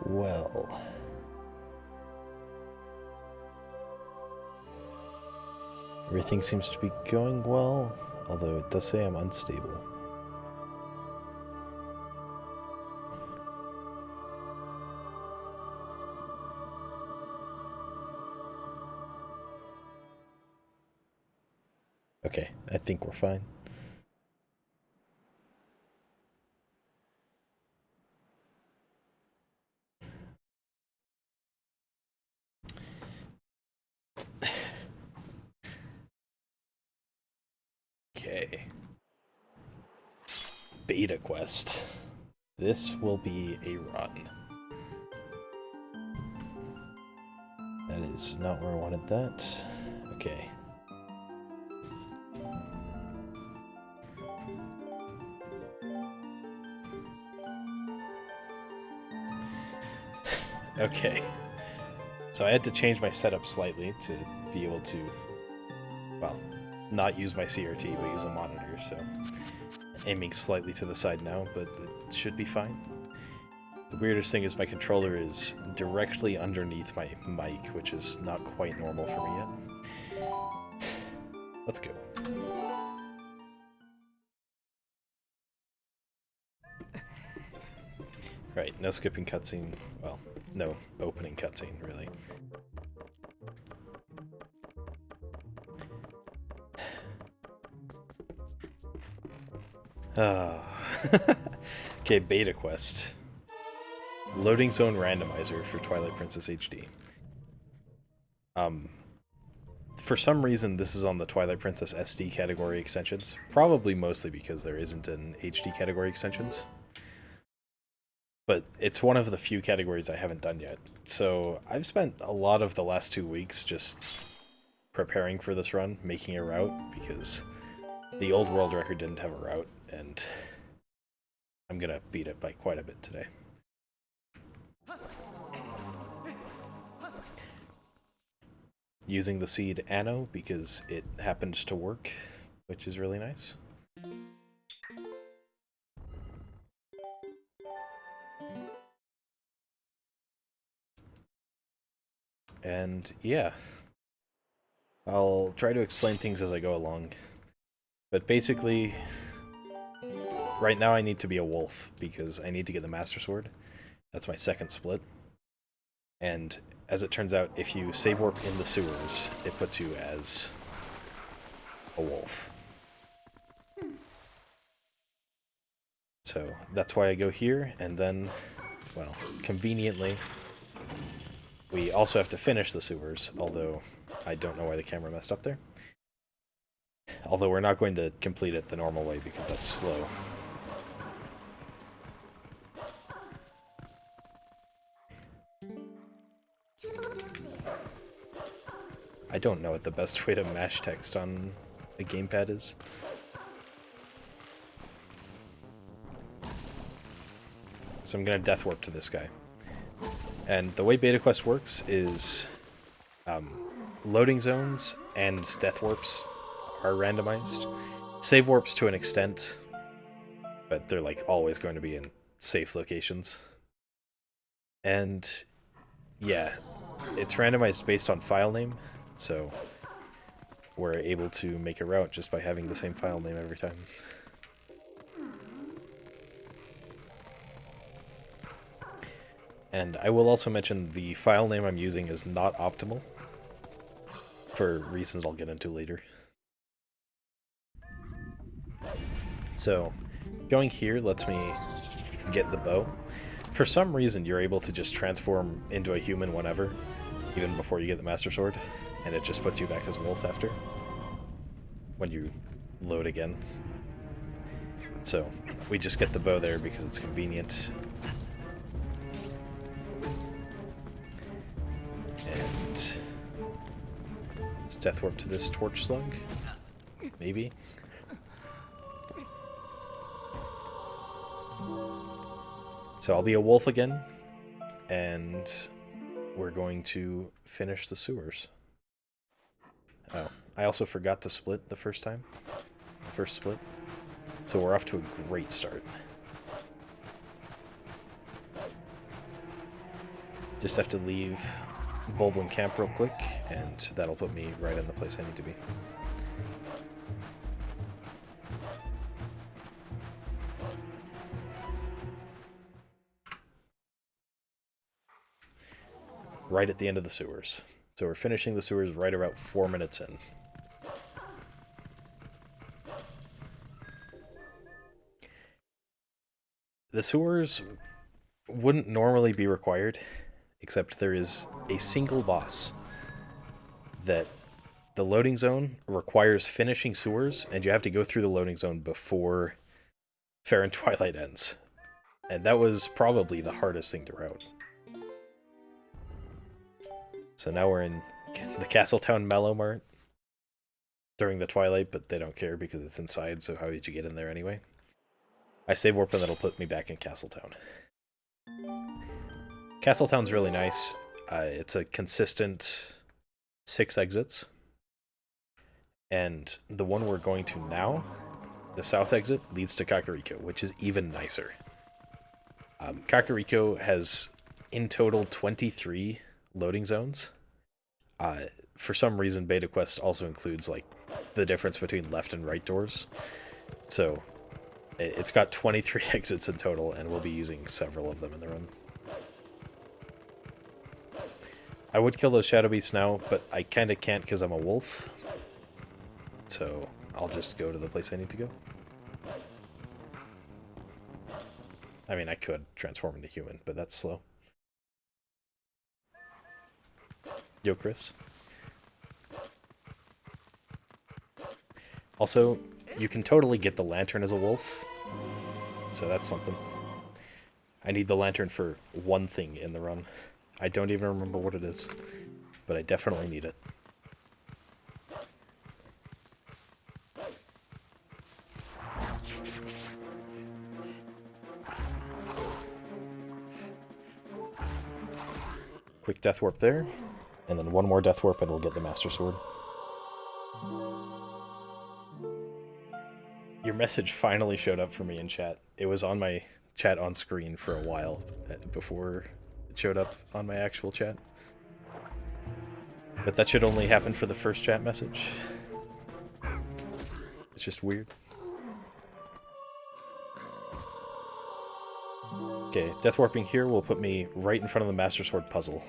Well. Everything seems to be going well, although it does say I'm unstable. Okay, I think we're fine. Okay. Beta quest. This will be a run. That is not where I wanted that. Okay. Okay. So I had to change my setup slightly to be able to, well, not use my CRT, but use a monitor, so aiming slightly to the side now, but it should be fine. The weirdest thing is my controller is directly underneath my mic, which is not quite normal for me yet. Let's go. Right, no skipping cutscene. Well, no opening cutscene, really. Okay, beta quest. Loading zone randomizer for Twilight Princess HD. For some reason, this is on the Twilight Princess SD category extensions. Probably mostly because there isn't an HD category extensions. But it's one of the few categories I haven't done yet. So I've spent a lot of the last 2 weeks just preparing for this run, making a route, because the old world record didn't have a route, and I'm gonna beat it by quite a bit today. Using the seed Anno because it happened to work, which is really nice. And yeah, I'll try to explain things as I go along. But basically, right now I need to be a wolf because I need to get the Master Sword. That's my second split. And as it turns out, if you save warp in the sewers, it puts you as a wolf. So that's why I go here, and then, well, conveniently, we also have to finish the sewers, although I don't know why the camera messed up there. Although we're not going to complete it the normal way because that's slow. I don't know what the best way to mash text on a gamepad is. So I'm gonna death warp to this guy. And the way beta quest works is loading zones and death warps are randomized. Save warps to an extent, but they're like always going to be in safe locations. And yeah, it's randomized based on file name, so we're able to make a route just by having the same file name every time. And I will also mention the file name I'm using is not optimal, for reasons I'll get into later. So, going here lets me get the bow. For some reason, you're able to just transform into a human whenever, even before you get the Master Sword, and it just puts you back as wolf after, when you load again. So, we just get the bow there because it's convenient. And just death warp to this torch slug, maybe. So I'll be a wolf again, and we're going to finish the sewers. Oh, I also forgot to split the first time. The first split. So we're off to a great start. Just have to leave Bulblin Camp real quick, and that'll put me right in the place I need to be. Right at the end of the sewers. So we're finishing the sewers right about 4 minutes in. The sewers wouldn't normally be required, except there is a single boss that the loading zone requires finishing sewers, and you have to go through the loading zone before Fair and Twilight ends. And that was probably the hardest thing to route. So now we're in the Castletown Mallow Mart during the Twilight, but they don't care because it's inside, so how did you get in there anyway? I save warp and that'll put me back in Castletown. Castletown's really nice. It's a consistent 6 exits. And the one we're going to now, the south exit, leads to Kakariko, which is even nicer. Kakariko has, in total, 23 loading zones. For some reason, Beta Quest also includes, like, the difference between left and right doors. So, it's got 23 exits in total, and we'll be using several of them in the run. I would kill those Shadow Beasts now, but I kinda can't because I'm a wolf. So, I'll just go to the place I need to go. I mean, I could transform into human, but that's slow. Yo, Chris. Also, you can totally get the lantern as a wolf, so that's something. I need the lantern for one thing in the run. I don't even remember what it is, but I definitely need it. Quick death warp there, and then one more death warp and we'll get the Master Sword. Your message finally showed up for me in chat. It was on my chat on screen for a while before it showed up on my actual chat. But that should only happen for the first chat message. It's just weird. Okay, death warping here will put me right in front of the Master Sword puzzle.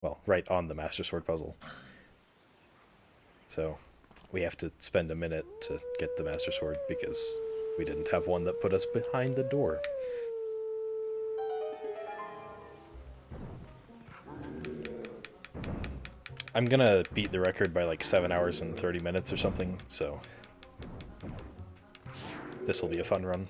Well, right on the Master Sword puzzle. So, we have to spend a minute to get the Master Sword because we didn't have one that put us behind the door. I'm gonna beat the record by like 7 hours and 30 minutes or something, so this will be a fun run.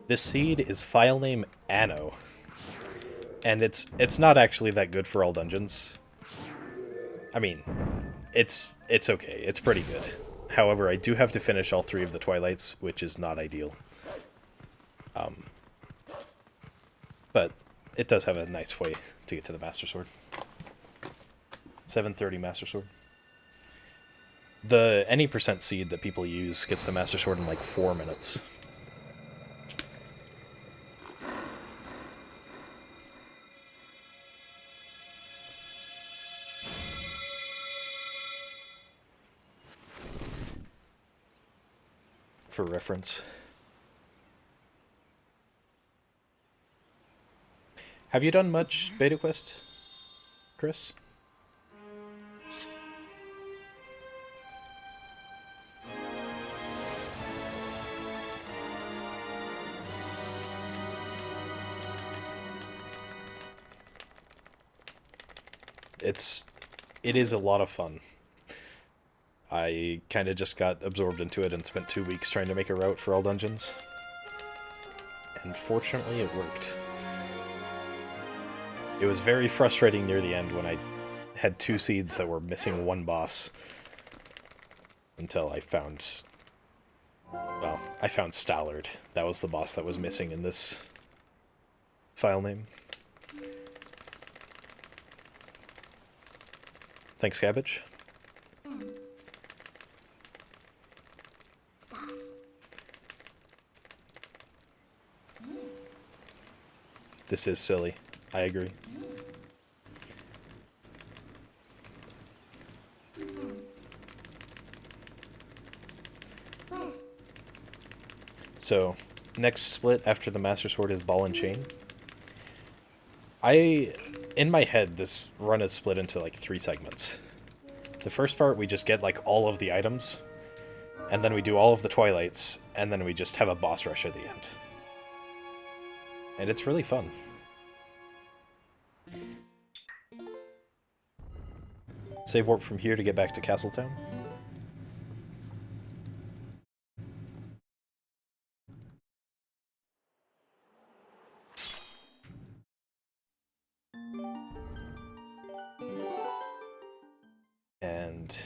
This seed is filename Anno, and it's not actually that good for all dungeons. I mean, it's okay. It's pretty good. However, I do have to finish all 3 of the Twilights, which is not ideal. But it does have a nice way to get to the Master Sword. 730 Master Sword. The any percent seed that people use gets the Master Sword in like 4 minutes. For reference. Have you done much Beta Quest, Chris? It is a lot of fun. I kind of just got absorbed into it and spent 2 weeks trying to make a route for all dungeons. And fortunately it worked. It was very frustrating near the end when I had 2 seeds that were missing 1 boss. Until I found Well, I found Stallard. That was the boss that was missing in this file name. Thanks, Cabbage. This is silly. I agree. So, next split after the Master Sword is Ball and Chain. In my head, this run is split into like 3 segments. The first part, we just get like all of the items, and then we do all of the Twilights, and then we just have a boss rush at the end. And it's really fun. Save warp from here to get back to Castletown. And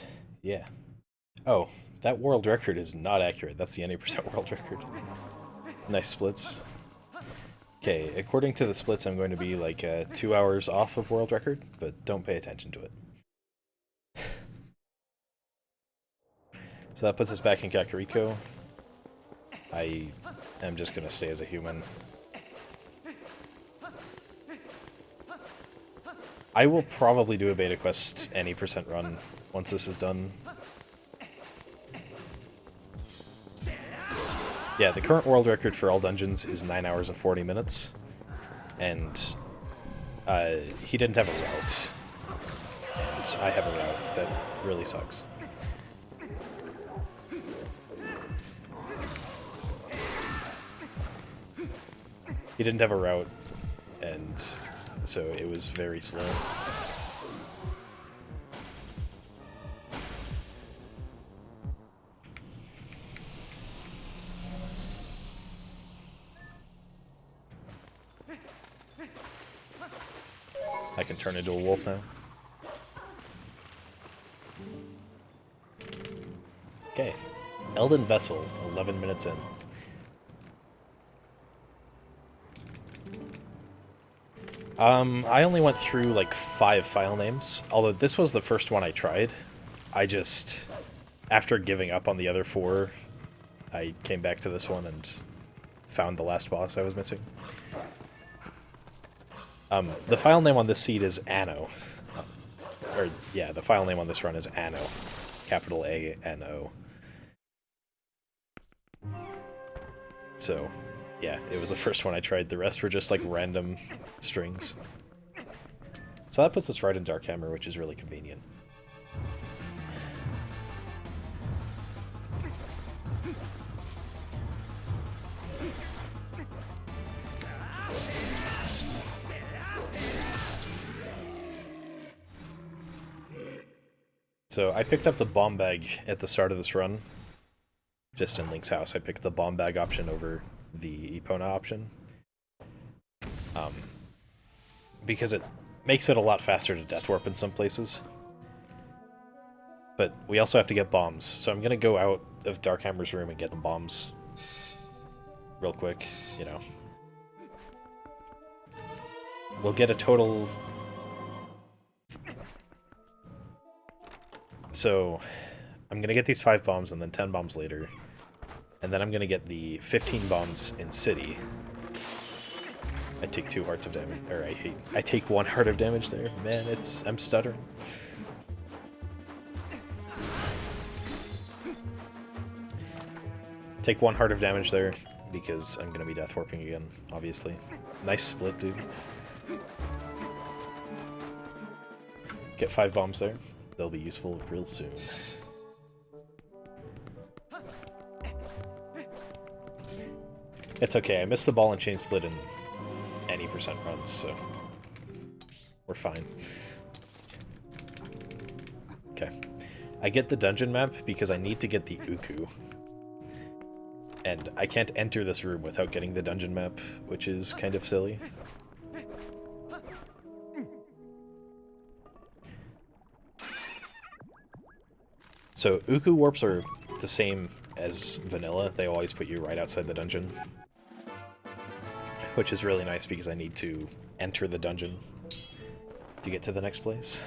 yeah. Oh, that world record is not accurate. That's the 90% world record. Nice splits. Okay, according to the splits, I'm going to be like 2 hours off of world record, but don't pay attention to it. So that puts us back in Kakariko. I am just going to stay as a human. I will probably do a beta quest any percent run once this is done. Yeah, the current world record for all dungeons is 9 hours and 40 minutes. And he didn't have a route. And I have a route that really sucks. He didn't have a route, and so it was very slow. I can turn into a wolf now. Okay. Elden Vessel, 11 minutes in. I only went through like 5 file names, although this was the first one I tried. I just, after giving up on the other 4, I came back to this one and found the last boss I was missing. The file name on this seed is Anno. The file name on this run is Anno. Capital A-N-O. So, yeah, it was the first one I tried. The rest were just like random strings. So that puts us right in Dark Hammer, which is really convenient. So I picked up the bomb bag at the start of this run. Just in Link's house, I picked the bomb bag option over the Epona option. Because it makes it a lot faster to death warp in some places. But we also have to get bombs, so I'm gonna go out of Darkhammer's room and get the bombs real quick, you know. We'll get a total... So, I'm gonna get these 5 bombs and then 10 bombs later. And then I'm gonna get the 15 bombs in City. I take 2 hearts of damage, or I take 1 heart of damage there. Man, I'm stuttering. Take 1 heart of damage there, because I'm gonna be death warping again, obviously. Nice split, dude. Get 5 bombs there. They'll be useful real soon. It's okay, I missed the ball and chain split in any percent runs, so we're fine. Okay. I get the dungeon map because I need to get the Uku. And I can't enter this room without getting the dungeon map, which is kind of silly. So Uku warps are the same as vanilla, they always put you right outside the dungeon. Which is really nice because I need to enter the dungeon to get to the next place.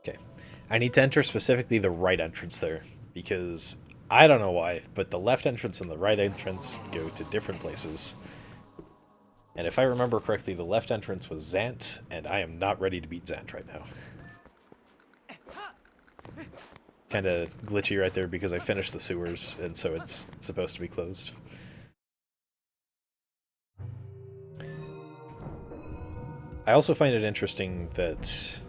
Okay. I need to enter specifically the right entrance there, because I don't know why, but the left entrance and the right entrance go to different places. And if I remember correctly, the left entrance was Zant, and I am not ready to beat Zant right now. Kind of glitchy right there because I finished the sewers, and so it's supposed to be closed. I also find it interesting that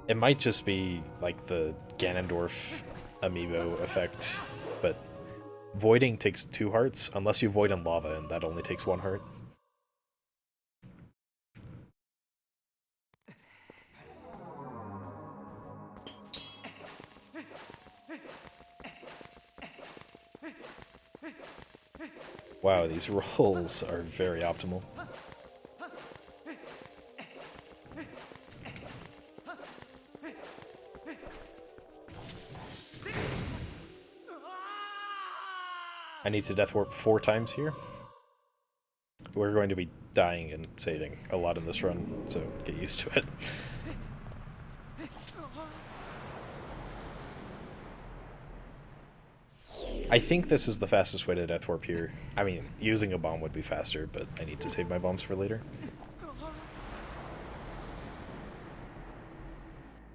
it might just be like the Ganondorf amiibo effect, but voiding takes 2 hearts, unless you void in lava, and that only takes 1 heart. Wow, these rolls are very optimal. I need to death warp 4 times here. We're going to be dying and saving a lot in this run, so get used to it. I think this is the fastest way to death warp here. I mean, using a bomb would be faster, but I need to save my bombs for later.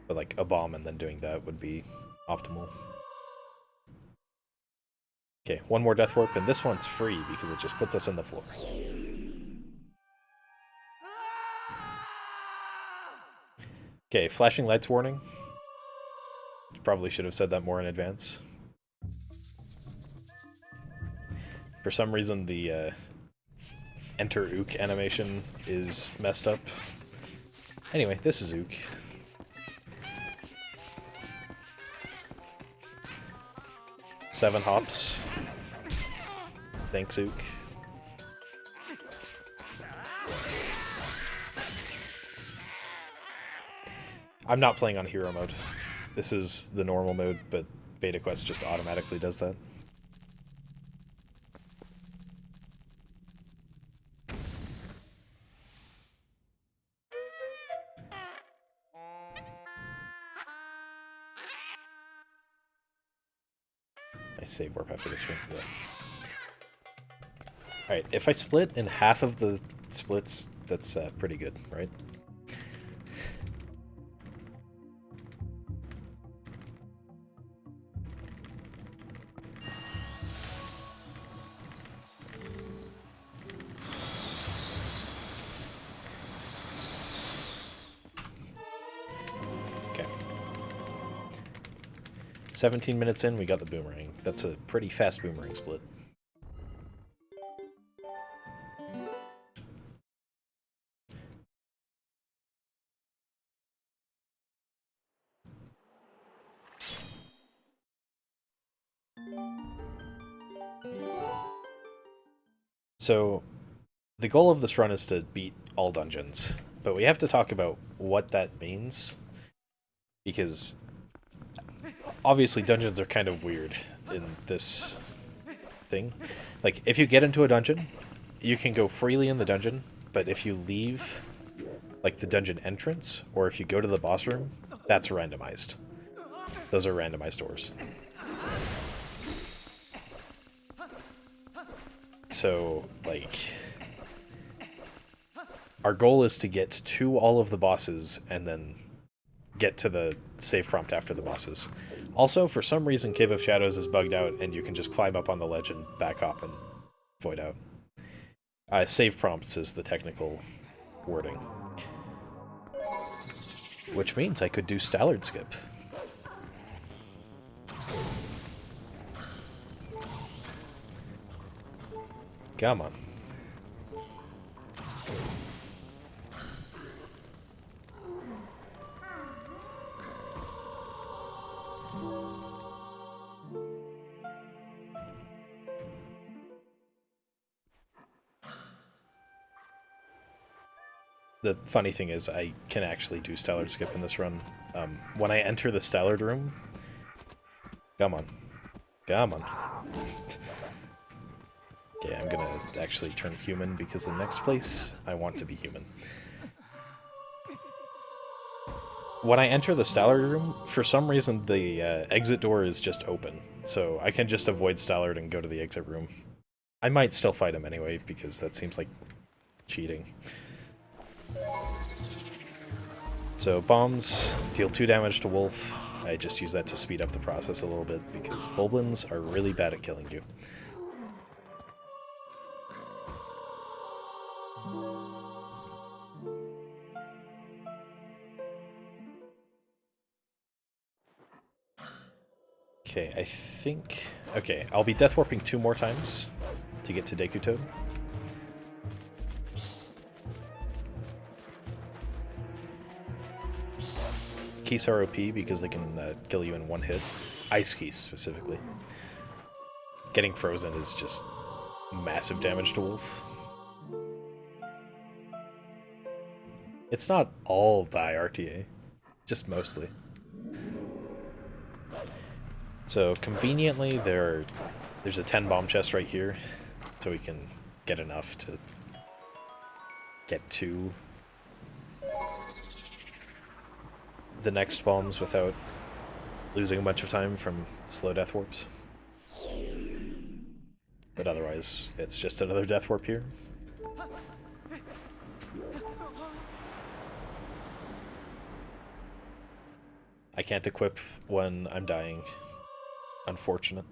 But like a bomb and then doing that would be optimal. Okay, 1 more death warp, and this one's free because it just puts us in the floor. Okay, flashing lights warning. Probably should have said that more in advance. For some reason, the enter Ook animation is messed up. Anyway, this is Ook. Seven hops. Thanks, Ook. I'm not playing on hero mode. This is the normal mode, but Beta Quest just automatically does that. I save warp after this one. Yeah. Alright, if I split in half of the splits, that's pretty good, right? Okay. 17 minutes in, we got the boomerang. That's a pretty fast boomerang split. So, the goal of this run is to beat all dungeons, but we have to talk about what that means, because obviously dungeons are kind of weird in this thing. Like, if you get into a dungeon, you can go freely in the dungeon, but if you leave, like, the dungeon entrance, or if you go to the boss room, that's randomized. Those are randomized doors. So, like, our goal is to get to all of the bosses and then get to the save prompt after the bosses. Also, for some reason, Cave of Shadows is bugged out and you can just climb up on the ledge and back up and void out. Save prompts is the technical wording. Which means I could do Stallard skip. Come on. The funny thing is I can actually do Stallard skip in this run. When I enter the Stallard room... Come on. Come on. Okay, I'm gonna actually turn human because the next place I want to be human. When I enter the Stallard room, for some reason the exit door is just open, so I can just avoid Stallard and go to the exit room. I might still fight him anyway, because that seems like cheating. So bombs deal 2 damage to Wolf. I just use that to speed up the process a little bit, because Boblins are really bad at killing you. Okay, I think... Okay, I'll be Death Warping 2 more times to get to Deku Toad. Keys are OP because they can kill you in one hit. Ice Keys, specifically. Getting frozen is just massive damage to Wolf. It's not all die RTA, just mostly. So conveniently, there's a 10 bomb chest right here, so we can get enough to get to the next bombs without losing a bunch of time from slow death warps. But otherwise, it's just another death warp here. I can't equip when I'm dying. Unfortunate.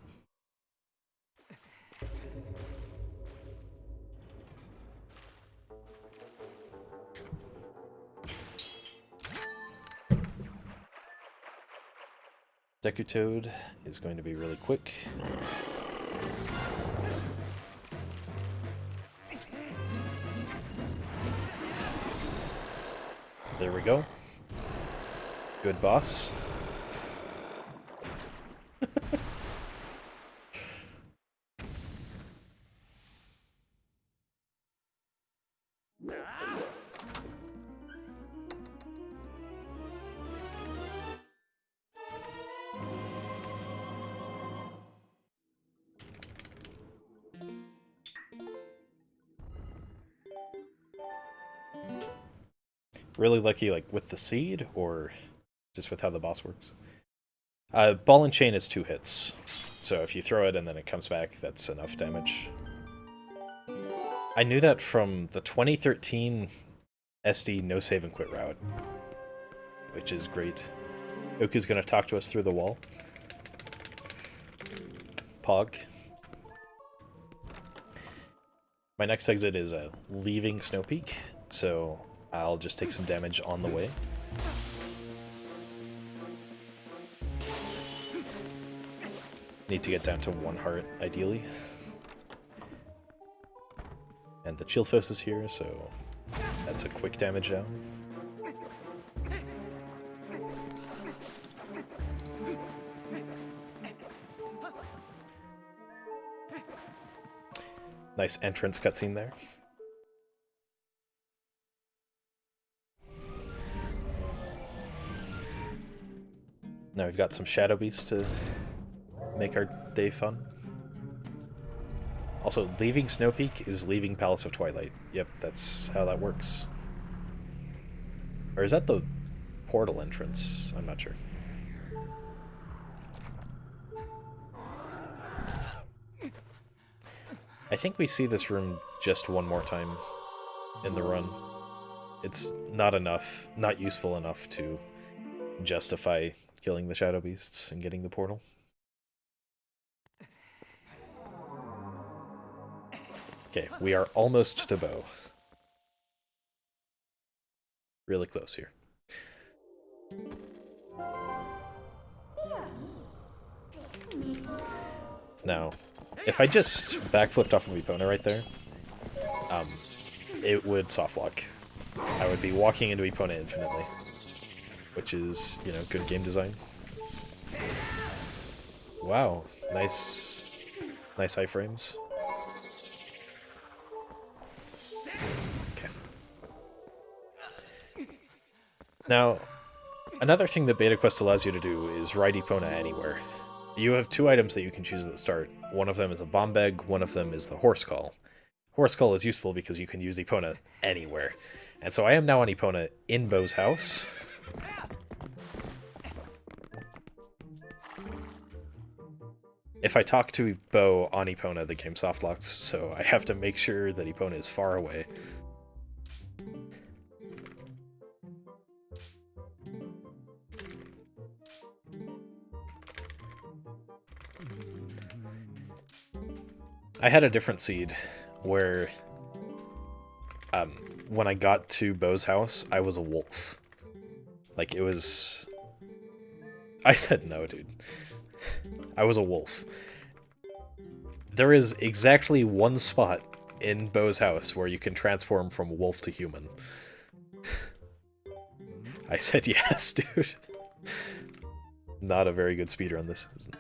Deku Toad is going to be really quick. There we go. Good boss. Really lucky, like, with the seed, or just with how the boss works? Ball and chain is 2 hits, so if you throw it and then it comes back, that's enough damage. I knew that from the 2013 SD no save and quit route, which is great. Oku's gonna talk to us through the wall. Pog. My next exit is leaving Snow Peak, so I'll just take some damage on the way. Need to get down to 1 heart, ideally. And the Chilphos is here, so that's a quick damage down. Nice entrance cutscene there. Now we've got some Shadow Beasts to make our day fun. Also, leaving Snow Peak is leaving Palace of Twilight. Yep, that's how that works. Or is that the portal entrance? I'm not sure. I think we see this room just 1 more time in the run. It's not enough, not useful enough to justify killing the Shadow Beasts and getting the portal. Okay, we are almost to Bow. Really close here. Now, if I just backflipped off of Epona right there, it would softlock. I would be walking into Epona infinitely, which is, you know, good game design. Wow, nice iframes. Okay. Now, another thing that Beta Quest allows you to do is ride Epona anywhere. You have two items that you can choose at the start. One of them is a bomb bag, one of them is the horse call. Horse call is useful because you can use Epona anywhere. And so I am now on Epona in Bo's house. If I talk to Bo on Epona, the game soft locks, so I have to make sure that Epona is far away. I had a different seed where when I got to Bo's house, I was a wolf. Like, it was... I said no, dude. I was a wolf. There is exactly one spot in Bo's house where you can transform from wolf to human. I said yes, dude. Not a very good speedrun, this isn't.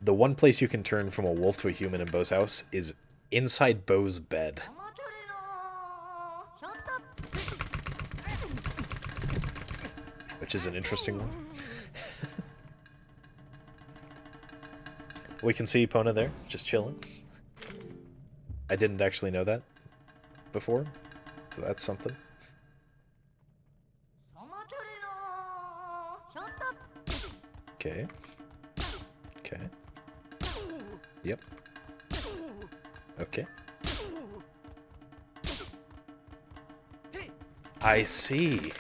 The one place you can turn from a wolf to a human in Bo's house is inside Bo's bed. Which is an interesting one. We can see Epona there, just chilling. I didn't actually know that before, so that's something. Okay. Okay. Yep. Okay. I see.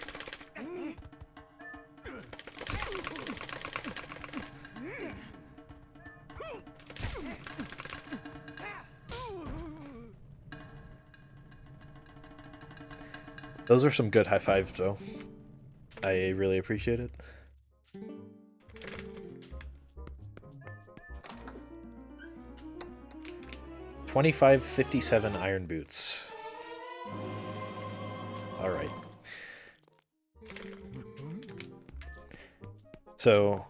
Those are some good high fives, though. I really appreciate it. $25.57 iron boots. Alright. So,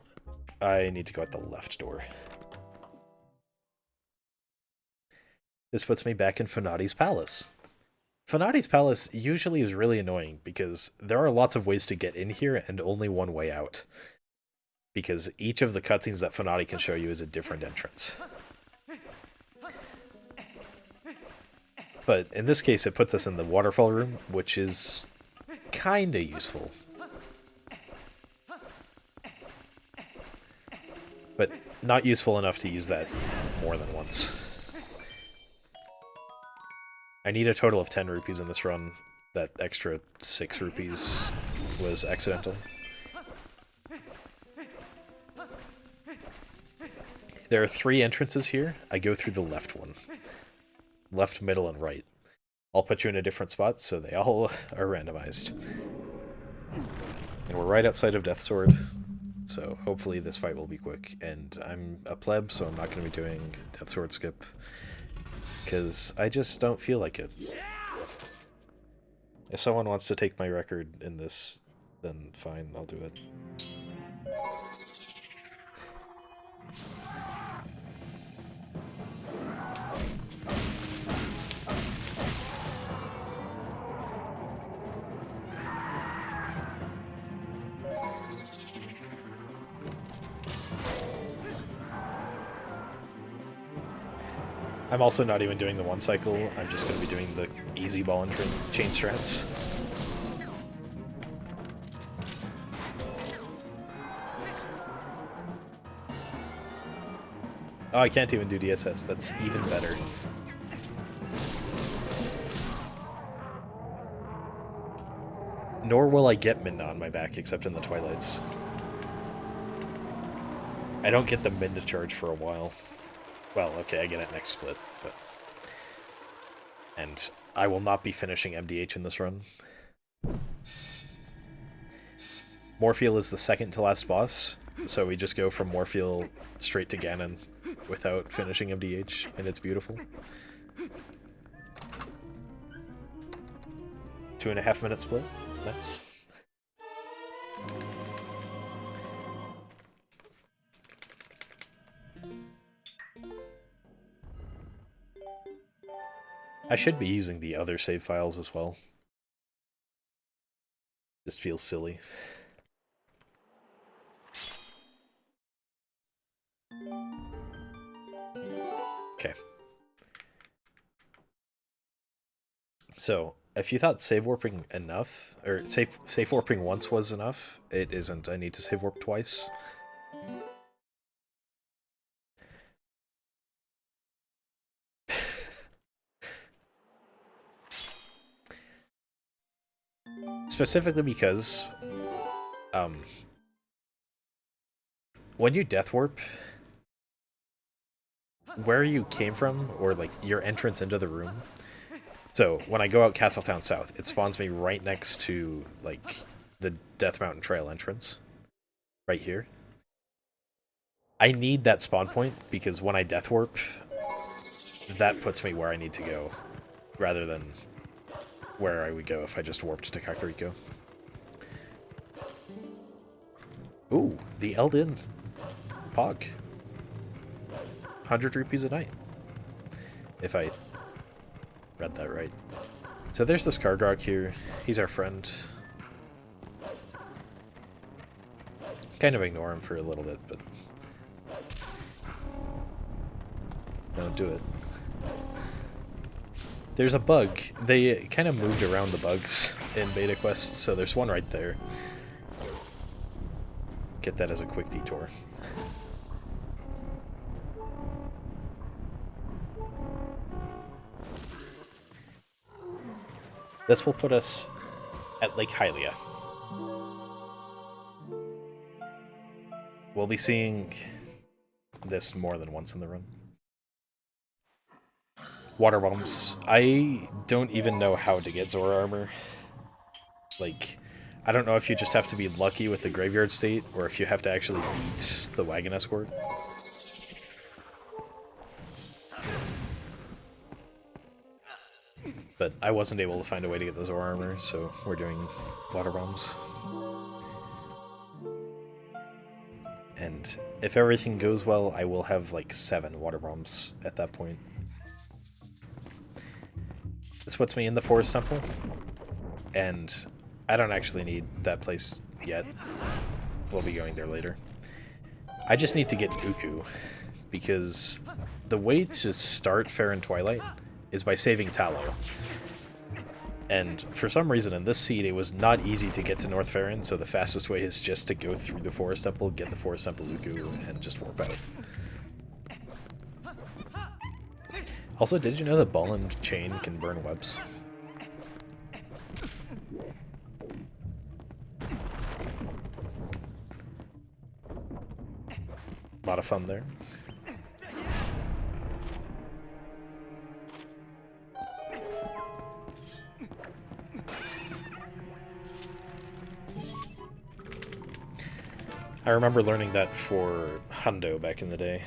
I need to go out the left door. This puts me back in Funati's palace. Funati's palace usually is really annoying because there are lots of ways to get in here and only one way out. Because each of the cutscenes that Funati can show you is a different entrance. But in this case, it puts us in the waterfall room, which is kinda useful. But not useful enough to use that more than once. I need a total of 10 rupees in this run. That extra 6 rupees was accidental. There are 3 entrances here. I go through the left one. Left, middle, and right. I'll put you in a different spot, so they all are randomized. And we're right outside of Death Sword, so hopefully this fight will be quick. And I'm a pleb, so I'm not going to be doing Death Sword skip, because I just don't feel like it. If someone wants to take my record in this, then fine, I'll do it. I'm also not even doing the one cycle, I'm just going to be doing the easy ball and chain strats. Oh, I can't even do DSS, that's even better. Nor will I get Minna on my back, except in the Twilights. I don't get the Minna charge for a while. Well, okay, I get it next split, but... And I will not be finishing MDH in this run. Morpheal is the second to last boss, so we just go from Morpheal straight to Ganon without finishing MDH, and it's beautiful. 2.5 minute split. Nice. I should be using the other save files as well. Just feels silly. Okay. So, if you thought save warping enough, or save warping once was enough, it isn't. I need to save warp twice. Specifically because, when you death warp, where you came from, or like your entrance into the room. So when I go out Castletown South, it spawns me right next to like the Death Mountain Trail entrance, right here. I need that spawn point because when I death warp, that puts me where I need to go, rather than where I would go if I just warped to Kakariko. Ooh, the Eldin Pog. 100 rupees a night. If I read that right. So there's this Kargrog here. He's our friend. Kind of ignore him for a little bit, but don't do it. There's a bug. They kind of moved around the bugs in Beta Quest, so there's one right there. Get that as a quick detour. This will put us at Lake Hylia. We'll be seeing this more than once in the run. Water bombs. I don't even know how to get Zora armor. Like, I don't know if you just have to be lucky with the graveyard state, or if you have to actually beat the wagon escort. But I wasn't able to find a way to get the Zora armor, so we're doing water bombs. And if everything goes well, I will have like 7 water bombs at that point. This puts me in the Forest Temple, and I don't actually need that place yet. We'll be going there later. I just need to get Uku, because the way to start Fair and Twilight is by saving Tallow. And for some reason in this seed it was not easy to get to North Farron, so the fastest way is just to go through the Forest Temple, get the Forest Temple Uku, and just warp out. Also, did you know that ball and chain can burn webs? A lot of fun there. I remember learning that for Hundo back in the day.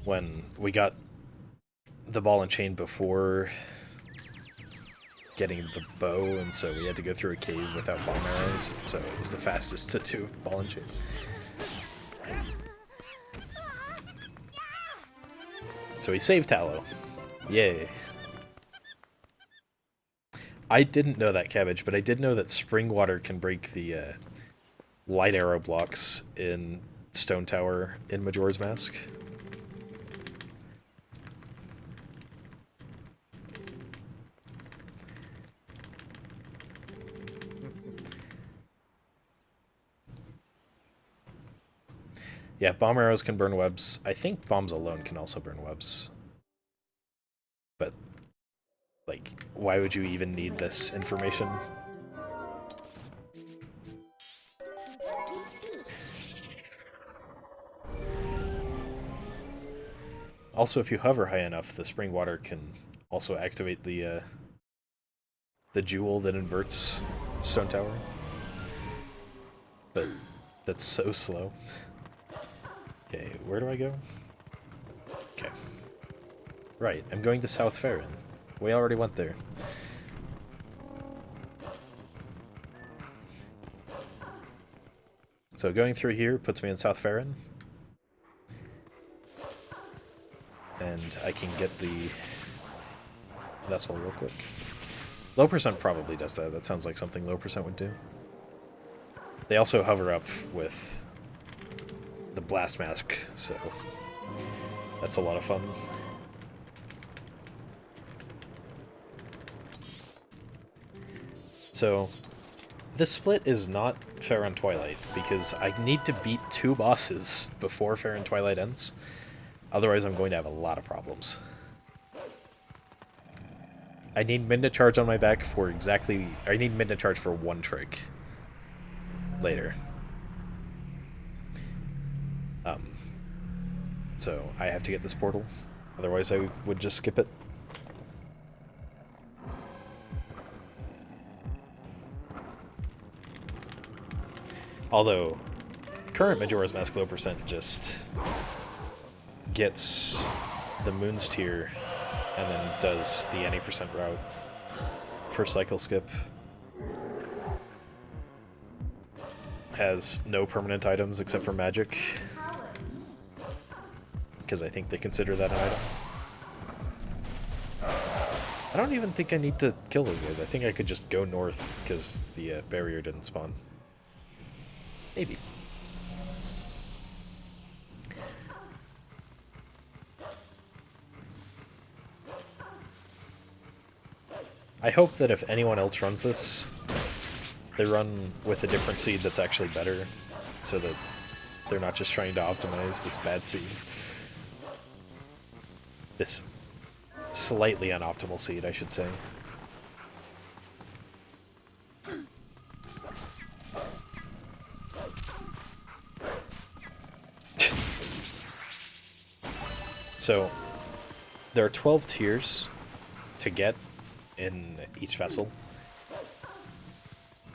When we got the ball and chain before getting the bow, and so we had to go through a cave without bomb arrows, so it was the fastest to do ball and chain. So we saved Tallow. Yay. I didn't know that, Cabbage, but I did know that spring water can break the light arrow blocks in Stone Tower in Majora's Mask. Yeah, bomb arrows can burn webs. I think bombs alone can also burn webs. But, like, why would you even need this information? Also, if you hover high enough, the spring water can also activate the jewel that inverts Stone Tower. But that's so slow. Okay, where do I go? Okay. Right, I'm going to South Farron. We already went there. So going through here puts me in South Farron. and I can get the vessel real quick. Low percent probably does that. That sounds like something low percent would do. They also hover up with the blast mask, so that's a lot of fun. So this split is not fair on Twilight, because I need to beat 2 bosses before Fair and Twilight ends. Otherwise I'm going to have a lot of problems. I need Midna Charge on my back for exactly... I need Midna Charge for 1 trick. Later. So I have to get this portal. Otherwise I would just skip it. Although, current Majora's Mask low percent just gets the Moon's Tear and then does the any percent route for cycle skip. Has no permanent items except for magic, because I think they consider that an item. I don't even think I need to kill those guys. I think I could just go north because the barrier didn't spawn. Maybe. I hope that if anyone else runs this, they run with a different seed that's actually better, so that they're not just trying to optimize this bad seed. This slightly unoptimal seed, I should say. So, there are 12 tiers to get in each vessel.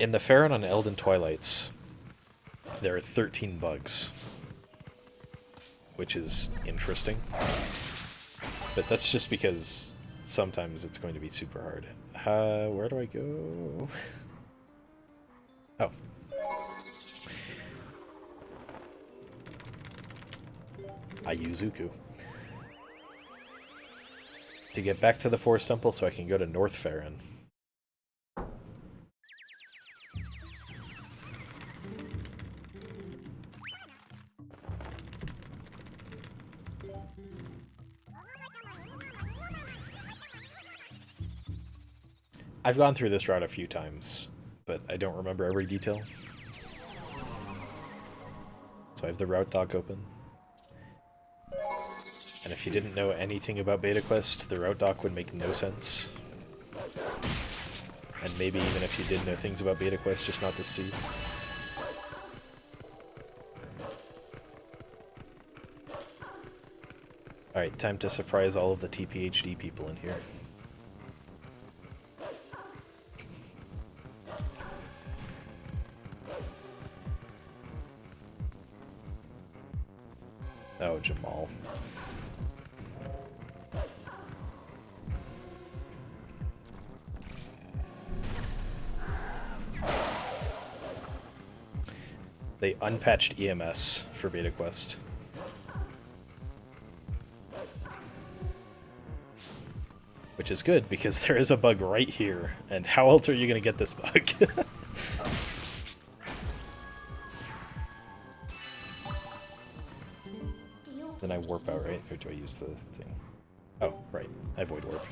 In the Farron on Elden Twilights, there are 13 bugs, which is interesting. But that's just because sometimes it's going to be super hard. Where do I go? Oh. Ayuzuku. To get back to the Forest Temple so I can go to North Farron. I've gone through this route a few times, but I don't remember every detail. So I have the route doc open. And if you didn't know anything about Beta Quest, the route doc would make no sense. And maybe even if you did know things about Beta Quest, just not the seed. Alright, time to surprise all of the TPHD people in here. Oh, Jamal. They unpatched EMS for Beta Quest. Which is good, because there is a bug right here, and how else are you going to get this bug? Then I warp out, right? Or do I use the thing? Oh, right. I void warp.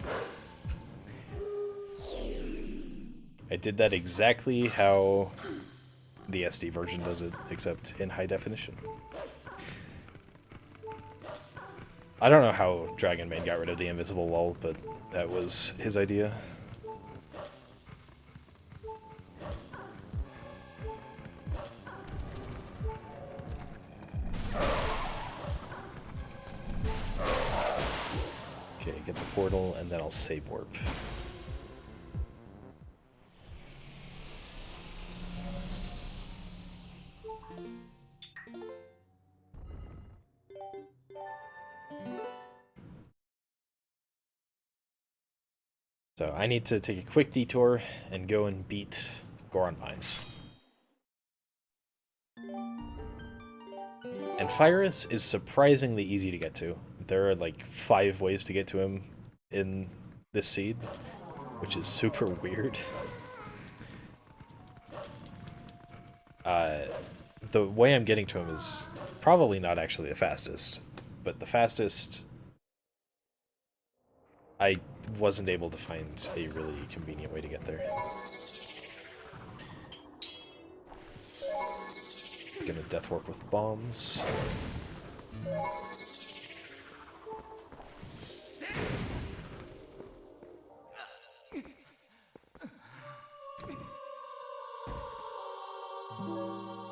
I did that exactly how the SD version does it, except in high definition. I don't know how Dragon Maid got rid of the invisible wall, but that was his idea. Okay, get the portal, and then I'll save warp. So I need to take a quick detour and go and beat Goron Mines. And Phyrus is surprisingly easy to get to. there are like 5 ways to get to him in this seed, which is super weird. The way I'm getting to him is probably not actually the fastest, but the fastest I wasn't able to find a really convenient way to get there. Gonna death warp with bombs.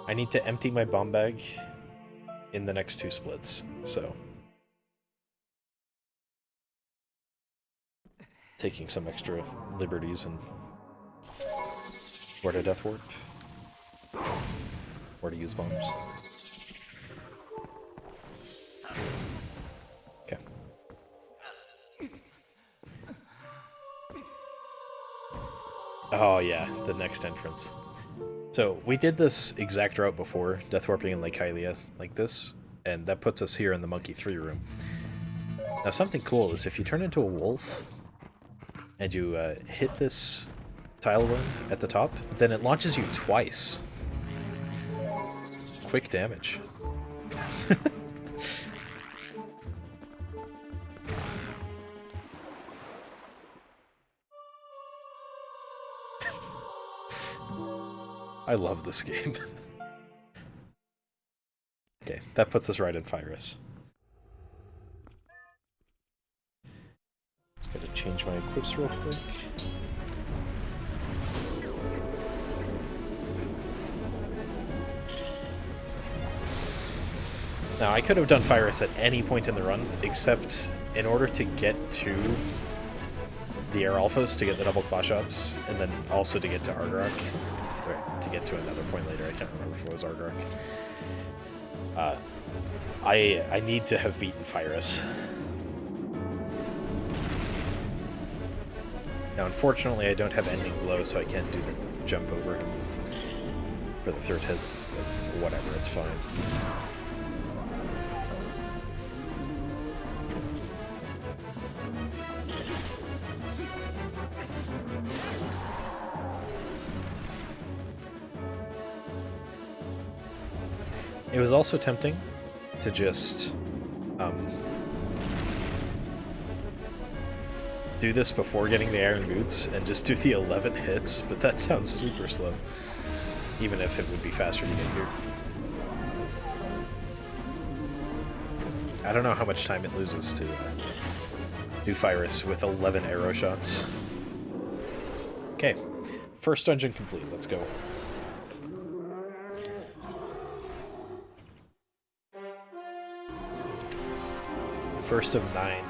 I need to empty my bomb bag in the next 2 splits, so taking some extra liberties and where to death warp, where to use bombs. Okay. Oh yeah, the next entrance. So we did this exact route before, death warping in Lake Hylia like this, and that puts us here in the Monkey 3 room. Now something cool is if you turn into a wolf and you hit this tile run at the top, then it launches you twice. Quick damage. I love this game. Okay, that puts us right in Pyrus. Just gotta change my equips real quick. Now, I could have done Pyrus at any point in the run, except in order to get to the Air Alphas, to get the double claw shots, and then also to get to Argarok, or to get to another point later, I can't remember if it was Argarok. I need to have beaten Pyrus. Now, unfortunately, I don't have Ending Blow, so I can't do the jump over him for the 3rd hit, but whatever, it's fine. It was also tempting to just do this before getting the Iron Boots and just do the 11 hits, but that sounds super slow, even if it would be faster to get here. I don't know how much time it loses to do Pyrus with 11 arrow shots. Okay, first dungeon complete, let's go. First of 9.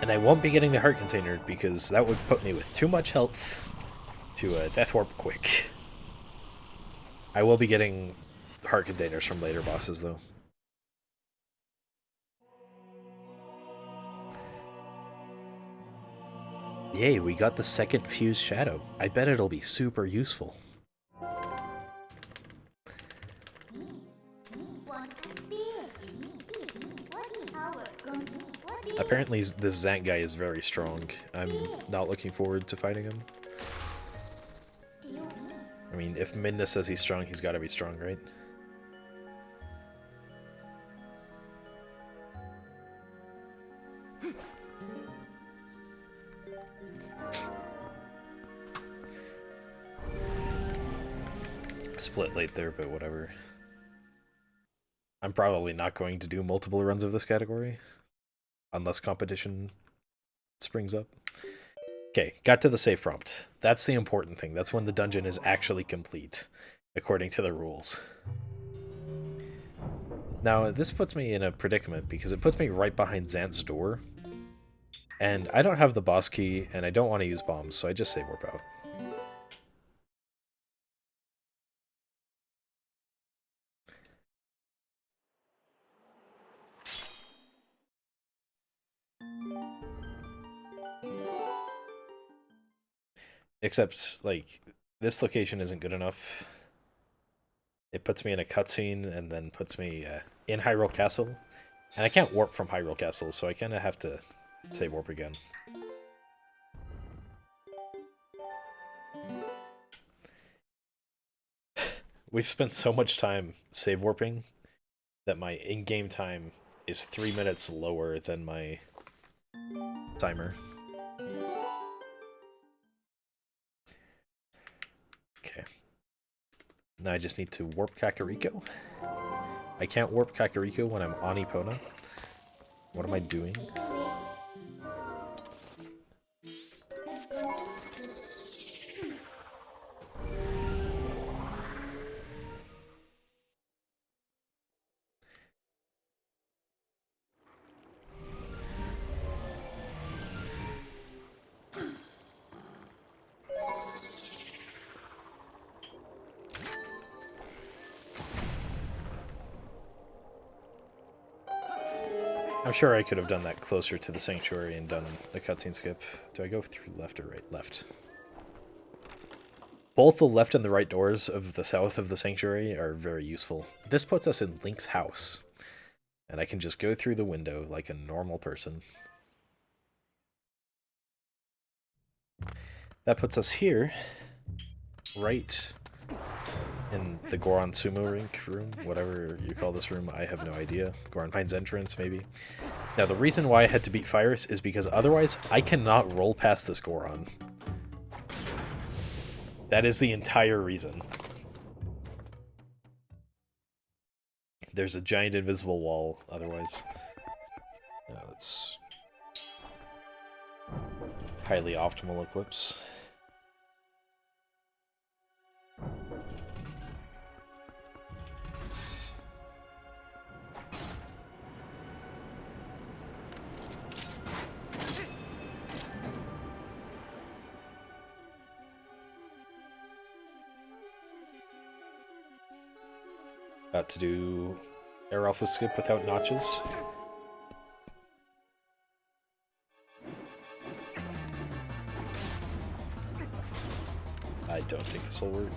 And I won't be getting the heart container because that would put me with too much health to death warp quick. I will be getting heart containers from later bosses though. Yay, we got the second fused shadow. I bet it'll be super useful. Apparently this Zant guy is very strong. I'm not looking forward to fighting him. I mean, if Midna says he's strong, he's gotta be strong, right? Split late there, but whatever. I'm probably not going to do multiple runs of this category. Unless competition springs up. Okay, got to the save prompt. That's the important thing. That's when the dungeon is actually complete, according to the rules. Now, this puts me in a predicament, because it puts me right behind Zant's door. And I don't have the boss key, and I don't want to use bombs, so I just save warp out. Except, like, this location isn't good enough. It puts me in a cutscene and then puts me in Hyrule Castle. And I can't warp from Hyrule Castle, so I kind of have to save warp again. We've spent so much time save warping that my in-game time is 3 minutes lower than my timer. Okay. Now I just need to warp Kakariko. I can't warp Kakariko when I'm on Epona. What am I doing? I'm sure I could have done that closer to the sanctuary and done the cutscene skip. Do I go through left or right? Left. Both the left and the right doors of the south of the sanctuary are very useful. This puts us in Link's house, and I can just go through the window like a normal person. That puts us here, right in the Goron Sumo Rink room, whatever you call this room, I have no idea. Goron Pine's entrance, maybe. Now, the reason why I had to beat Fyrus is because otherwise I cannot roll past this Goron. That is the entire reason. There's a giant invisible wall, otherwise. That's highly optimal equips. About to do Air Alpha skip without notches. I don't think this will work.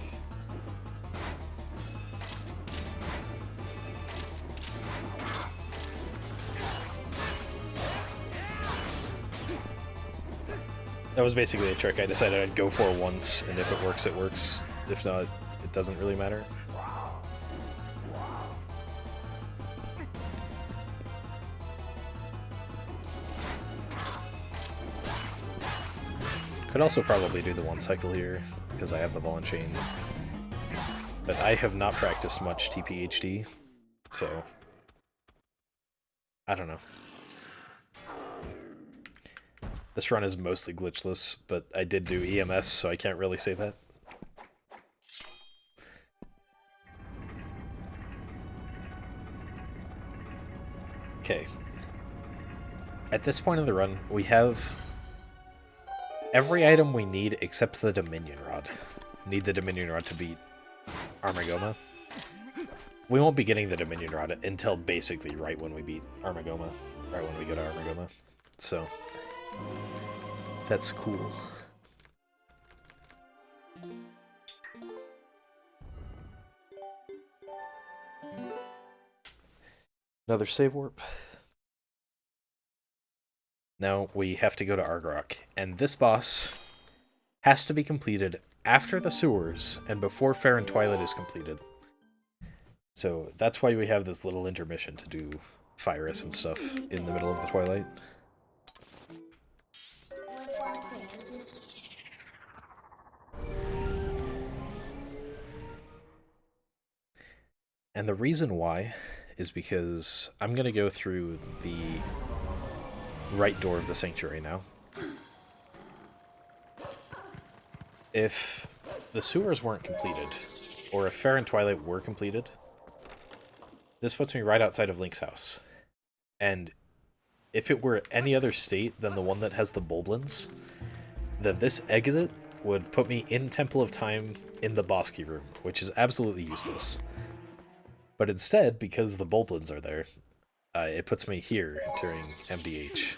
That was basically a trick I decided I'd go for once, and if it works, it works. If not, it doesn't really matter. Could also probably do the one cycle here, because I have the ball and chain. But I have not practiced much TPHD, so I don't know. This run is mostly glitchless, but I did do EMS, so I can't really say that. Okay. At this point in the run, we have every item we need except the Dominion Rod. Need the Dominion Rod to beat Armagoma. We won't be getting the Dominion Rod until basically right when we beat Armagoma. Right when we go to Armagoma. So, that's cool. Another save warp. Now we have to go to Argrok, and this boss has to be completed after the sewers and before Fair and Twilight is completed. So that's why we have this little intermission to do Fyrus and stuff in the middle of the Twilight. And the reason why is because I'm going to go through the right door of the sanctuary now. If the sewers weren't completed, or if Fair and Twilight were completed, this puts me right outside of Link's house. And if it were any other state than the one that has the Boblins, then this exit would put me in Temple of Time in the boss key room, which is absolutely useless. But instead, because the Boblins are there, it puts me here during MDH.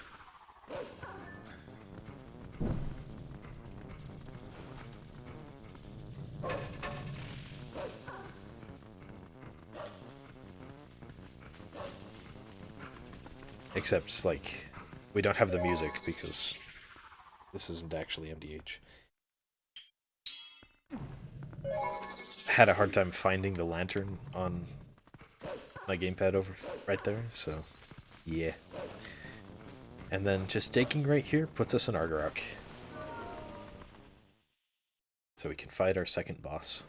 Except, like, we don't have the music because this isn't actually MDH. Had a hard time finding the lantern on my gamepad over right there, so yeah. And then just digging right here puts us in Argarok. So we can fight our second boss.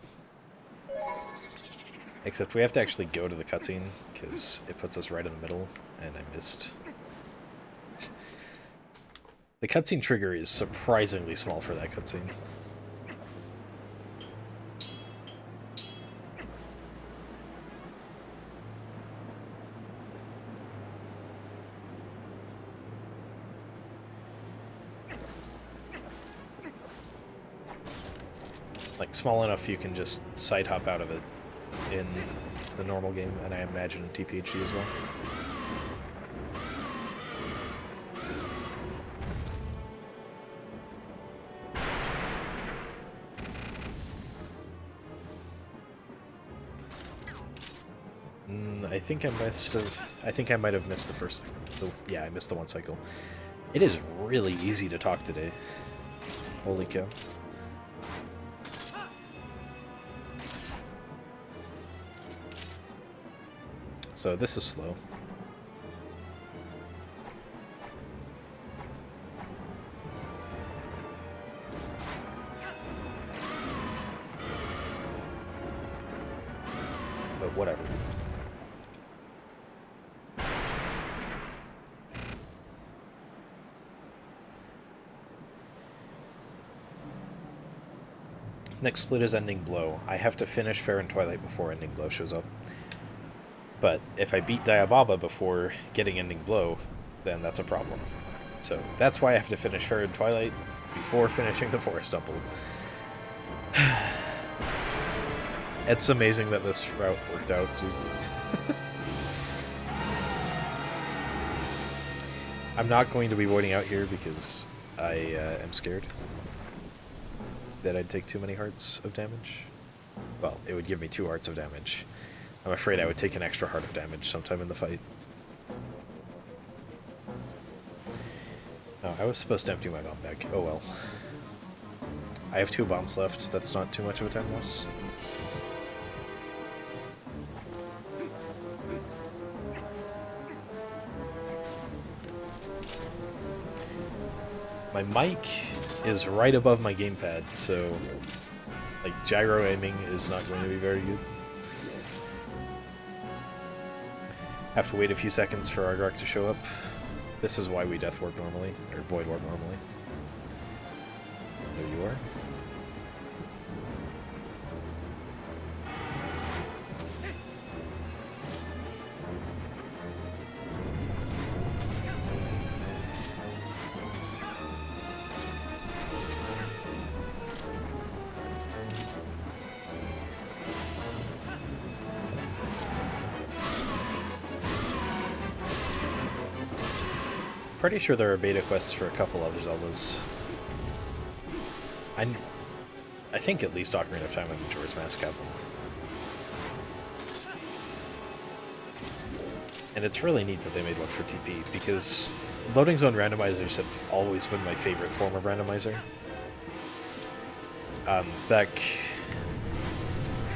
Except we have to actually go to the cutscene, because it puts us right in the middle, and I missed. The cutscene trigger is surprisingly small for that cutscene. Like, small enough you can just side hop out of it in the normal game, and I imagine in TPHD as well. I think I might have missed the first cycle. Yeah, I missed the one cycle. It is really easy to talk today. Holy cow. So this is slow. But whatever. Next split is Ending Blow. I have to finish Fair and Twilight before Ending Blow shows up. But if I beat Diababa before getting Ending Blow, then that's a problem. So that's why I have to finish Fair and Twilight before finishing the Forest Temple. It's amazing that this route worked out, dude. I'm not going to be waiting out here because I am scared that I'd take too many hearts of damage. Well, it would give me 2 hearts of damage. I'm afraid I would take an extra heart of damage sometime in the fight. Oh, I was supposed to empty my bomb bag. Oh well. I have 2 bombs left. That's not too much of a time loss. My mic is right above my gamepad, so like gyro aiming is not going to be very good. Have to wait a few seconds for Argarok to show up. This is why we death warp normally, or void warp normally. There you are. Pretty sure there are beta quests for a couple other Zeldas. I think at least Ocarina of Time and Majora's Mask have them. And it's really neat that they made one for TP, because loading zone randomizers have always been my favorite form of randomizer. Back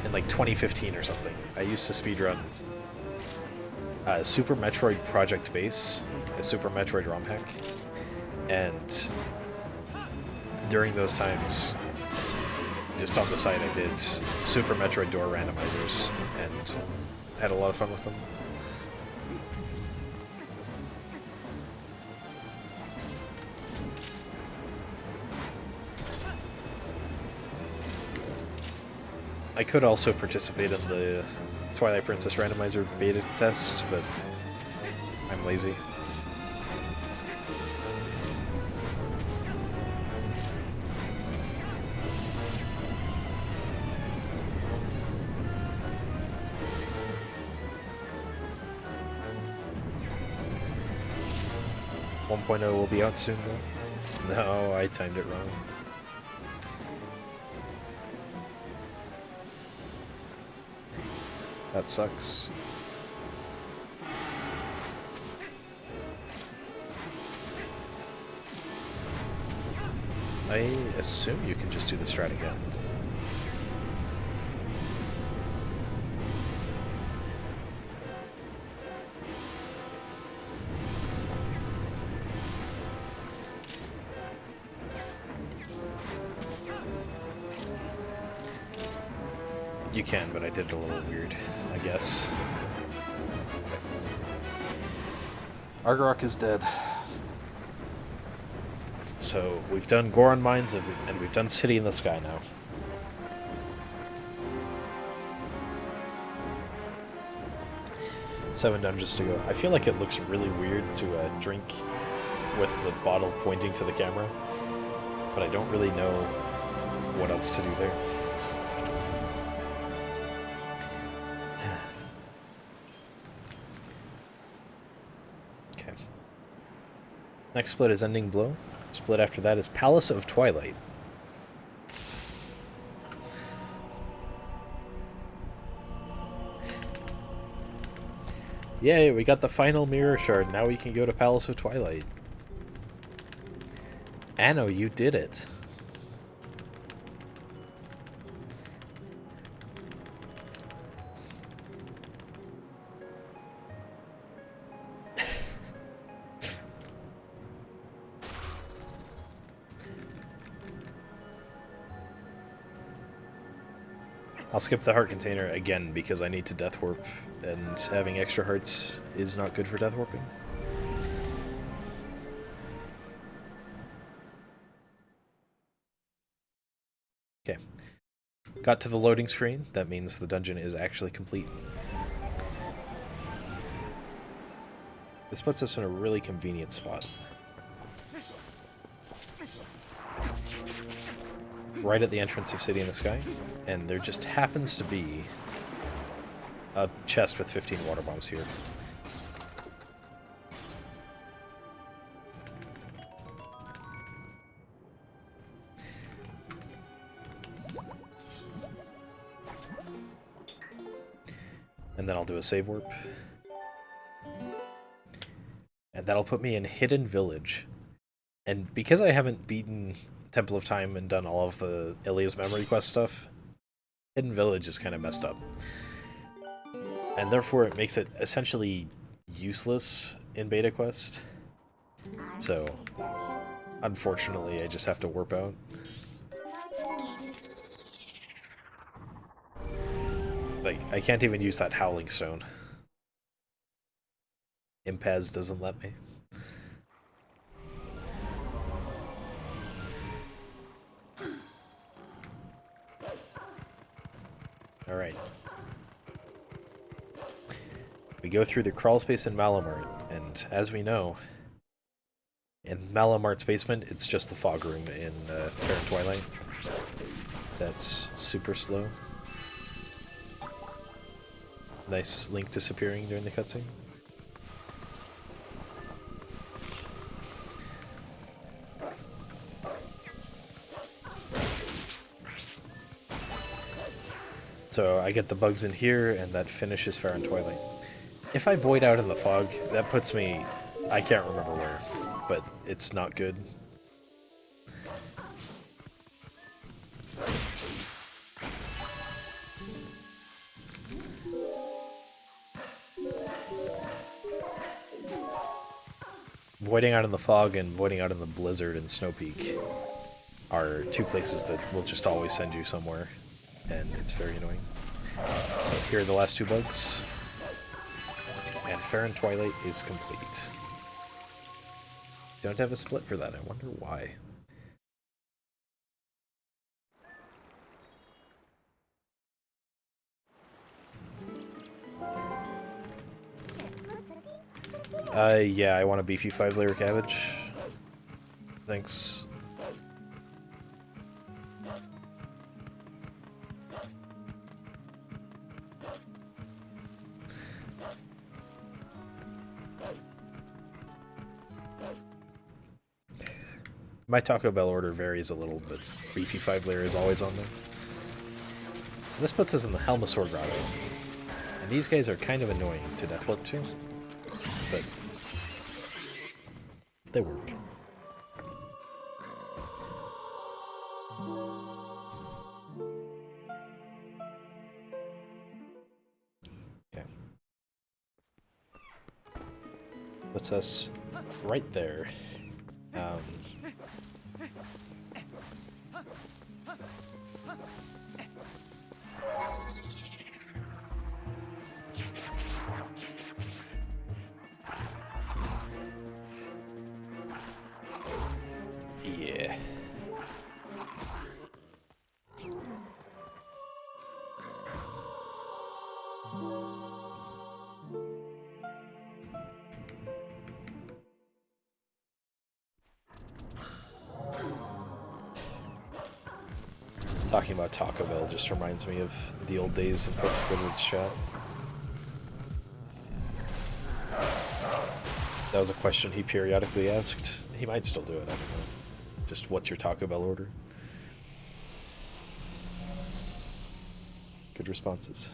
in like 2015 or something, I used to speedrun Super Metroid Project Base, a Super Metroid ROM hack, and during those times, just on the side, I did Super Metroid door randomizers and had a lot of fun with them. I could also participate in the Twilight Princess randomizer beta test, but I'm lazy. Will be out soon though. No, I timed it wrong. That sucks. I assume you can just do the strat again. You can, but I did it a little weird, I guess. Argarok is dead. So we've done Goron Mines and we've done City in the Sky now. Seven dungeons to go. I feel like it looks really weird to drink with the bottle pointing to the camera, but I don't really know what else to do there. Next split is Ending Blow. Split after that is Palace of Twilight. Yay, we got the final mirror shard. Now we can go to Palace of Twilight. Anno, you did it. I'll skip the heart container again because I need to death warp, and having extra hearts is not good for death warping. Okay. Got to the loading screen. That means the dungeon is actually complete. This puts us in a really convenient spot. Right at the entrance of City in the Sky, and there just happens to be a chest with 15 water bombs here. And then I'll do a save warp. And that'll put me in Hidden Village. And because I haven't beaten Temple of Time and done all of the Ilia's Memory Quest stuff, Hidden Village is kind of messed up. And therefore it makes it essentially useless in Beta Quest. So, unfortunately, I just have to warp out. Like, I can't even use that Howling Stone. Impaz doesn't let me. Alright. We go through the crawl space in Malamart, and as we know, in Malamart's basement, it's just the fog room in Fair and Twilight. That's super slow. Nice Link disappearing during the cutscene. So I get the bugs in here, and that finishes Fair and Twilight. If I void out in the fog, that puts me... I can't remember where, but it's not good. Voiding out in the fog and voiding out in the blizzard and Snow Peak are two places that will just always send you somewhere, and it's very annoying. So here are the last two bugs, and Fair and Twilight is complete. Don't have a split for that, I wonder why. Yeah, I want a beefy 5-layer cabbage. Thanks. My Taco Bell order varies a little, but beefy 5-layer is always on there. So this puts us in the Helmasaur Grotto. And these guys are kind of annoying to death warp to, but they work. Princess right there. Yeah. Talking about Taco Bell just reminds me of the old days in Pope Squidward's chat. That was a question he periodically asked. He might still do it, I don't know. Just, what's your Taco Bell order? Good responses.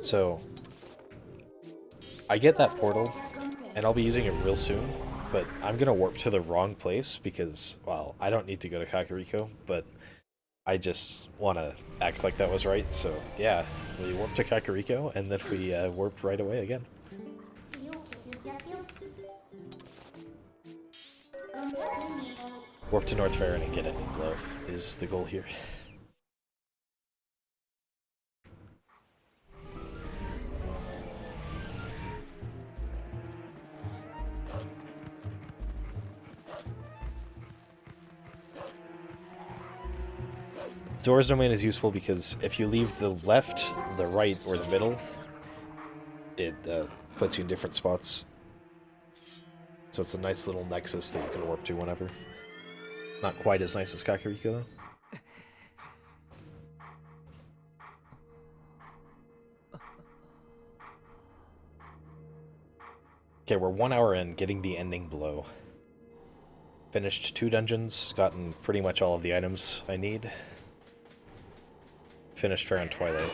So, I get that portal, and I'll be using it real soon, but I'm gonna warp to the wrong place because, well, I don't need to go to Kakariko, but I just want to act like that was right, so yeah, we warp to Kakariko, and then we warp right away again. Warp to North Fair and get ending blow is the goal here. Zora's Domain is useful because if you leave the left, the right, or the middle, it puts you in different spots. So it's a nice little nexus that you can warp to whenever. Not quite as nice as Kakariko, though. Okay, we're 1 hour in, getting the ending blow. Finished 2 dungeons, gotten pretty much all of the items I need. Finished Fair and Twilight.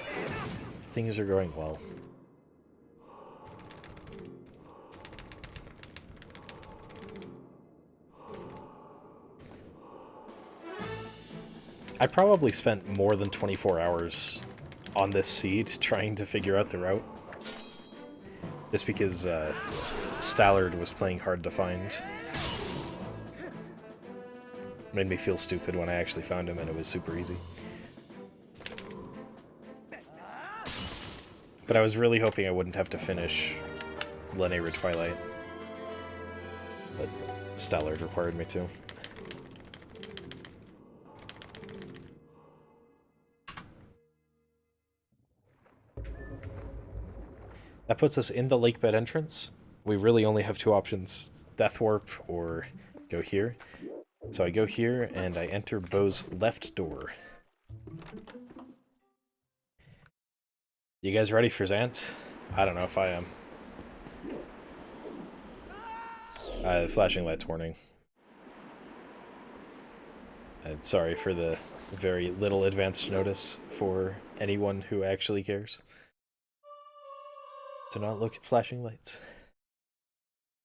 Things are going well. I probably spent more than 24 hours on this seed trying to figure out the route. Just because Stallard was playing hard to find. Made me feel stupid when I actually found him and it was super easy. But I was really hoping I wouldn't have to finish Linear Twilight. But Stallard required me to. That puts us in the lake bed entrance. We really only have 2 options, Death Warp or go here. So I go here and I enter Bo's left door. You guys ready for Zant? I don't know if I am. Flashing lights warning. Sorry for the very little advanced notice for anyone who actually cares. Do not look at flashing lights.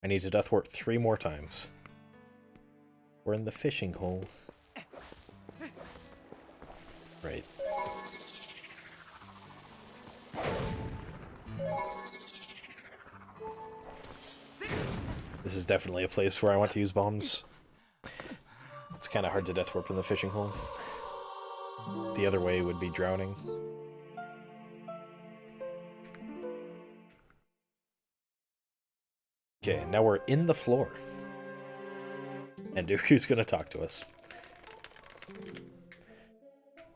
I need to death warp 3 more times. We're in the fishing hole. Right. This is definitely a place where I want to use bombs. It's kind of hard to death warp in the fishing hole. The other way would be drowning. Okay, now we're in the floor. And Uku's gonna talk to us.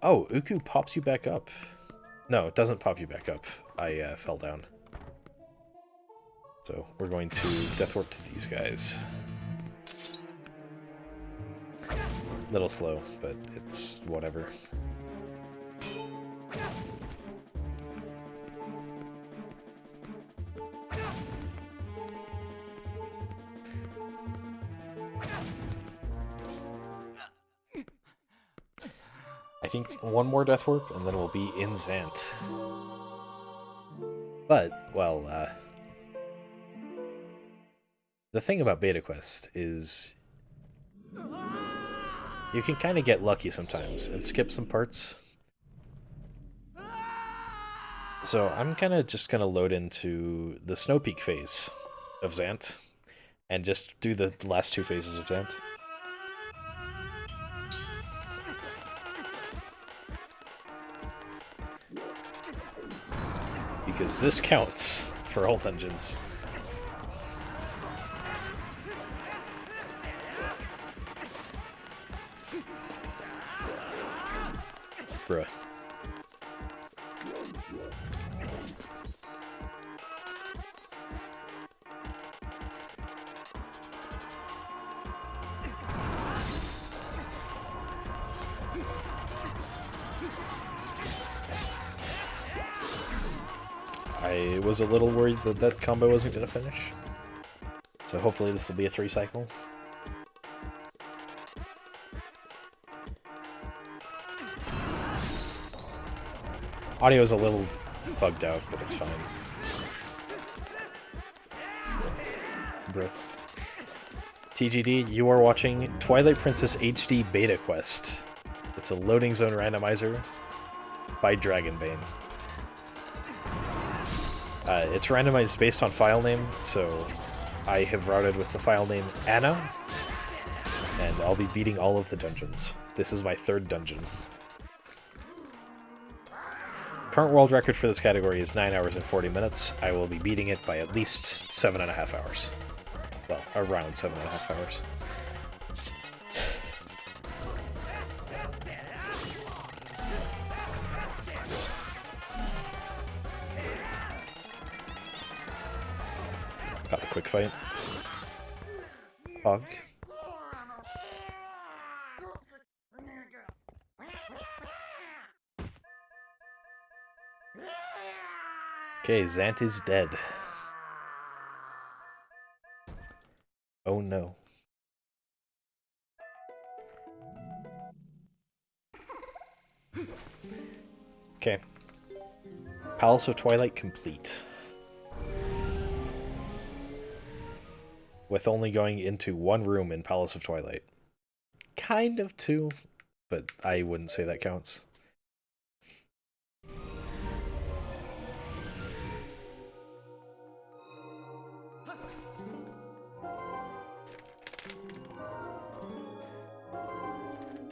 Oh, Uku pops you back up. No, it doesn't pop you back up. I fell down. So we're going to death warp to these guys. Little slow, but it's whatever. I think 1 more death warp, and then we'll be in Zant. But, well, the thing about Beta Quest is you can kind of get lucky sometimes and skip some parts. So I'm just gonna load into the Snow Peak phase of Zant, and just do the last two phases of Zant. Because this counts for all dungeons. Bruh. I was a little worried that that combo wasn't going to finish. So hopefully this will be a 3-cycle. Audio is a little bugged out, but it's fine. Bruh. TGD, you are watching Twilight Princess HD Beta Quest. It's a loading zone randomizer by Dragonbane. It's randomized based on file name, so I have routed with the file name Anna, and I'll be beating all of the dungeons. This is my 3rd dungeon. Current world record for this category is 9 hours and 40 minutes. I will be beating it by at least 7.5 hours. Well, around 7.5 hours. Got a quick fight. Hog. Okay, Zant is dead. Oh no. Okay. Palace of Twilight complete. With only going into 1 room in Palace of Twilight. Kind of 2, but I wouldn't say that counts.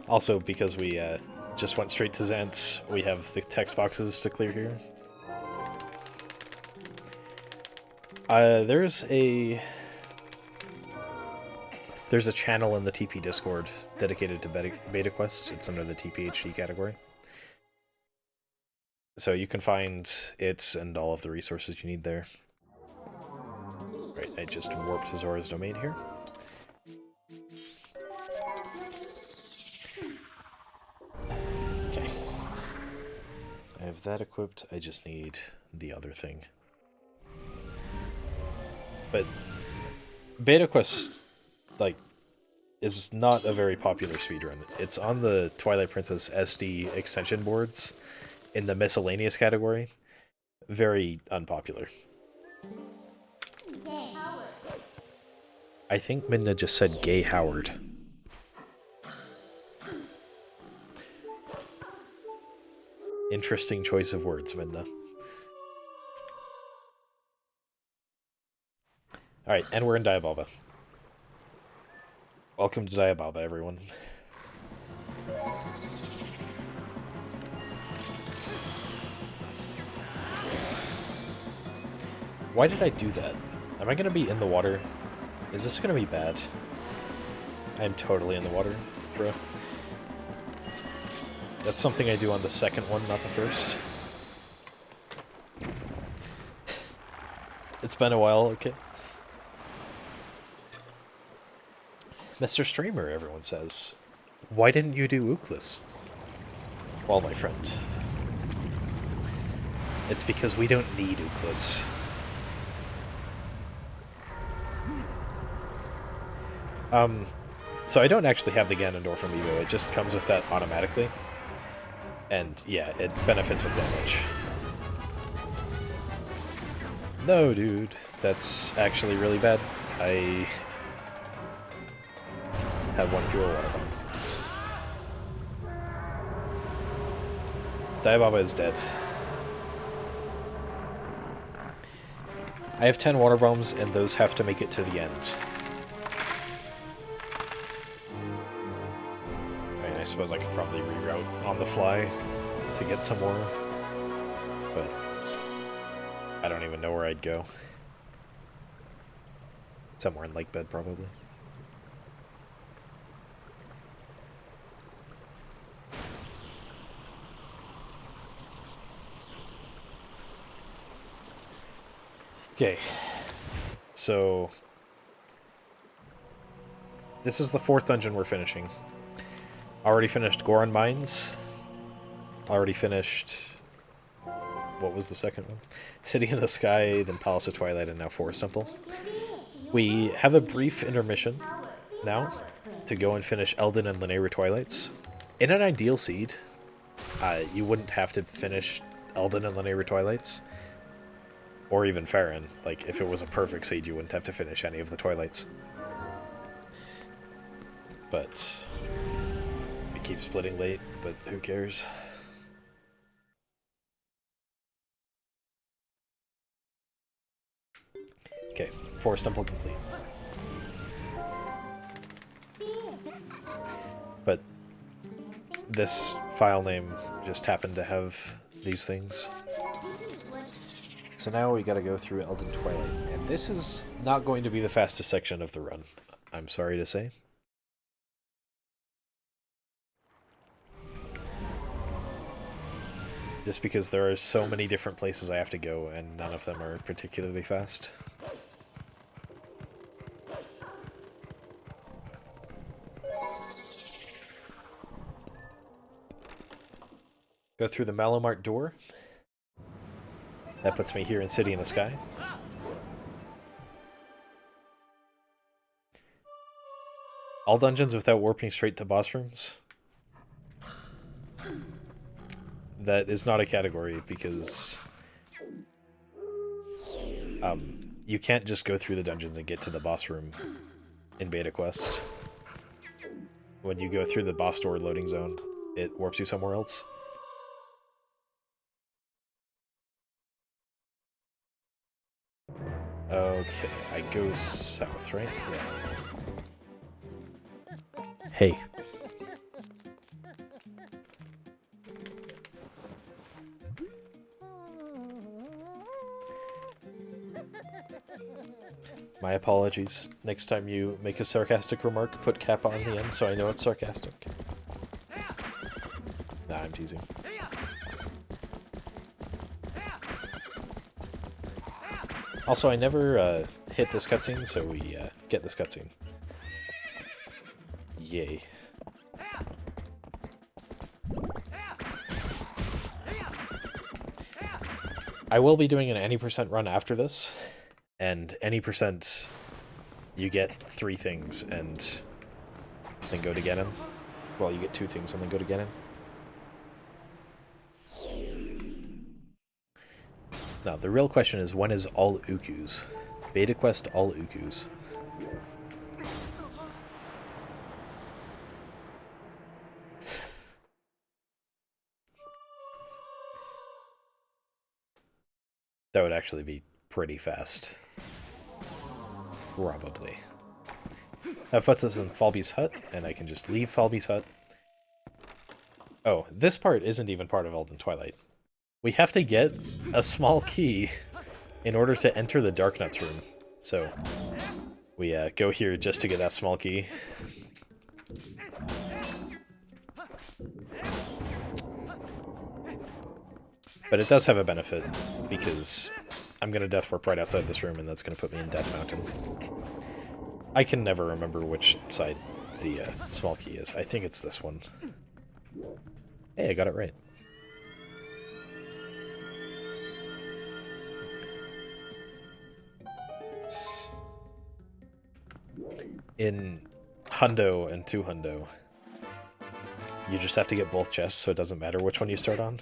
Also, because we just went straight to Zant, we have the text boxes to clear here. There's a channel in the TP Discord dedicated to Beta Quest. It's under the TPHD category. So you can find it and all of the resources you need there. Right, I just warped to Zora's domain here. Okay. I have that equipped, I just need the other thing. But Beta Quest, like, is not a very popular speedrun. It's on the Twilight Princess SD extension boards in the miscellaneous category. Very unpopular. I think Midna just said Gay Howard. Interesting choice of words, Midna. Alright, and we're in Diabalba. Welcome to Diabalba, everyone. Why did I do that? Am I gonna be in the water? Is this gonna be bad? I'm totally in the water, bro. That's something I do on the second one, not the first. It's been a while, okay. Mr. Streamer, everyone says. Why didn't you do Ooklis? Well, my friend. It's because we don't need Ooklis. So I don't actually have the Ganondorf amiibo, it just comes with that automatically. And yeah, it benefits with damage. No, dude, that's actually really bad. I have one fewer water bomb. Diababa is dead. I have 10 water bombs, and those have to make it to the end. I mean, I suppose I could probably reroute on the fly to get some more, but I don't even know where I'd go. Somewhere in Lake Bed, probably. Okay, so this is the 4th dungeon we're finishing. Already finished Goron Mines. Already finished... What was the second one? City in the Sky, then Palace of Twilight, and now Forest Temple. We have a brief intermission now to go and finish Elden and Linear Twilights. In an ideal seed, you wouldn't have to finish Elden and Linear Twilights. Or even Farron. Like, if it was a perfect seed, you wouldn't have to finish any of the Twilights. But we keep splitting late, but who cares? Okay, Forest Temple complete. But this file name just happened to have these things. So now we gotta go through Elden Twilight, and this is not going to be the fastest section of the run, I'm sorry to say. Just because there are so many different places I have to go, and none of them are particularly fast. Go through the Malomart door. That puts me here in City in the Sky. All dungeons without warping straight to boss rooms. That is not a category because you can't just go through the dungeons and get to the boss room in Beta Quest. When you go through the boss door loading zone, it warps you somewhere else. Okay, I go south, right? Yeah. Hey. My apologies. Next time you make a sarcastic remark, put Kappa on the end so I know it's sarcastic. Nah, I'm teasing. Also, I never hit this cutscene, so we get this cutscene. Yay. I will be doing an any % run after this, and any % you get 3 things and then go to get him. Well, you get 2 things and then go to get him. Now, the real question is, when is all Ukus? Beta Quest all Ukus. That would actually be pretty fast. Probably. That puts us in Falby's hut, and I can just leave Falby's hut. Oh, this part isn't even part of Elden Twilight. We have to get a small key in order to enter the Darknuts room. So, we go here just to get that small key. But it does have a benefit, because I'm going to Death Warp right outside this room, and that's going to put me in Death Mountain. I can never remember which side the small key is. I think it's this one. Hey, I got it right. In Hundo and 2 Hundo, you just have to get both chests, so it doesn't matter which one you start on.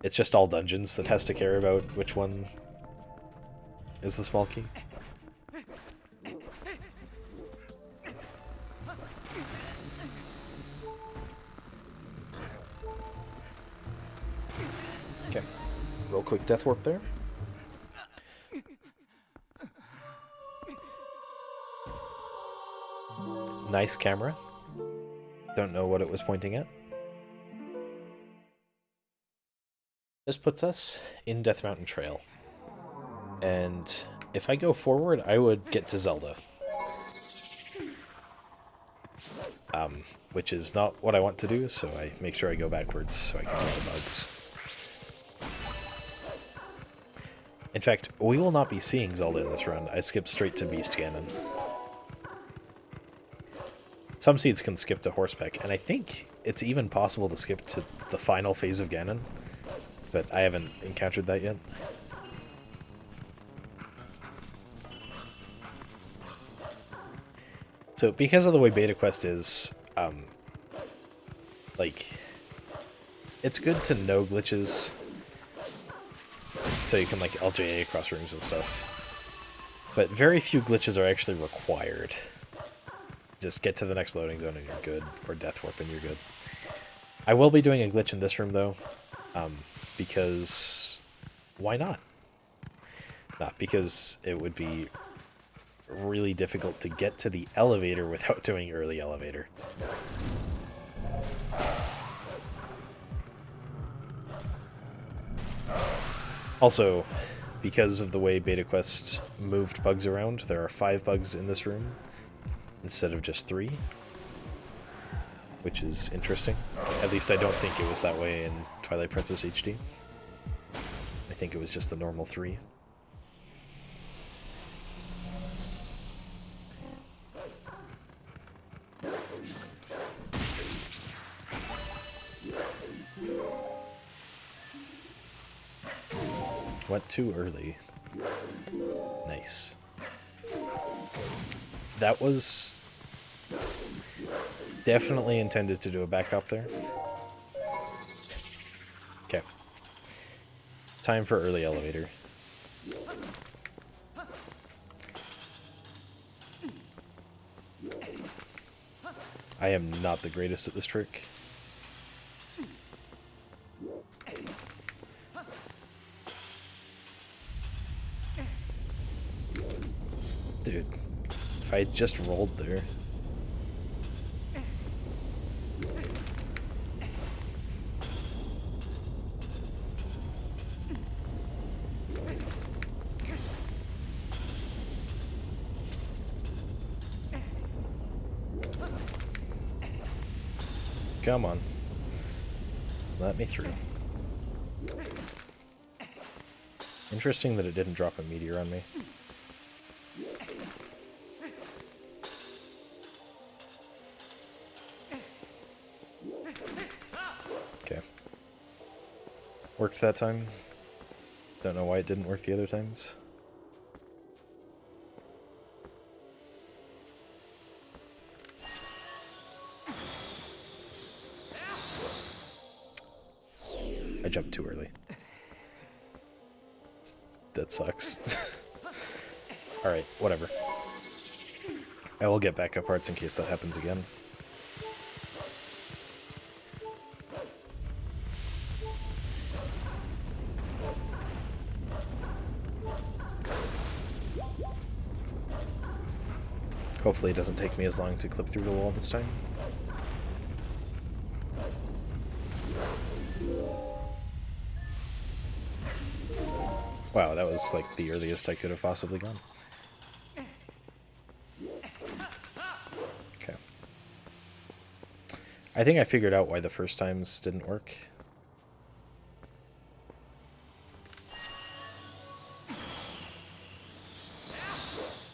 It's just all dungeons that has to care about which one is the small key. Okay. Real quick death warp there. Nice camera. Don't know what it was pointing at. This puts us in Death Mountain Trail. And if I go forward, I would get to Zelda. Which is not what I want to do, so I make sure I go backwards so I can get the bugs. In fact, we will not be seeing Zelda in this run. I skipped straight to Beast Ganon. Some seeds can skip to Horsepeck, and I think it's even possible to skip to the final phase of Ganon, but I haven't encountered that yet. So, because of the way Beta Quest is, like, it's good to know glitches, so you can, like, LJA across rooms and stuff. But very few glitches are actually required. Just get to the next loading zone and you're good, or Death Warp and you're good. I will be doing a glitch in this room, though, because why not? Not because it would be really difficult to get to the elevator without doing early elevator. Also, because of the way Beta Quest moved bugs around, there are 5 bugs in this room instead of just 3, which is interesting. At least I don't think it was that way in Twilight Princess HD. I think it was just the normal 3. Went too early. Nice. That was definitely intended to do a backup there. Okay. Time for early elevator. I am not the greatest at this trick. Dude, if I just rolled there. Come on. Let me through. Interesting that it didn't drop a meteor on me. Okay. Worked that time. Don't know why it didn't work the other times. I jumped too early. That sucks. Alright, whatever. I will get backup parts in case that happens again. Hopefully it doesn't take me as long to clip through the wall this time. Wow, that was like the earliest I could have possibly gone. Okay. I think I figured out why the first times didn't work.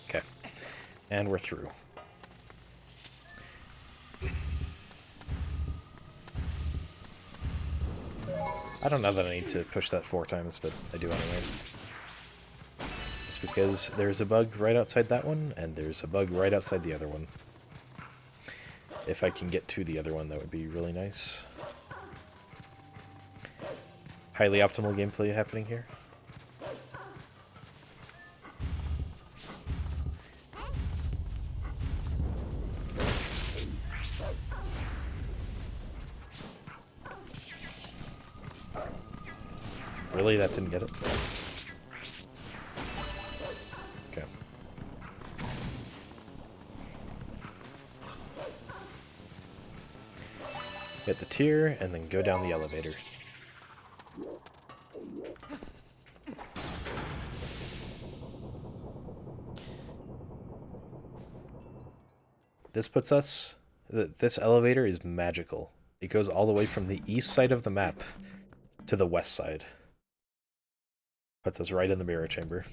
Okay. And we're through. I don't know that I need to push that 4 times, but I do anyway. Just because there's a bug right outside that one, and there's a bug right outside the other one. If I can get to the other one, that would be really nice. Highly optimal gameplay happening here. Really? That didn't get it? Okay. Hit the tier, and then go down the elevator. This puts us... This elevator is magical. It goes all the way from the east side of the map to the west side. Puts us right in the mirror chamber.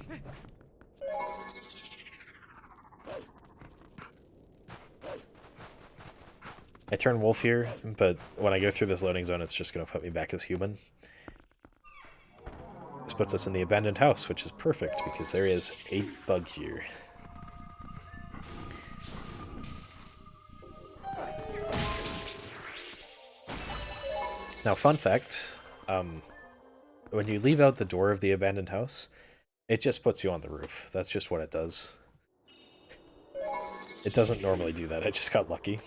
I turn wolf here, but when I go through this loading zone, it's just going to put me back as human. This puts us in the abandoned house, which is perfect, because there is a bug here. Now, fun fact, when you leave out the door of the abandoned house, it just puts you on the roof. That's just what it does. It doesn't normally do that, I just got lucky.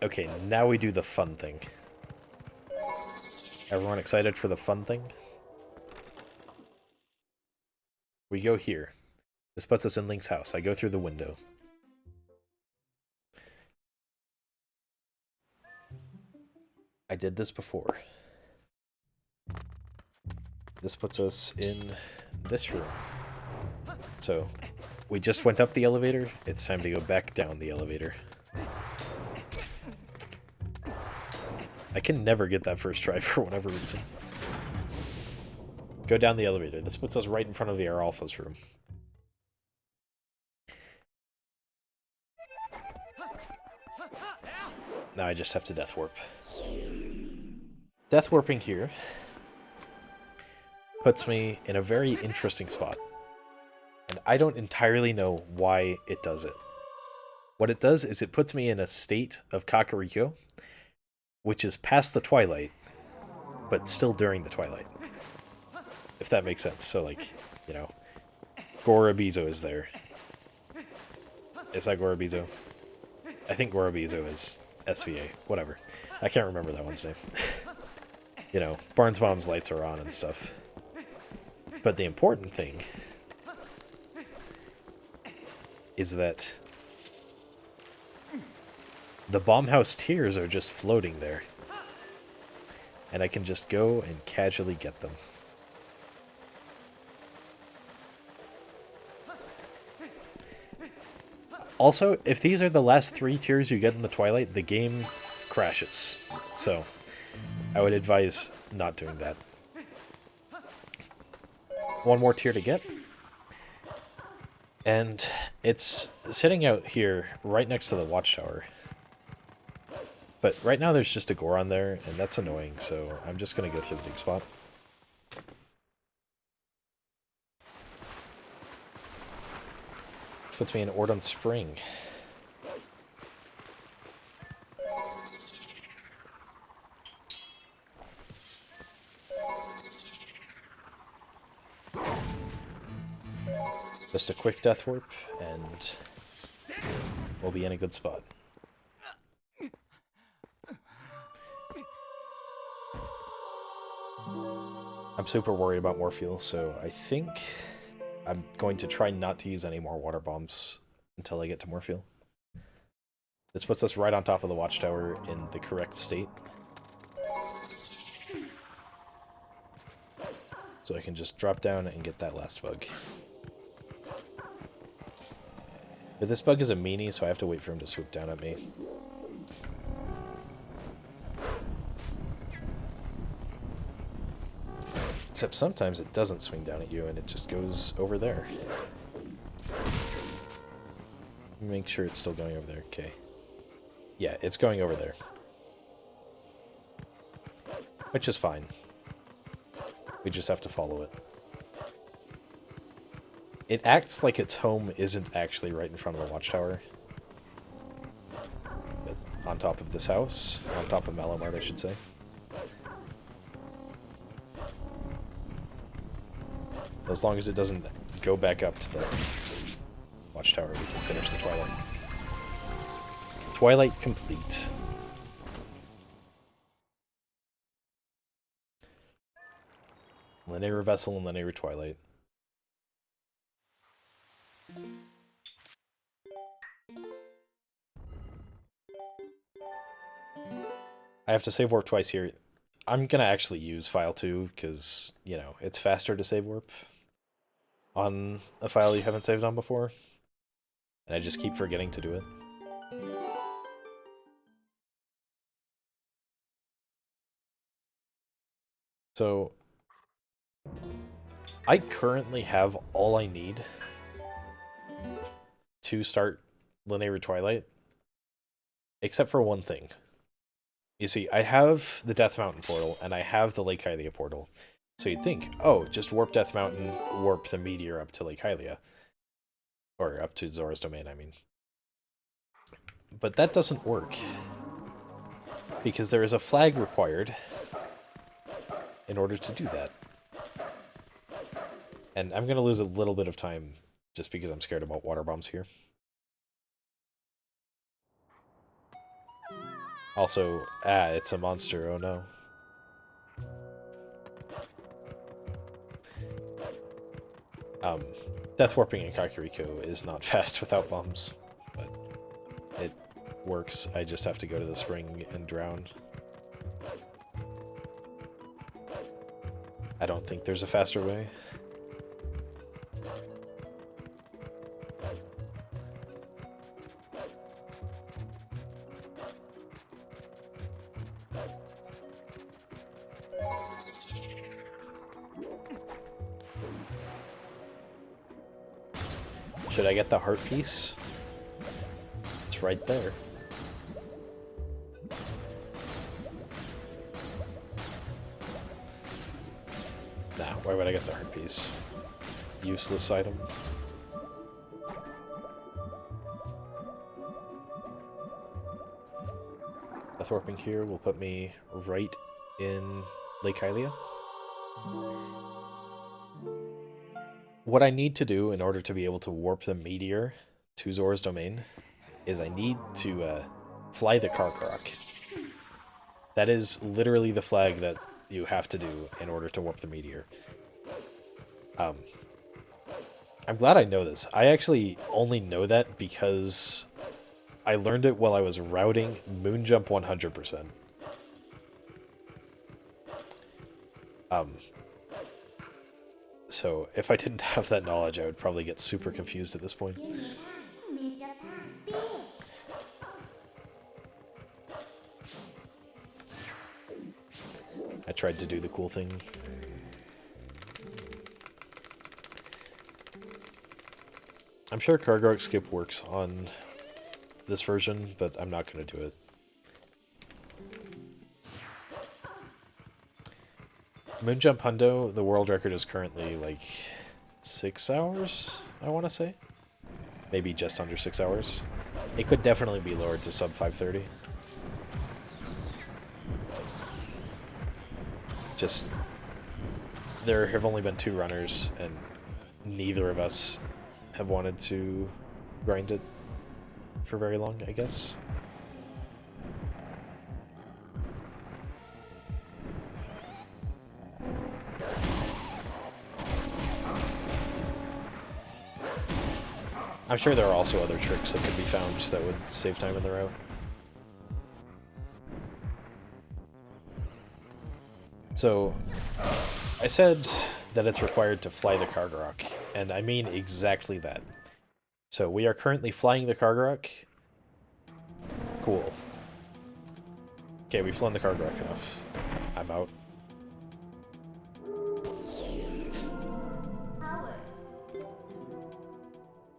Okay, now we do the fun thing. Everyone excited for the fun thing? We go here. This puts us in Link's house. I go through the window. I did this before. This puts us in this room. So, we just went up the elevator. It's time to go back down the elevator. I can never get that first try for whatever reason. Go down the elevator. This puts us right in front of the Air Alpha's room. Now I just have to death warp. Death warping here puts me in a very interesting spot. And I don't entirely know why it does it. What it does is it puts me in a state of Kakariko, which is past the twilight, but still during the twilight. If that makes sense. So, like, you know, Gorobizo is there. Is that Gorobizo? I think Gorobizo is SVA. Whatever. I can't remember that one's name. You know, Barnesbaum's lights are on and stuff. But the important thing is that the bomb house tiers are just floating there. And I can just go and casually get them. Also, if these are the last 3 tiers you get in the Twilight, the game crashes. So, I would advise not doing that. One more tier to get. And it's sitting out here right next to the watchtower. But right now there's just a Goron there, and that's annoying, so I'm just going to go through the big spot. Which puts me in Ordon Spring. Just a quick death warp, and we'll be in a good spot. I'm super worried about more fuel, so I think I'm going to try not to use any more water bombs until I get to more fuel. This puts us right on top of the watchtower in the correct state. So I can just drop down and get that last bug. But this bug is a meanie, so I have to wait for him to swoop down at me. Except sometimes it doesn't swing down at you and it just goes over there. Make sure it's still going over there. Okay. Yeah, it's going over there. Which is fine. We just have to follow it. It acts like its home isn't actually right in front of the watchtower. But on top of this house. On top of Malamart, I should say. As long as it doesn't go back up to the watchtower, we can finish the Twilight. Twilight complete. Linear Vessel and Linear Twilight. I have to save warp twice here. I'm gonna actually use file 2 because, you know, it's faster to save warp on a file you haven't saved on before. And I just keep forgetting to do it. So, I currently have all I need to start Linear Twilight, except for one thing. You see, I have the Death Mountain portal, and I have the Lake Hylia portal. So you'd think, oh, just warp Death Mountain, warp the meteor up to Lake Hylia. Or up to Zora's Domain, I mean. But that doesn't work. Because there is a flag required in order to do that. And I'm going to lose a little bit of time just because I'm scared about water bombs here. Also, it's a monster, oh no. Death warping in Kakariko is not fast without bombs, but it works. I just have to go to the spring and drown. I don't think there's a faster way. Should I get the heart piece? It's right there. Nah, why would I get the heart piece? Useless item. Death warping here will put me right in Lake Hylia. What I need to do in order to be able to warp the meteor to Zora's Domain is I need to fly the Karkarock. That is literally the flag that you have to do in order to warp the meteor. I'm glad I know this. I actually only know that because I learned it while I was routing Moonjump 100%. So if I didn't have that knowledge, I would probably get super confused at this point. I tried to do the cool thing. I'm sure Kargarok skip works on this version, but I'm not going to do it. Moonjump Hundo, the world record is currently like 6 hours, I want to say. Maybe just under 6 hours. It could definitely be lowered to sub 530. Just, there have only been 2 runners, and neither of us have wanted to grind it for very long, I guess. I'm sure there are also other tricks that could be found that would save time in the route. So, I said that it's required to fly the Kargarok, and I mean exactly that. So we are currently flying the Kargarok. Cool. Okay, we've flown the Kargarok enough. I'm out.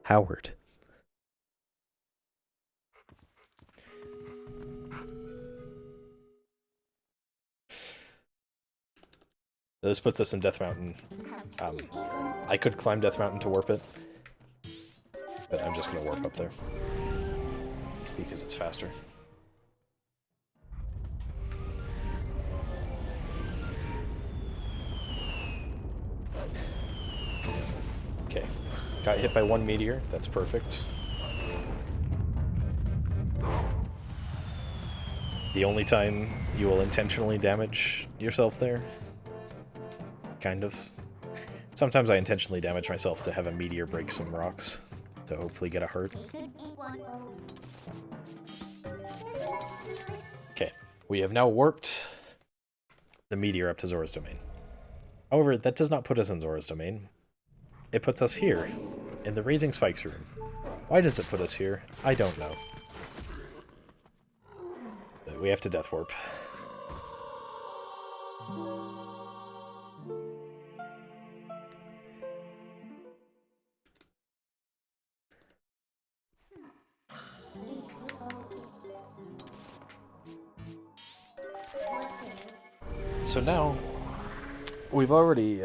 Howard. This puts us in Death Mountain. I could climb Death Mountain to warp it, but I'm just going to warp up there because it's faster. Okay, got hit by 1 meteor. That's perfect. The only time you will intentionally damage yourself there. Kind of. Sometimes I intentionally damage myself to have a meteor break some rocks, to hopefully get a heart. Okay, we have now warped the meteor up to Zora's domain. However, that does not put us in Zora's domain. It puts us here, in the Raising Spikes room. Why does it put us here? I don't know. But we have to death warp. So now, we've already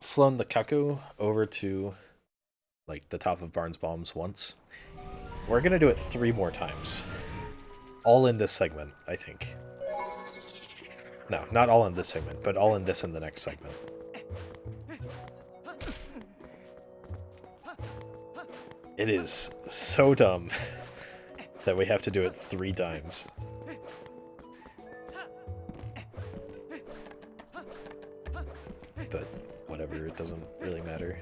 flown the Kaku over to, like, the top of Barnes Bombs once. We're gonna do it 3 more times. All in this segment, I think. No, not all in this segment, but all in this and the next segment. It is so dumb that we have to do it 3 times. But whatever, it doesn't really matter.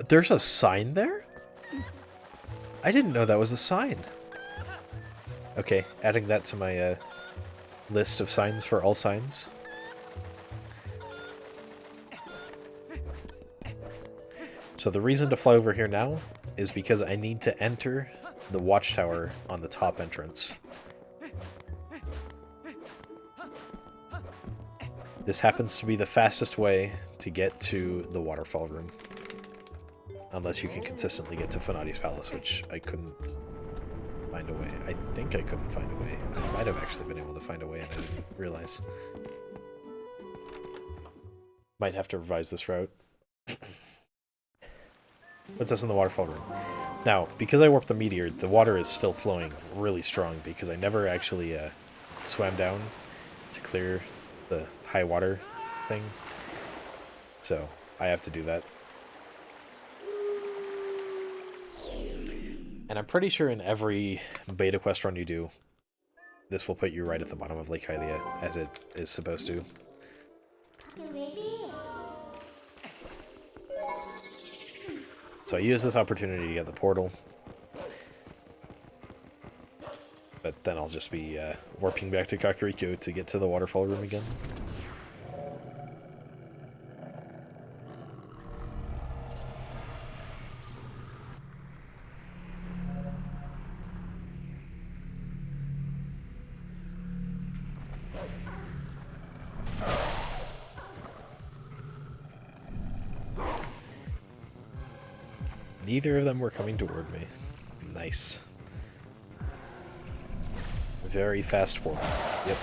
There's a sign there? I didn't know that was a sign. Okay, adding that to my list of signs for all signs. So the reason to fly over here now is because I need to enter the watchtower on the top entrance. This happens to be the fastest way to get to the waterfall room. Unless you can consistently get to Fanati's Palace, which I couldn't find a way. I think I couldn't find a way. I might have actually been able to find a way and I didn't realize. Might have to revise this route. Puts us in the waterfall room. Now, because I warped the meteor, the water is still flowing really strong because I never actually swam down to clear the high water thing. So, I have to do that. And I'm pretty sure in every beta quest run you do, this will put you right at the bottom of Lake Hylia, as it is supposed to. So I use this opportunity to get the portal. But then I'll just be warping back to Kakariko to get to the waterfall room again. Neither of them were coming toward me. Nice. Very fast warp. Yep.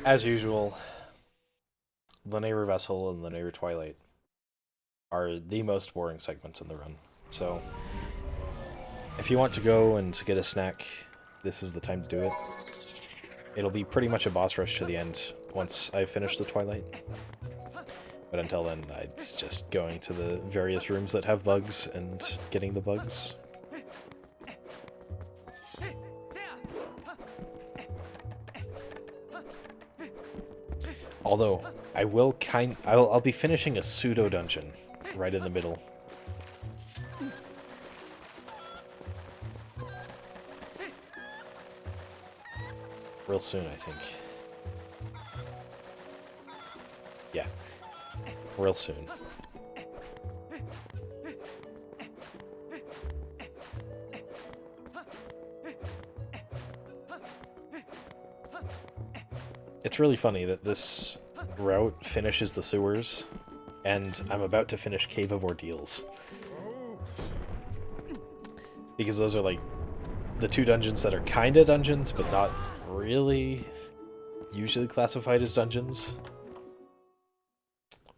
As usual, the Neighbor Vessel and the Neighbor Twilight are the most boring segments in the run. So, if you want to go and get a snack, this is the time to do it. It'll be pretty much a boss rush to the end once I finish the Twilight. But until then, it's just going to the various rooms that have bugs and getting the bugs. Although, I'll be finishing a pseudo dungeon right in the middle. Real soon, I think. Yeah. Real soon. It's really funny that this route finishes the sewers, and I'm about to finish Cave of Ordeals. Because those are like the 2 dungeons that are kinda dungeons, but not really usually classified as dungeons.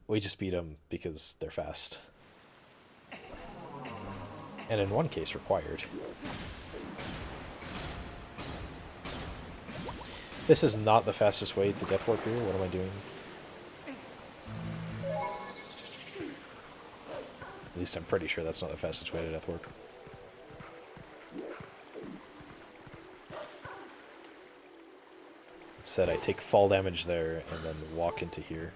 We just beat them because they're fast. And in one case, required. This is not the fastest way to death warp here. What am I doing? At least I'm pretty sure that's not the fastest way to death warp. Instead, I take fall damage there and then walk into here.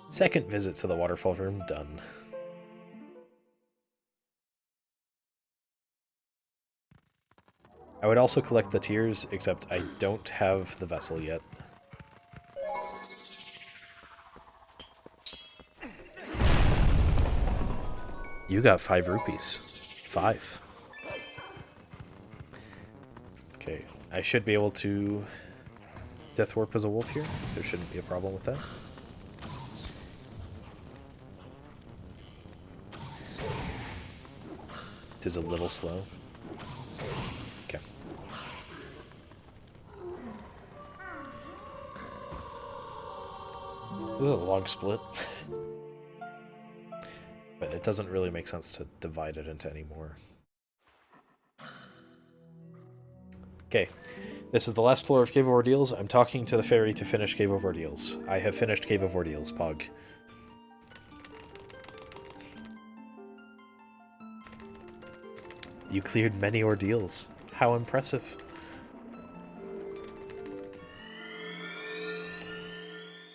Second visit to the waterfall room done. I would also collect the tears, except I don't have the vessel yet. You got 5 rupees. 5. Okay, I should be able to death warp as a wolf here. There shouldn't be a problem with that. It is a little slow. Okay. This is a long split. But it doesn't really make sense to divide it into any more. Okay, this is the last floor of Cave of Ordeals. I'm talking to the fairy to finish Cave of Ordeals. I have finished Cave of Ordeals, Pog. You cleared many ordeals. How impressive.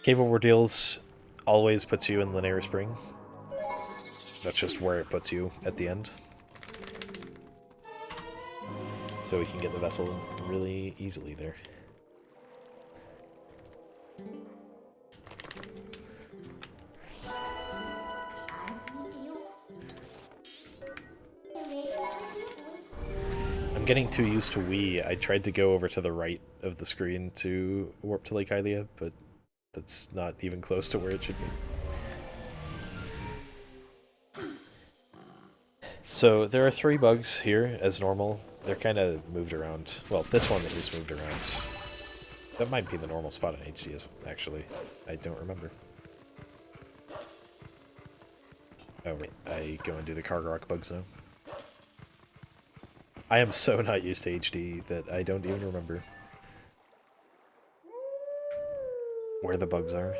Cave of Ordeals always puts you in Linear Spring. That's just where it puts you at the end. So we can get the vessel really easily there. I'm getting too used to Wii. I tried to go over to the right of the screen to warp to Lake Hylia, but that's not even close to where it should be. So there are 3 bugs here, as normal. They're kind of moved around. Well, this one is moved around. That might be the normal spot in HD, actually. I don't remember. Oh wait, I go and do the Kargarok bugs now. I am so not used to HD that I don't even remember where the bugs are.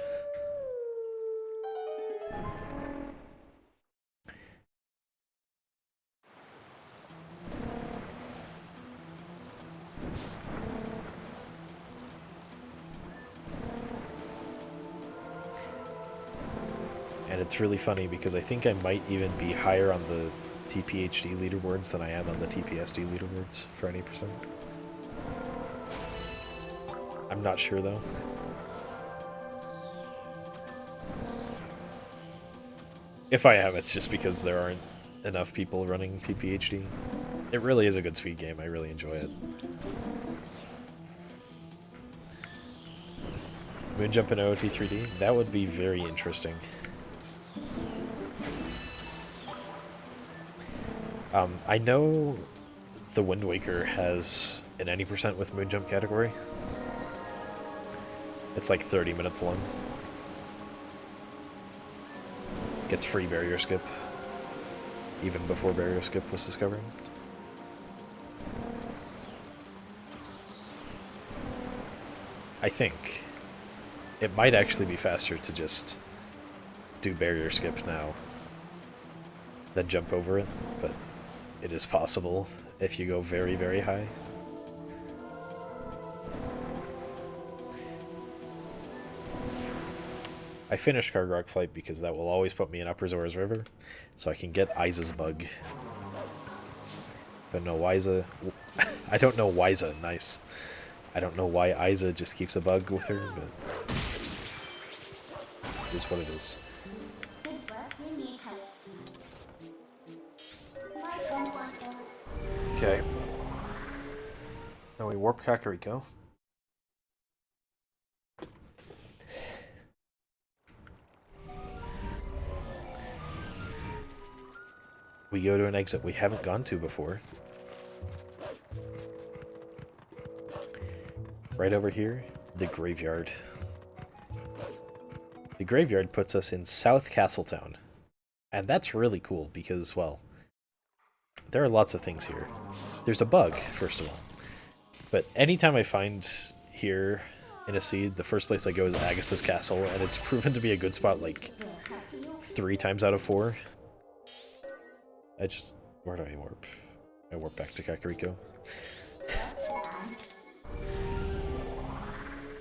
And it's really funny because I think I might even be higher on the TPHD leaderboards than I am on the TPSD leaderboards for any percent. I'm not sure though. If I am, it's just because there aren't enough people running TPHD. It really is a good speed game, I really enjoy it. Moonjump in OOT 3D? That would be very interesting. I know the Wind Waker has an any percent with Moonjump category. It's like 30 minutes long. Gets free barrier skip, even before barrier skip was discovered. I think it might actually be faster to just do barrier skip now than jump over it, but it is possible if you go very, very high. I finished Kargarok Flight because that will always put me in Upper Zora's River, so I can get Aiza's bug. Don't know Aiza. I don't know Aiza. Nice. I don't know why Aiza just keeps a bug with her, but it is what it is. Okay. Now we warp Kakariko. We go to an exit we haven't gone to before. Right over here, the graveyard. The graveyard puts us in South Castletown. And that's really cool because, well, there are lots of things here. There's a bug, first of all. But anytime I find here in a seed, the first place I go is Agatha's Castle, and it's proven to be a good spot like 3 times out of 4. Where do I warp? I warp back to Kakariko.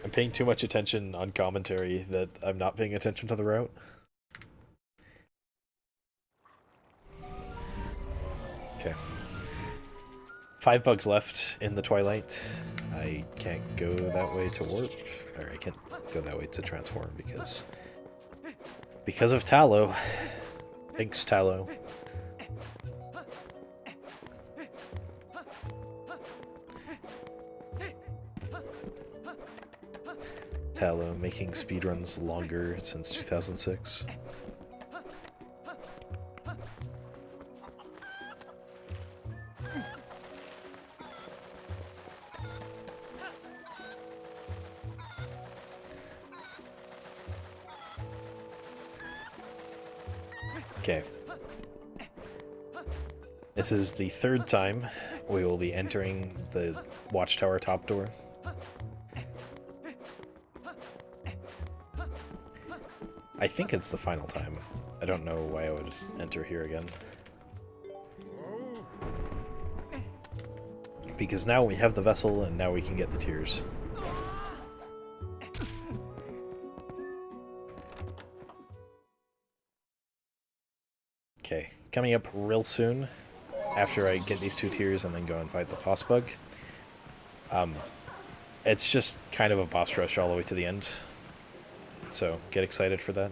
I'm paying too much attention on commentary that I'm not paying attention to the route. Okay. 5 bugs left in the Twilight. I can't go that way to warp, or I can't go that way to transform because of Tallow. Thanks, Tallow. Tallow making speedruns longer since 2006. Okay. This is the 3rd time we will be entering the Watchtower top door. I think it's the final time. I don't know why I would just enter here again. Because now we have the vessel, and now we can get the tears. Okay, coming up real soon, after I get these 2 tears and then go and fight the boss bug. It's just kind of a boss rush all the way to the end. So, get excited for that.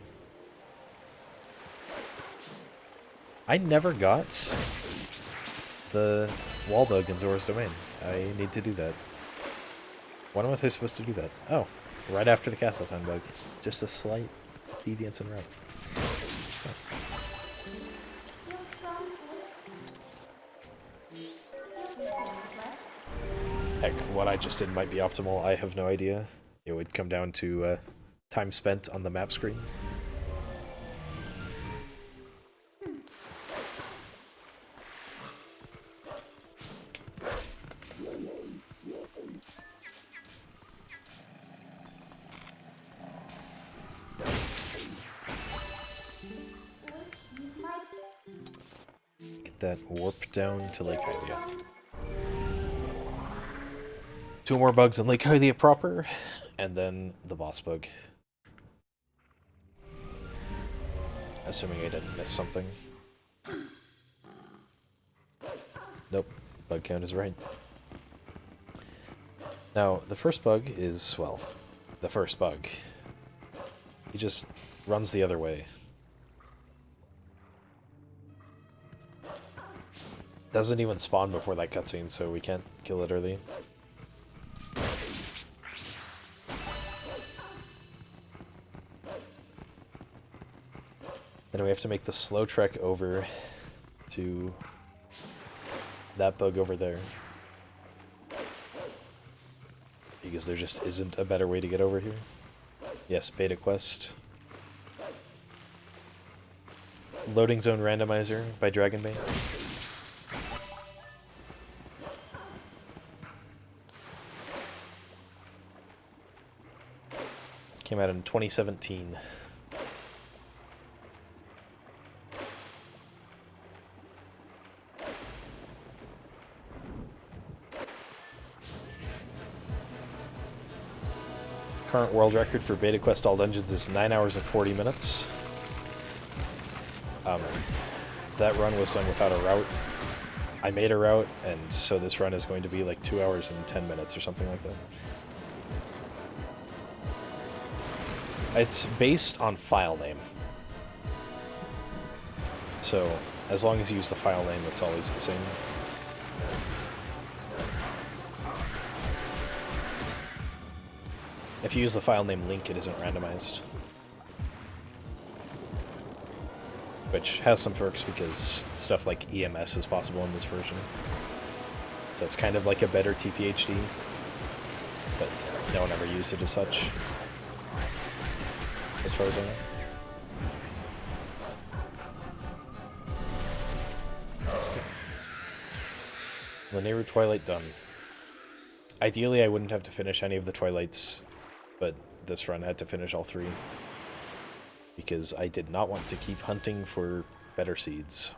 I never got the wall bug in Zora's Domain. I need to do that. When was I supposed to do that? Oh, right after the Castletown bug. Just a slight deviance in route. Heck, what I just did might be optimal. I have no idea. It would come down to time spent on the map screen. Get that warp down to Lake Hylia. 2 more bugs in Lake Hylia proper, and then the boss bug. Assuming I didn't miss something. Nope, bug count is right. Now, the first bug is, well, the first bug. He just runs the other way. Doesn't even spawn before that cutscene, so we can't kill it early. Then we have to make the slow trek over to that bug over there. Because there just isn't a better way to get over here. Yes, beta quest. Loading zone randomizer by Dragonbane. Came out in 2017. Current world record for beta quest all dungeons is 9 hours and 40 minutes. That run was done without a route. I made a route, and so this run is going to be like 2 hours and 10 minutes or something like that. It's based on file name. So, as long as you use the file name, it's always the same. If you use the file name link, it isn't randomized. Which has some perks because stuff like EMS is possible in this version. So it's kind of like a better TPHD, but no one ever used it as such. as far as I know. Linear Twilight done. Ideally, I wouldn't have to finish any of the Twilights, but this run had to finish all 3. Because I did not want to keep hunting for better seeds.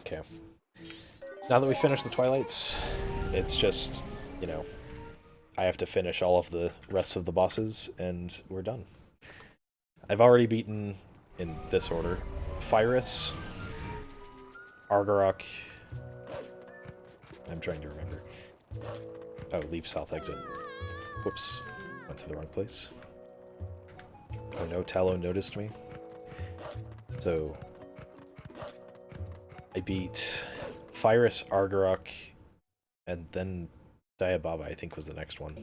Okay. Now that we finished the Twilights, it's just, you know, I have to finish all of the rest of the bosses, and we're done. I've already beaten, in this order, Fyrus, Argarok. I'm trying to remember. Oh, leave south exit. Whoops. Went to the wrong place. Oh no, Tallow noticed me. So, I beat Fyrus, Argarok, and then Diababa, I think, was the next one.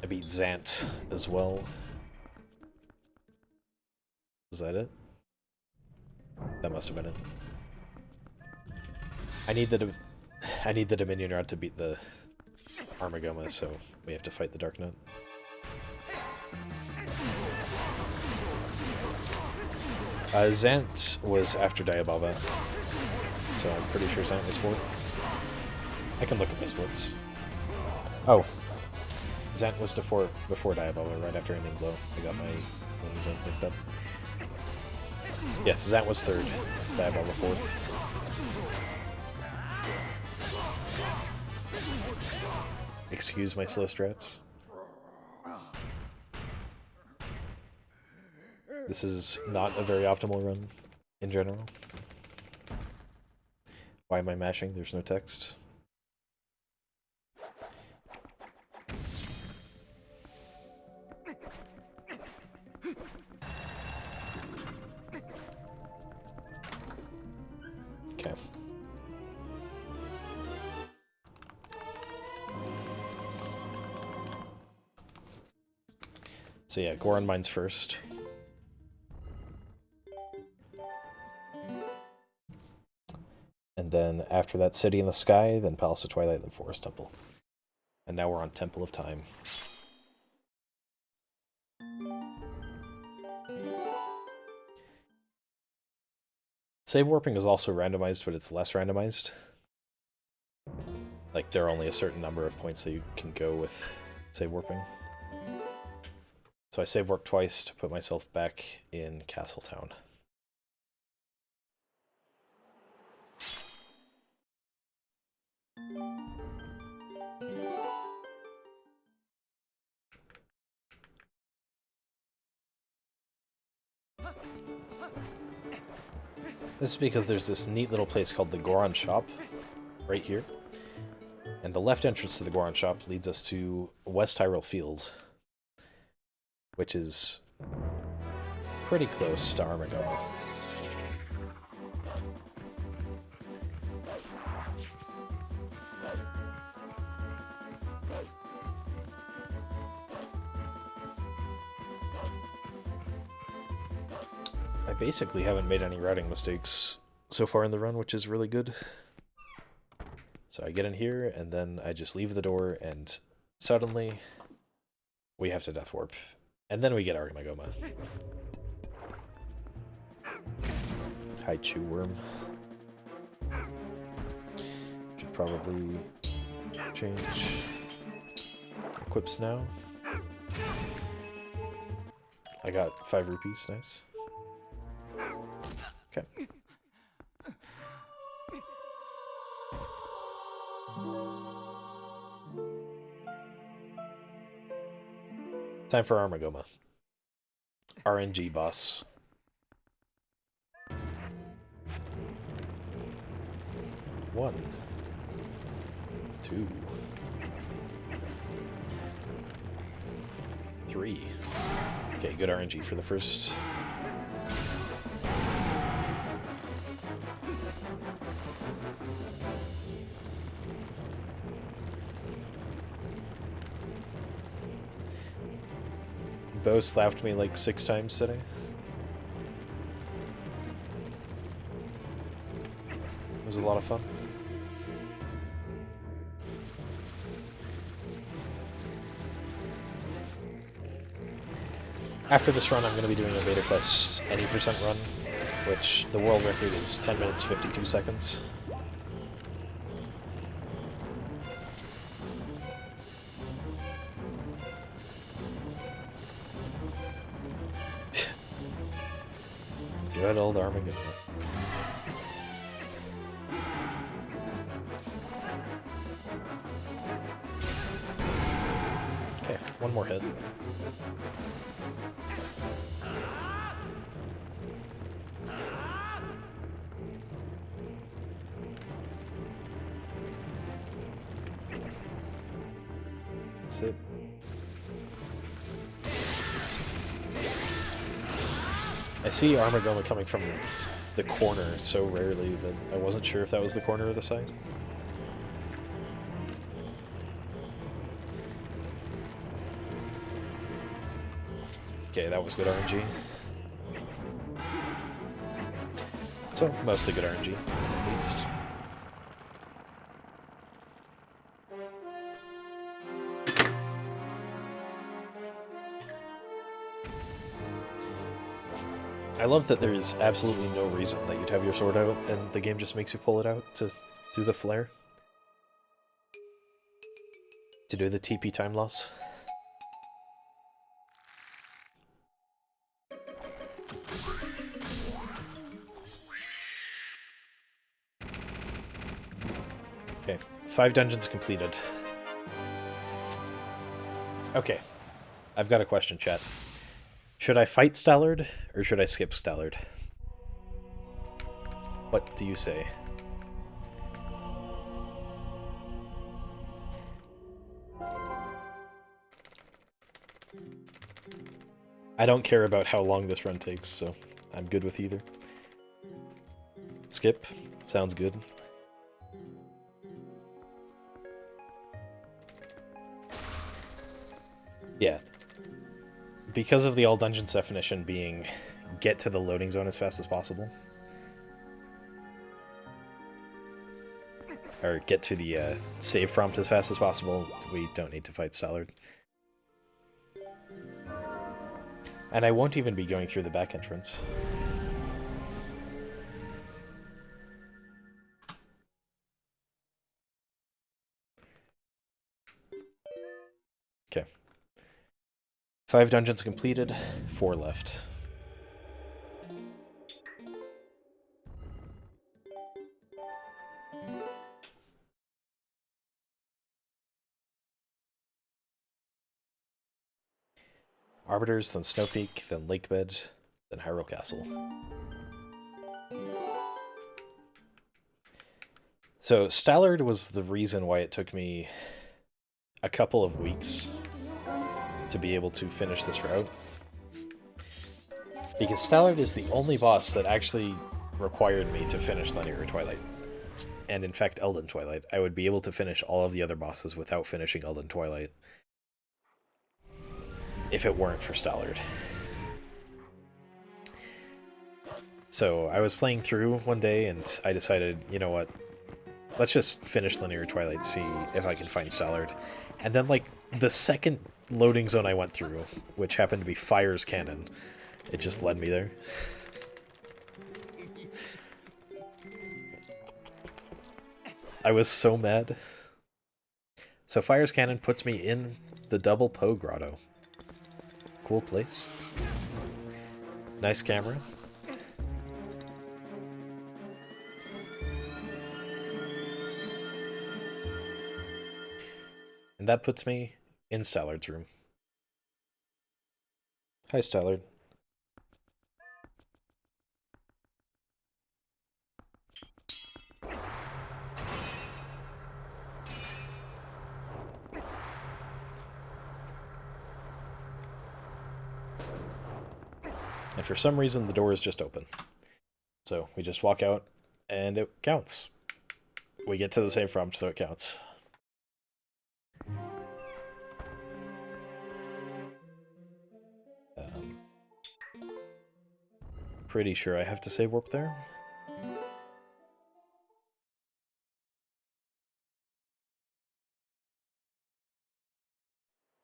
I beat Zant as well. Was that it? That must have been it. I need the Dominion Rod to beat the Armagoma, so we have to fight the Dark Knight. Zant was after Diababa, so I'm pretty sure Zant was 4th. I can look at my splits. Oh, Zant was before Diababa, right after ending Blow. I got my zone mixed up. Yes, Zant was 3rd, Diababa 4th. Excuse my slow strats. This is not a very optimal run, in general. Why am I mashing? There's no text. Okay. So yeah, Goron mines first. And then after that, City in the Sky, then Palace of Twilight, then Forest Temple. And now we're on Temple of Time. Save warping is also randomized, but it's less randomized. Like, there are only a certain number of points that you can go with save warping. So I save warp twice to put myself back in Castletown. This is because there's this neat little place called the Goron Shop, right here. And the left entrance to the Goron Shop leads us to West Tyrell Field, which is pretty close to Armagoma. I basically haven't made any routing mistakes so far in the run, which is really good. So I get in here, and then I just leave the door, and suddenly we have to Death Warp. And then we get Armagoma. Hi, Chew Worm. Should probably change equips now. I got 5 rupees, nice. Okay. Time for Armagoma. RNG boss. One. 2. 3. Okay, good RNG for the first. Bo slapped me like 6 times today. It was a lot of fun. After this run, I'm going to be doing a beta quest any percent run, which the world record is 10 minutes 52 seconds. Good old Armageddon. Okay, one more hit. That's it. I see Armageddon coming from the corner so rarely that I wasn't sure if that was the corner or the side. Okay, that was good RNG. So, mostly good RNG, at least. I love that there's absolutely no reason that you'd have your sword out, and the game just makes you pull it out to do the flare. To do the TP time loss. Okay, 5 dungeons completed. Okay, I've got a question, chat. Should I fight Stallard, or should I skip Stallard? What do you say? I don't care about how long this run takes, so I'm good with either. Skip? Sounds good. Yeah. Because of the all dungeons definition being get to the loading zone as fast as possible. Or get to the save prompt as fast as possible, we don't need to fight Stallard. And I won't even be going through the back entrance. Okay. 5 dungeons completed, 4 left. Arbiters, then Snowpeak, then Lakebed, then Hyrule Castle. So, Stallard was the reason why it took me a couple of weeks to be able to finish this route. Because Stallard is the only boss that actually required me to finish Linear Twilight. And in fact, Elden Twilight. I would be able to finish all of the other bosses without finishing Elden Twilight. If it weren't for Stallard. So I was playing through one day and I decided, you know what, let's just finish Linear Twilight, see if I can find Stallard. And then, like, the second loading zone I went through, which happened to be Fire's Cannon, it just led me there. I was so mad. So Fire's Cannon puts me in the Double Poe Grotto. Cool place. Nice camera. And that puts me in Stallard's room. Hi, Stallard. And for some reason, the door is just open. So we just walk out, and it counts. We get to the same prompt, so it counts. Pretty sure I have to save warp there.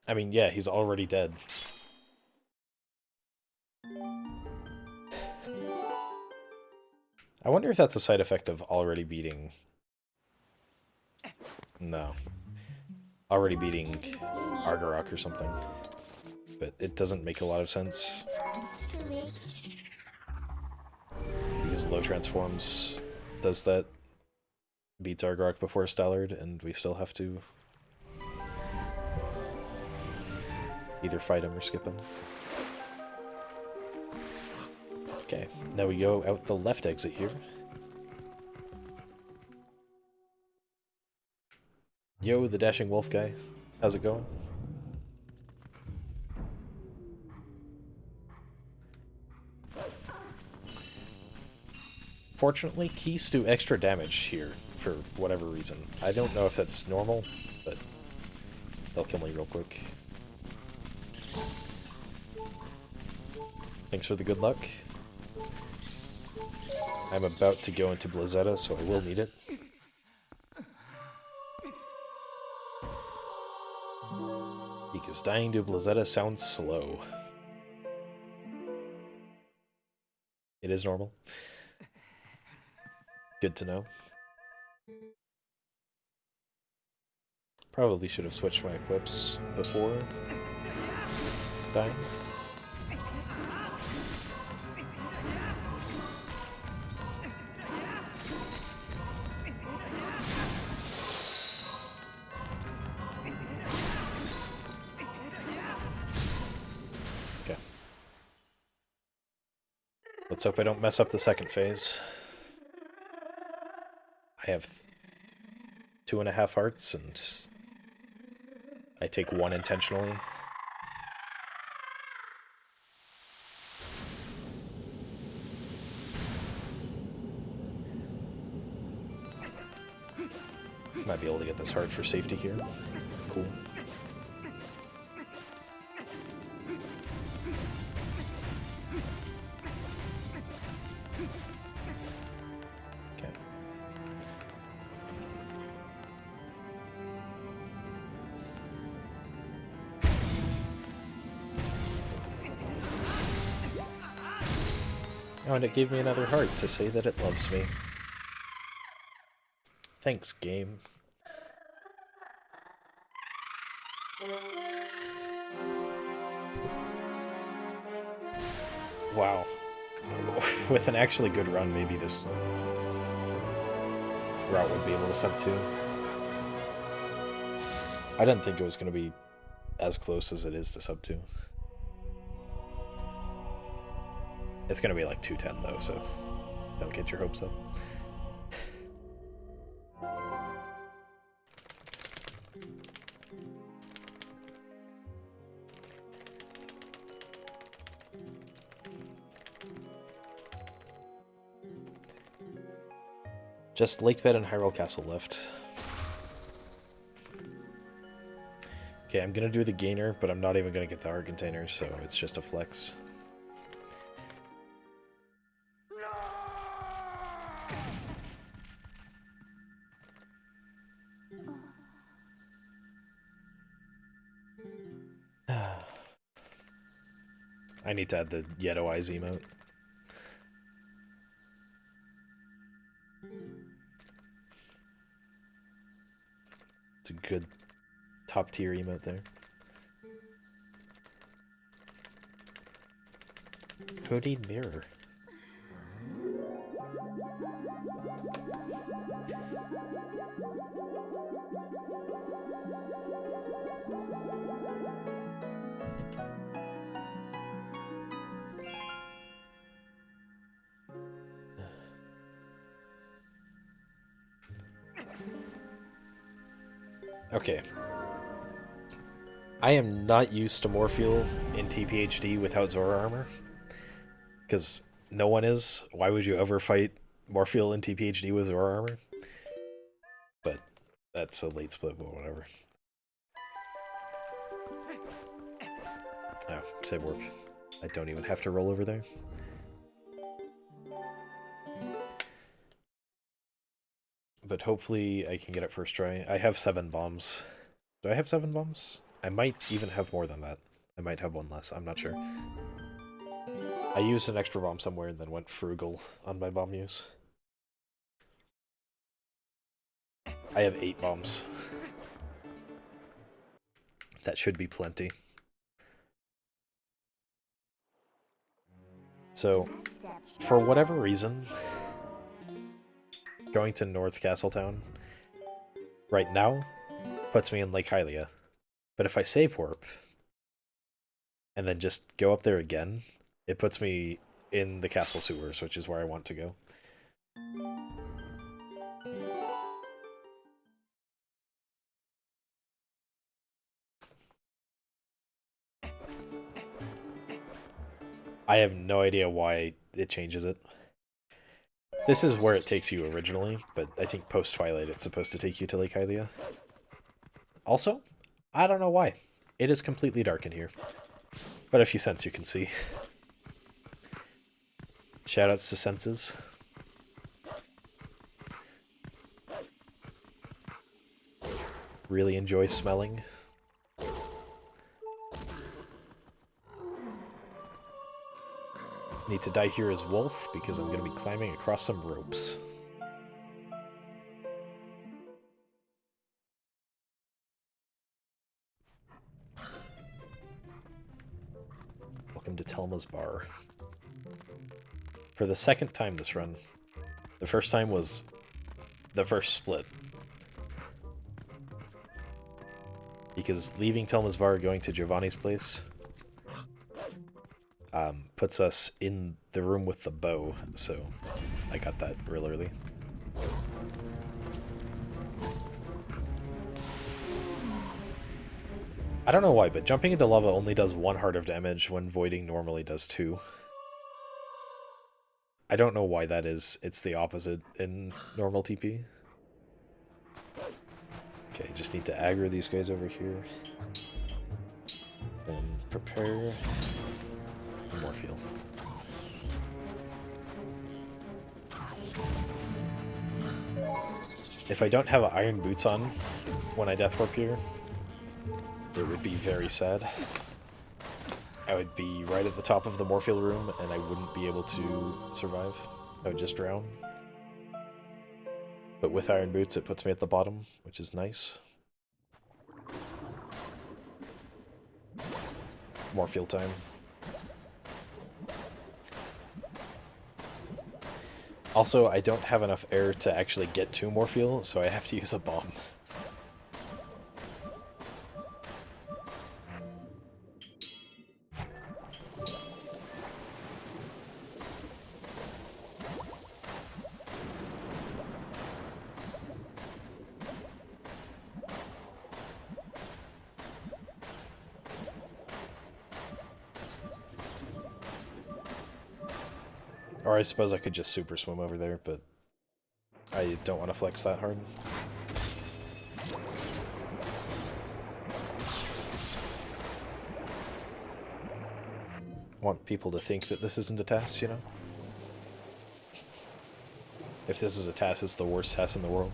I mean, yeah, he's already dead. I wonder if that's a side effect of already beating... No. Already beating Argarok or something. But it doesn't make a lot of sense. Because low transforms does that. Beats Argarok before Stallard, and we still have to either fight him or skip him. Okay, now we go out the left exit here. Yo, the dashing wolf guy. How's it going? Fortunately, keys do extra damage here, for whatever reason. I don't know if that's normal, but they'll kill me real quick. Thanks for the good luck. I'm about to go into Blizzetta, so I will need it. Because dying to Blizzetta sounds slow. It is normal. Good to know. Probably should have switched my equips before dying. Okay. Let's hope I don't mess up the second phase. I have 2.5 hearts, and I take 1 intentionally. Might be able to get this heart for safety here. Cool. Okay. Oh, and it gave me another heart to say that it loves me. Thanks, game. Wow. With an actually good run, maybe this route would be able to sub 2. I didn't think it was going to be as close as it is to sub 2. It's going to be like 210 though, so don't get your hopes up. Just Lakebed and Hyrule Castle left. Okay, I'm gonna do the gainer, but I'm not even gonna get the heart container, so it's just a flex. I need to add the Yeto Eyes emote. It's a good top tier emote there. Hooded mirror. Okay. I am not used to Morpheal in TPHD without Zora armor. Because no one is. Why would you ever fight Morpheal in TPHD with Zora armor? But that's a late split, but whatever. Oh, save warp. I don't even have to roll over there. but hopefully I can get it first try. I have 7 bombs. Do I have 7 bombs? I might even have more than that. I might have one less, I'm not sure. I used an extra bomb somewhere and then went frugal on my bomb use. I have 8 bombs. That should be plenty. So, for whatever reason, going to North Castletown right now puts me in Lake Hylia. But if I save warp and then just go up there again, it puts me in the castle sewers, which is where I want to go. I have no idea why it changes it. This is where it takes you originally, but I think post-Twilight it's supposed to take you to Lake Hylia. Also, I don't know why. It is completely dark in here. But if you sense, you can see. Shoutouts to senses. Really enjoy smelling. Need to die here as Wolf, because I'm going to be climbing across some ropes. Welcome to Telma's Bar. For the second time this run. The first time was the first split. Because leaving Telma's Bar, going to Giovanni's place, puts us in the room with the bow, so I got that real early. I don't know why, but jumping into lava only does 1 heart of damage when voiding normally does 2. I don't know why that is. It's the opposite in normal TP. Okay, just need to aggro these guys over here. Then prepare more fuel. If I don't have iron boots on when I death warp here, it would be very sad. I would be right at the top of the Morpheal room and I wouldn't be able to survive. I would just drown. But with iron boots it puts me at the bottom, which is nice. Morpheal time. Also, I don't have enough air to actually get to Morpheal, so I have to use a bomb. Or I suppose I could just super swim over there, but I don't want to flex that hard. I want people to think that this isn't a task, you know? If this is a task, it's the worst task in the world.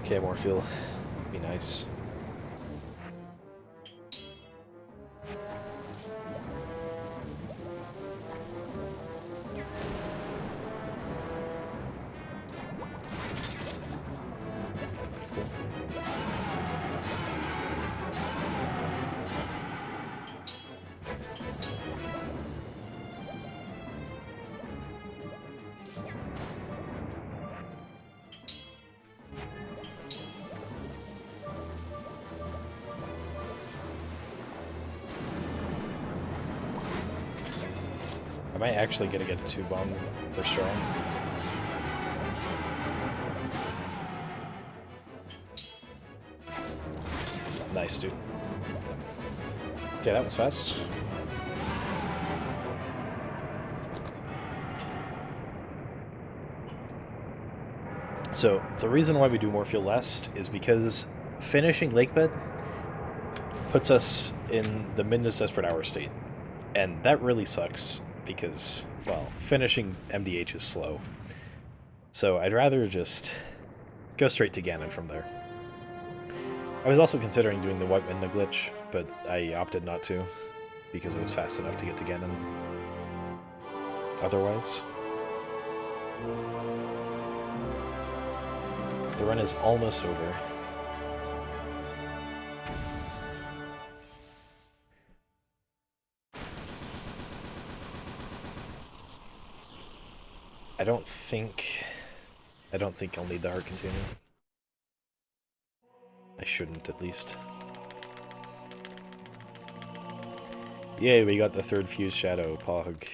Okay, Morpheal. Be nice. Am I actually gonna get a 2-bomb first try? Nice, dude. Okay, that was fast. So, the reason why we do more fuel last is because finishing Lakebed puts us in the Midness Desperate Hour state. And that really sucks, because, well, finishing MDH is slow. So I'd rather just go straight to Ganon from there. I was also considering doing the White Midna glitch, but I opted not to, because it was fast enough to get to Ganon otherwise. The run is almost over. I don't think I'll need the heart container. I shouldn't, at least. Yay, we got the third fused shadow, Pog.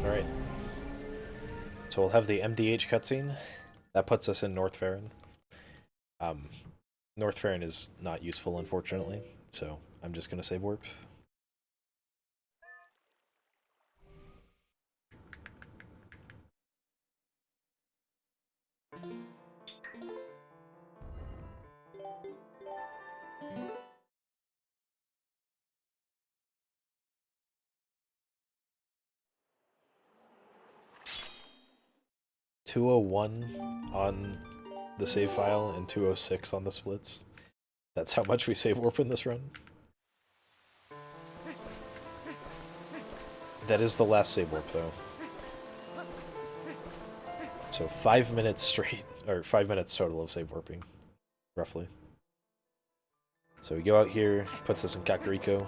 Alright. So we'll have the MDH cutscene. That puts us in North Farron. North Farron is not useful, unfortunately, so I'm just going to save warp. .201 on the save file and 206 on the splits. That's how much we save warp in this run. That is the last save warp, though. So 5 minutes straight, or 5 minutes total of save warping, roughly. So we go out here, puts us in Kakariko.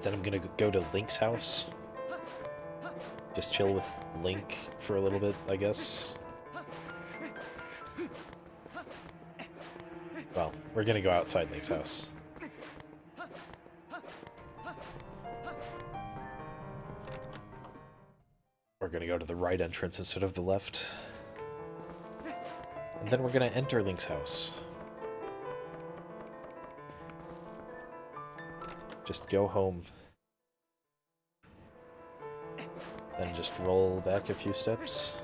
Then I'm gonna go to Link's house. Just chill with Link for a little bit, I guess. Well, we're gonna go outside Link's house. We're gonna go to the right entrance instead of the left. And then we're gonna enter Link's house. Just go home. Then just roll back a few steps.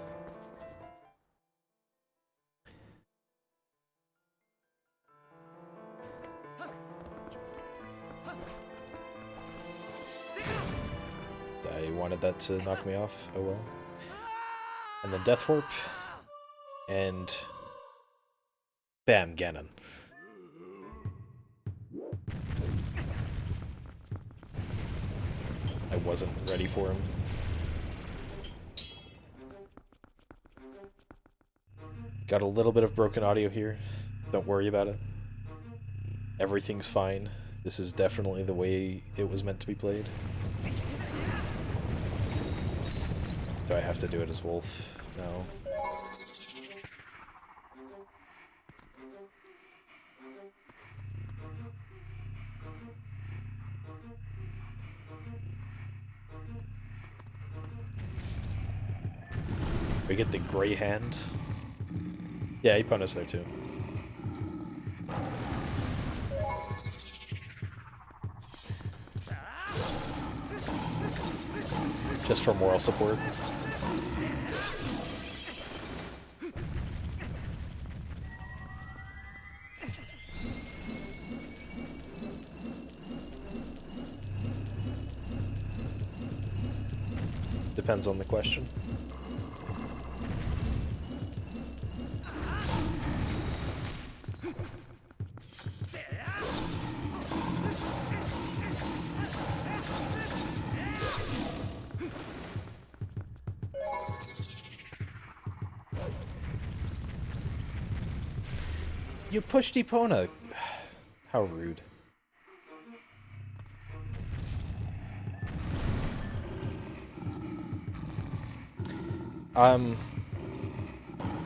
I wanted that to knock me off, oh well. And then Death Warp. And... bam, Ganon. I wasn't ready for him. Got a little bit of broken audio here. Don't worry about it. Everything's fine. This is definitely the way it was meant to be played. Do I have to do it as Wolf? No. We get the Grey Hand. Yeah, he punished there too. Just for moral support. Depends on the question. You pushed Epona! How rude.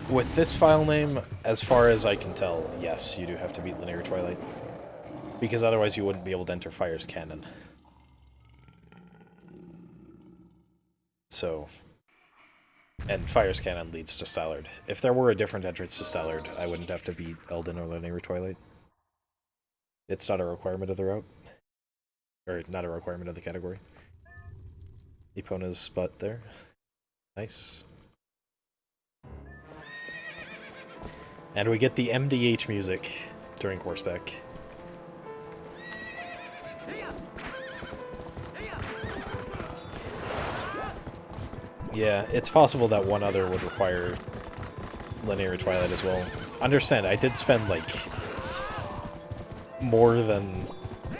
With this file name, as far as I can tell, yes, you do have to beat Linear Twilight. Because otherwise you wouldn't be able to enter Fire's canon. So... And Fire's canon leads to Stallard. If there were a different entrance to Stallard, I wouldn't have to beat Elden or Linear Twilight. It's not a requirement of the route. Or not a requirement of the category. Epona's butt there. Nice. And we get the MDH music during horseback. Yeah, it's possible that one other would require Linear Twilight as well. Understand, I did spend, like, more than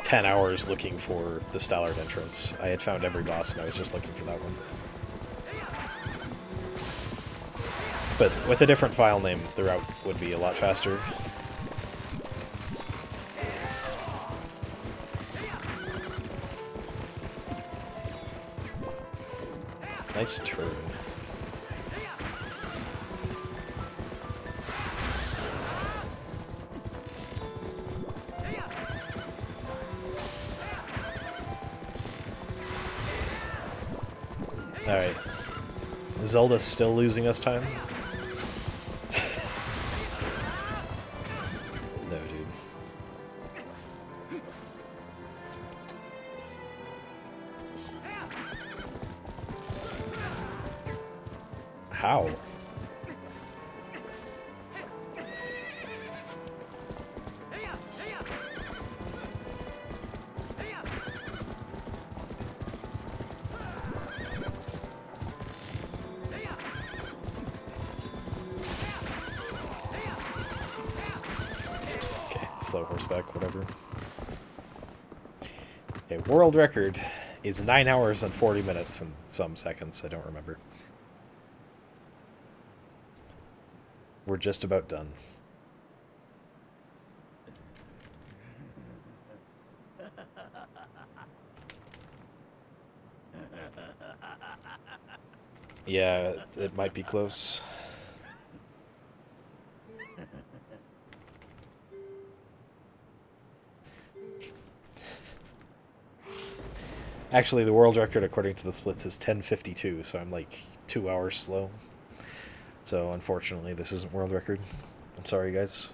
10 hours looking for the Stallard entrance. I had found every boss and I was just looking for that one. But with a different file name, the route would be a lot faster. Nice turn. Alright. Zelda's still losing us time? No, dude. How? Okay, slow horseback, whatever. Okay, world record is 9 hours and 40 minutes and some seconds, I don't remember. We're just about done. Yeah, it might be close. Actually, the world record, according to the splits, is 10:52, so I'm like 2 hours slow. So, unfortunately, this isn't world record. I'm sorry, guys.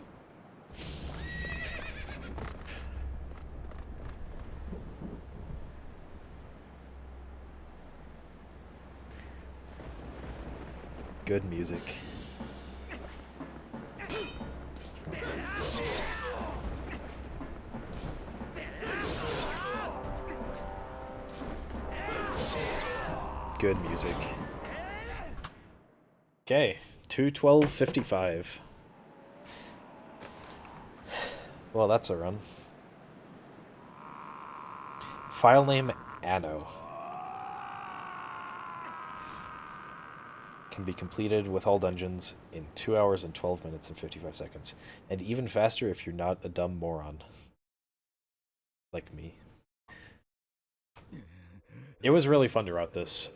Good music. Good music. Okay, 2:12:55. Well, that's a run. File name Anno. Can be completed with all dungeons in 2 hours and 12 minutes and 55 seconds. And even faster if you're not a dumb moron. Like me. It was really fun to route this.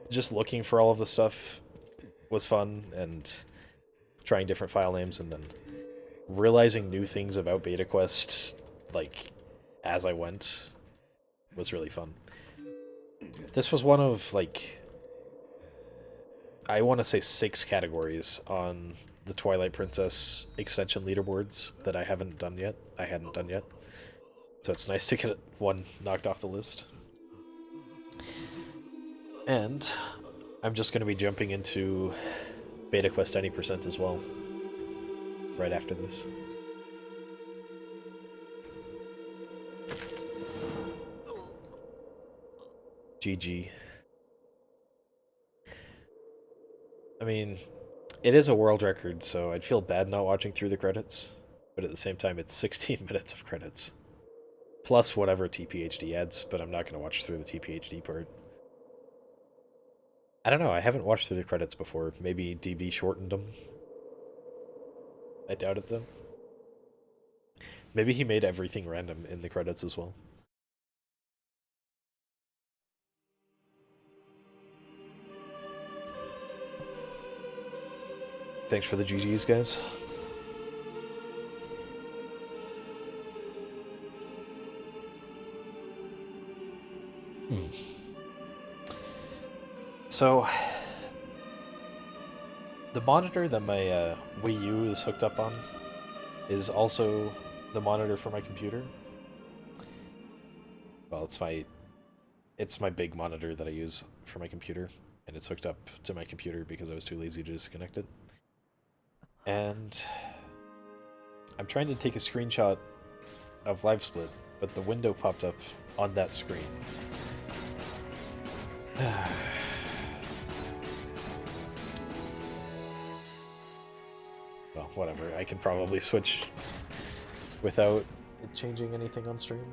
Just looking for all of the stuff was fun, and trying different file names, and then realizing new things about Beta Quest, like, as I went, was really fun. This was one of, like, I want to say 6 categories on the Twilight Princess extension leaderboards that I hadn't done yet. So it's nice to get one knocked off the list. And I'm just going to be jumping into Beta Quest any % as well, right after this. GG. I mean, it is a world record, so I'd feel bad not watching through the credits, but at the same time, it's 16 minutes of credits. Plus whatever TPHD adds, but I'm not going to watch through the TPHD part. I don't know, I haven't watched through the credits before. Maybe DB shortened them. I doubt it, though. Maybe he made everything random in the credits as well. Thanks for the GGs, guys. So, the monitor that my Wii U is hooked up on is also the monitor for my computer. Well, it's my big monitor that I use for my computer, and it's hooked up to my computer because I was too lazy to disconnect it. And I'm trying to take a screenshot of LiveSplit, but the window popped up on that screen. Well, whatever. I can probably switch without it changing anything on stream.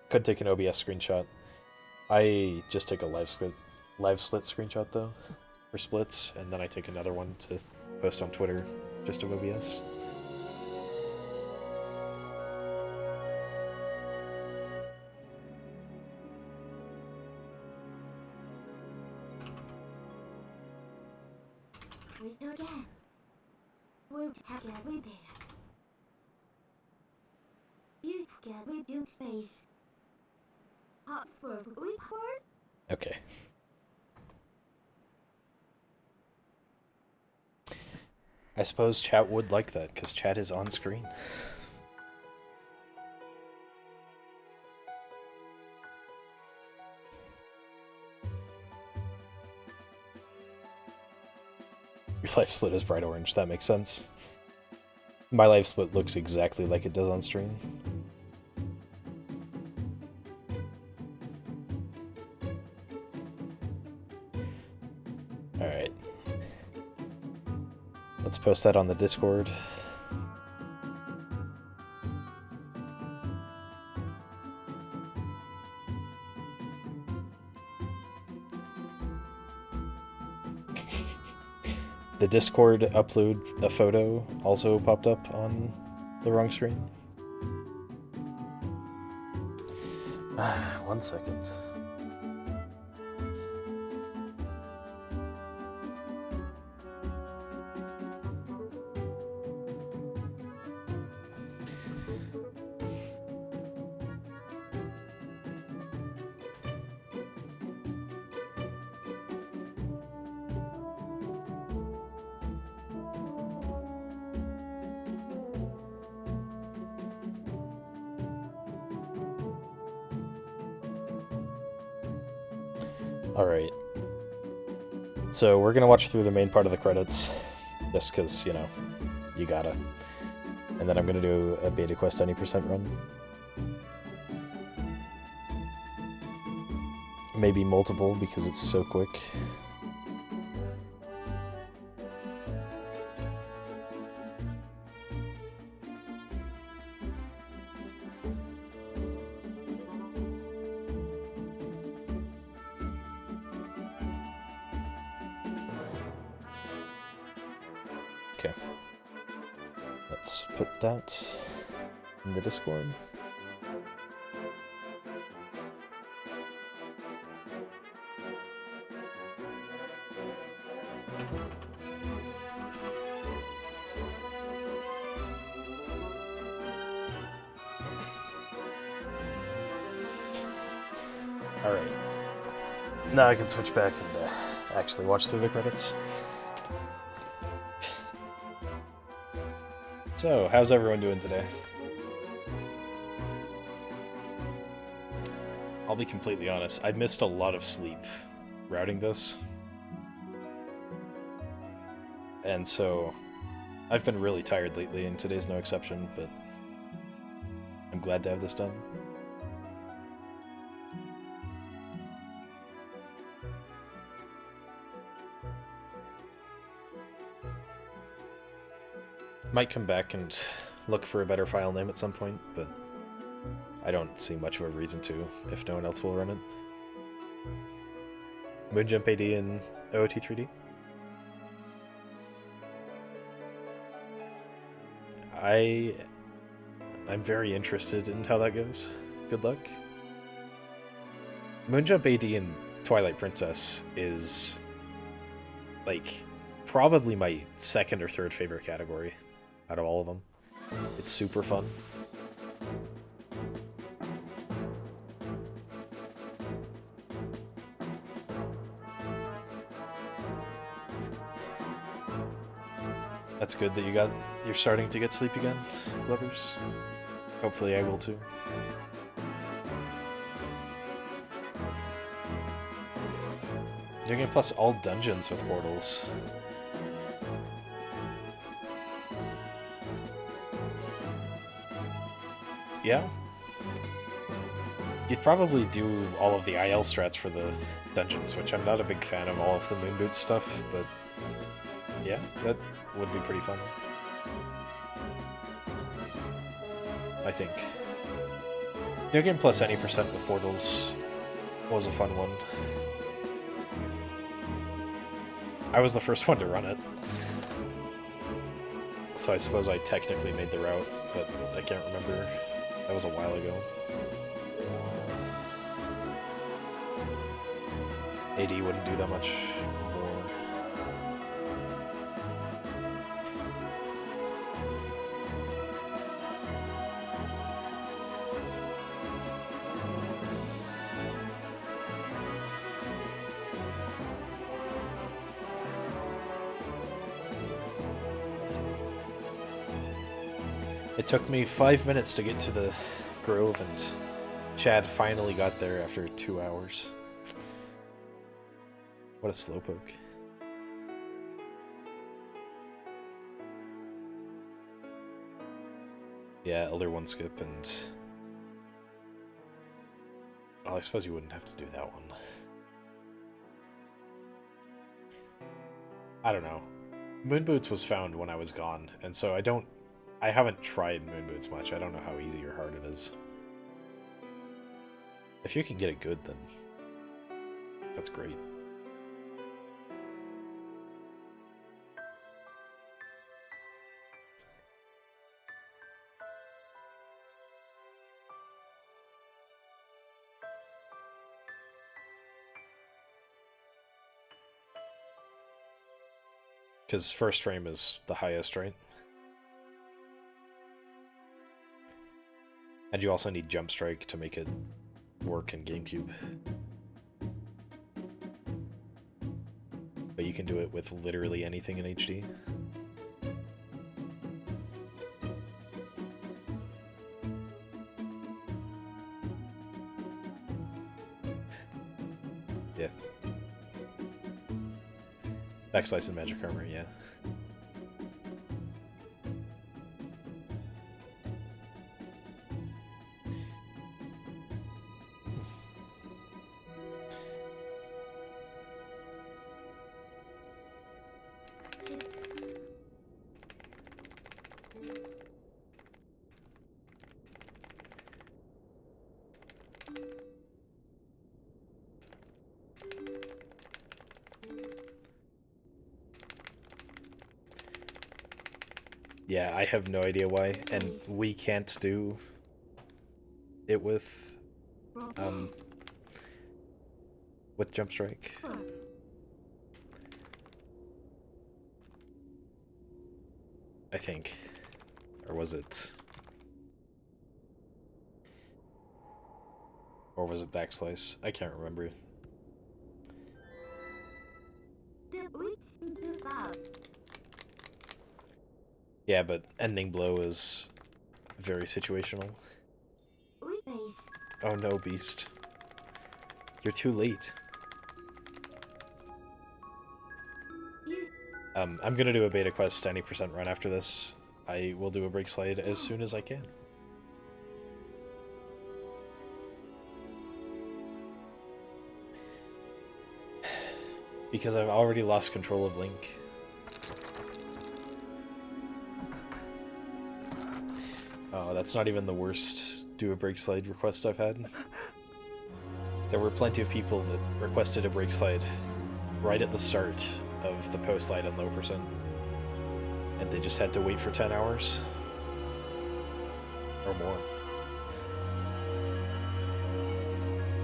Could take an OBS screenshot. I just take a LiveSplit screenshot though for splits, and then I take another one to post on Twitter just of OBS. Okay. I suppose chat would like that, because chat is on screen. Your LiveSplit is bright orange, that makes sense. My LiveSplit looks exactly like it does on stream. Alright. Let's post that on the Discord. The Discord upload a photo also popped up on the wrong screen. 1 second. Alright. So we're gonna watch through the main part of the credits, just because, you know, you gotta. And then I'm gonna do a beta quest 90% run. Maybe multiple, because it's so quick. Okay. Let's put that in the Discord. Alright. Now I can switch back and actually watch through the credits. So, how's everyone doing today? I'll be completely honest, I missed a lot of sleep routing this. And so, I've been really tired lately, and today's no exception, but I'm glad to have this done. Might come back and look for a better file name at some point, but I don't see much of a reason to if no one else will run it. Moonjump AD and OOT3D? I'm very interested in how that goes, good luck. Moonjump AD in Twilight Princess is, like, probably my second or third favorite category out of all of them. It's super fun. That's good that you're starting to get sleep again, Glovers. Hopefully I will too. You're gonna plus all dungeons with portals. Yeah. You'd probably do all of the IL strats for the dungeons, which I'm not a big fan of all of the moon boot stuff, but yeah, that would be pretty fun. I think. New game plus any percent with portals was a fun one. I was the first one to run it, so I suppose I technically made the route, but I can't remember. That was a while ago. AD wouldn't do that much more. It took me 5 minutes to get to the grove, and Chad finally got there after 2 hours. What a slowpoke. Yeah, Elder One skip, and well, I suppose you wouldn't have to do that one. I don't know. Moon Boots was found when I was gone, and so I haven't tried Moon Boots much. I don't know how easy or hard it is. If you can get it good, then that's great. Because first frame is the highest, right? And you also need Jump Strike to make it work in GameCube. But you can do it with literally anything in HD. Yeah. Backslice and Magic Armor, yeah. Yeah, I have no idea why, and we can't do it with Jump Strike. I think. Or was it... Or was it Backslice? I can't remember. Yeah, but Ending Blow is very situational. Oh no, Beast. You're too late. I'm gonna do a beta quest 90% run after this. I will do a break slide as soon as I can. Because I've already lost control of Link. Oh, that's not even the worst do a break slide request I've had. There were plenty of people that requested a break slide right at the start of the post slide on low percent. And they just had to wait for 10 hours. Or more.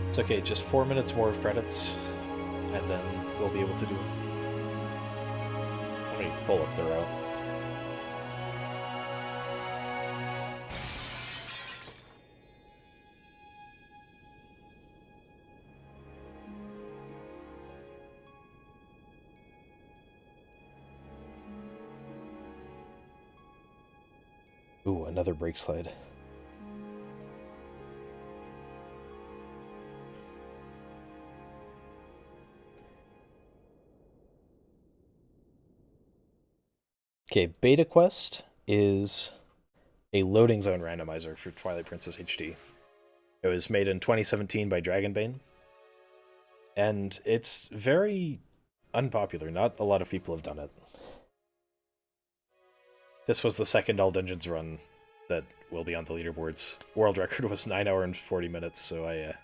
It's okay, just 4 minutes more of credits, and then we'll be able to do it. Let me pull up the route. Ooh, another brake slide. Okay, Beta Quest is a loading zone randomizer for Twilight Princess HD. It was made in 2017 by Dragonbane, and it's very unpopular. Not a lot of people have done it. This was the second All Dungeons run that will be on the leaderboards. World record was 9 hours and 40 minutes, so I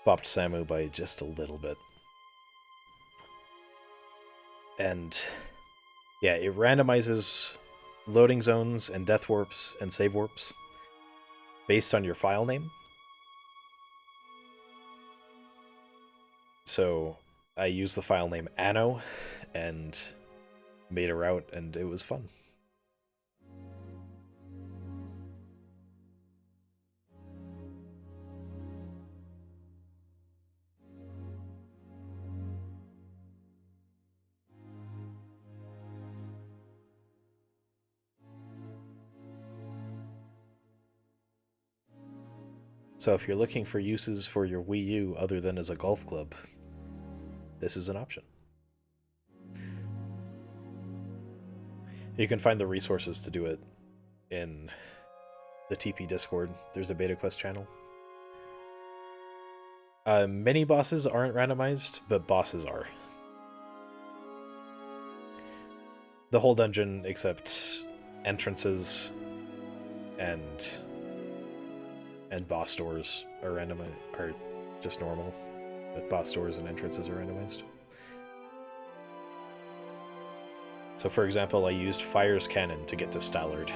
bopped Samu by just a little bit. And yeah, it randomizes loading zones and death warps and save warps based on your file name. So I used the file name Anno and made a route, and it was fun. So if you're looking for uses for your Wii U other than as a golf club, this is an option. You can find the resources to do it in the TP Discord. There's a Beta Quest channel. Mini bosses aren't randomized, but bosses are. The whole dungeon except entrances and boss doors are are just normal, but boss doors and entrances are randomized. So for example, I used Fire's Cannon to get to Stallard.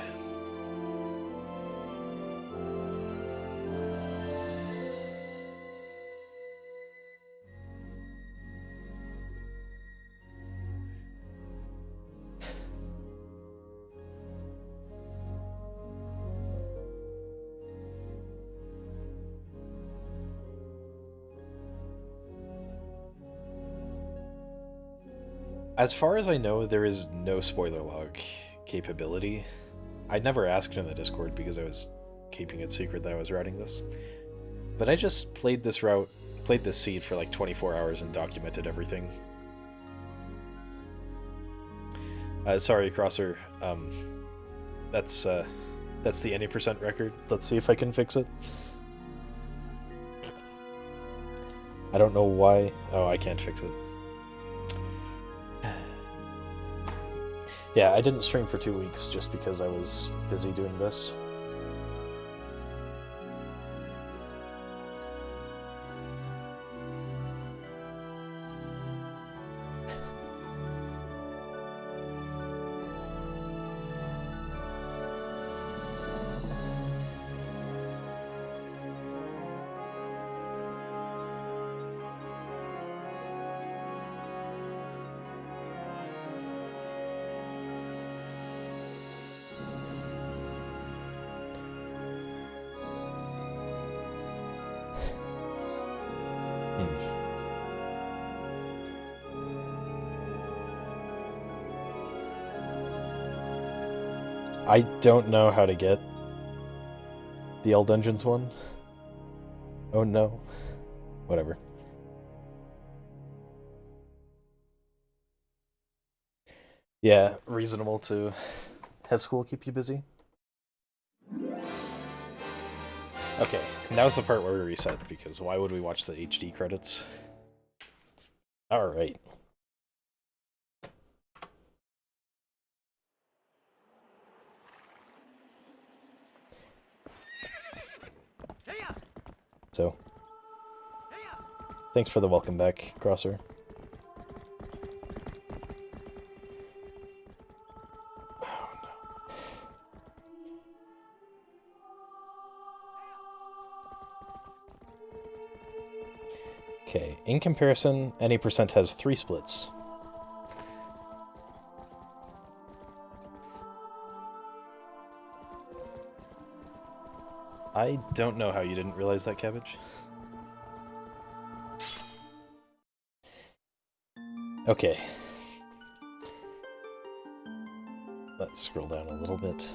As far as I know, there is no spoiler log capability. I never asked in the Discord because I was keeping it secret that I was routing this. But I just played this seed for like 24 hours and documented everything. Sorry, Crosser. That's the any percent record. Let's see if I can fix it. I don't know why. Oh, I can't fix it. Yeah, I didn't stream for 2 weeks just because I was busy doing this. I don't know how to get the All Dungeons one. Oh no. Whatever. Yeah, reasonable to have school keep you busy. Okay, now's the part where we reset, because why would we watch the HD credits? Alright. So, thanks for the welcome back, Crosser. Oh no. Okay, in comparison, any percent has 3 splits. I don't know how you didn't realize that, Cabbage. Okay. Let's scroll down a little bit.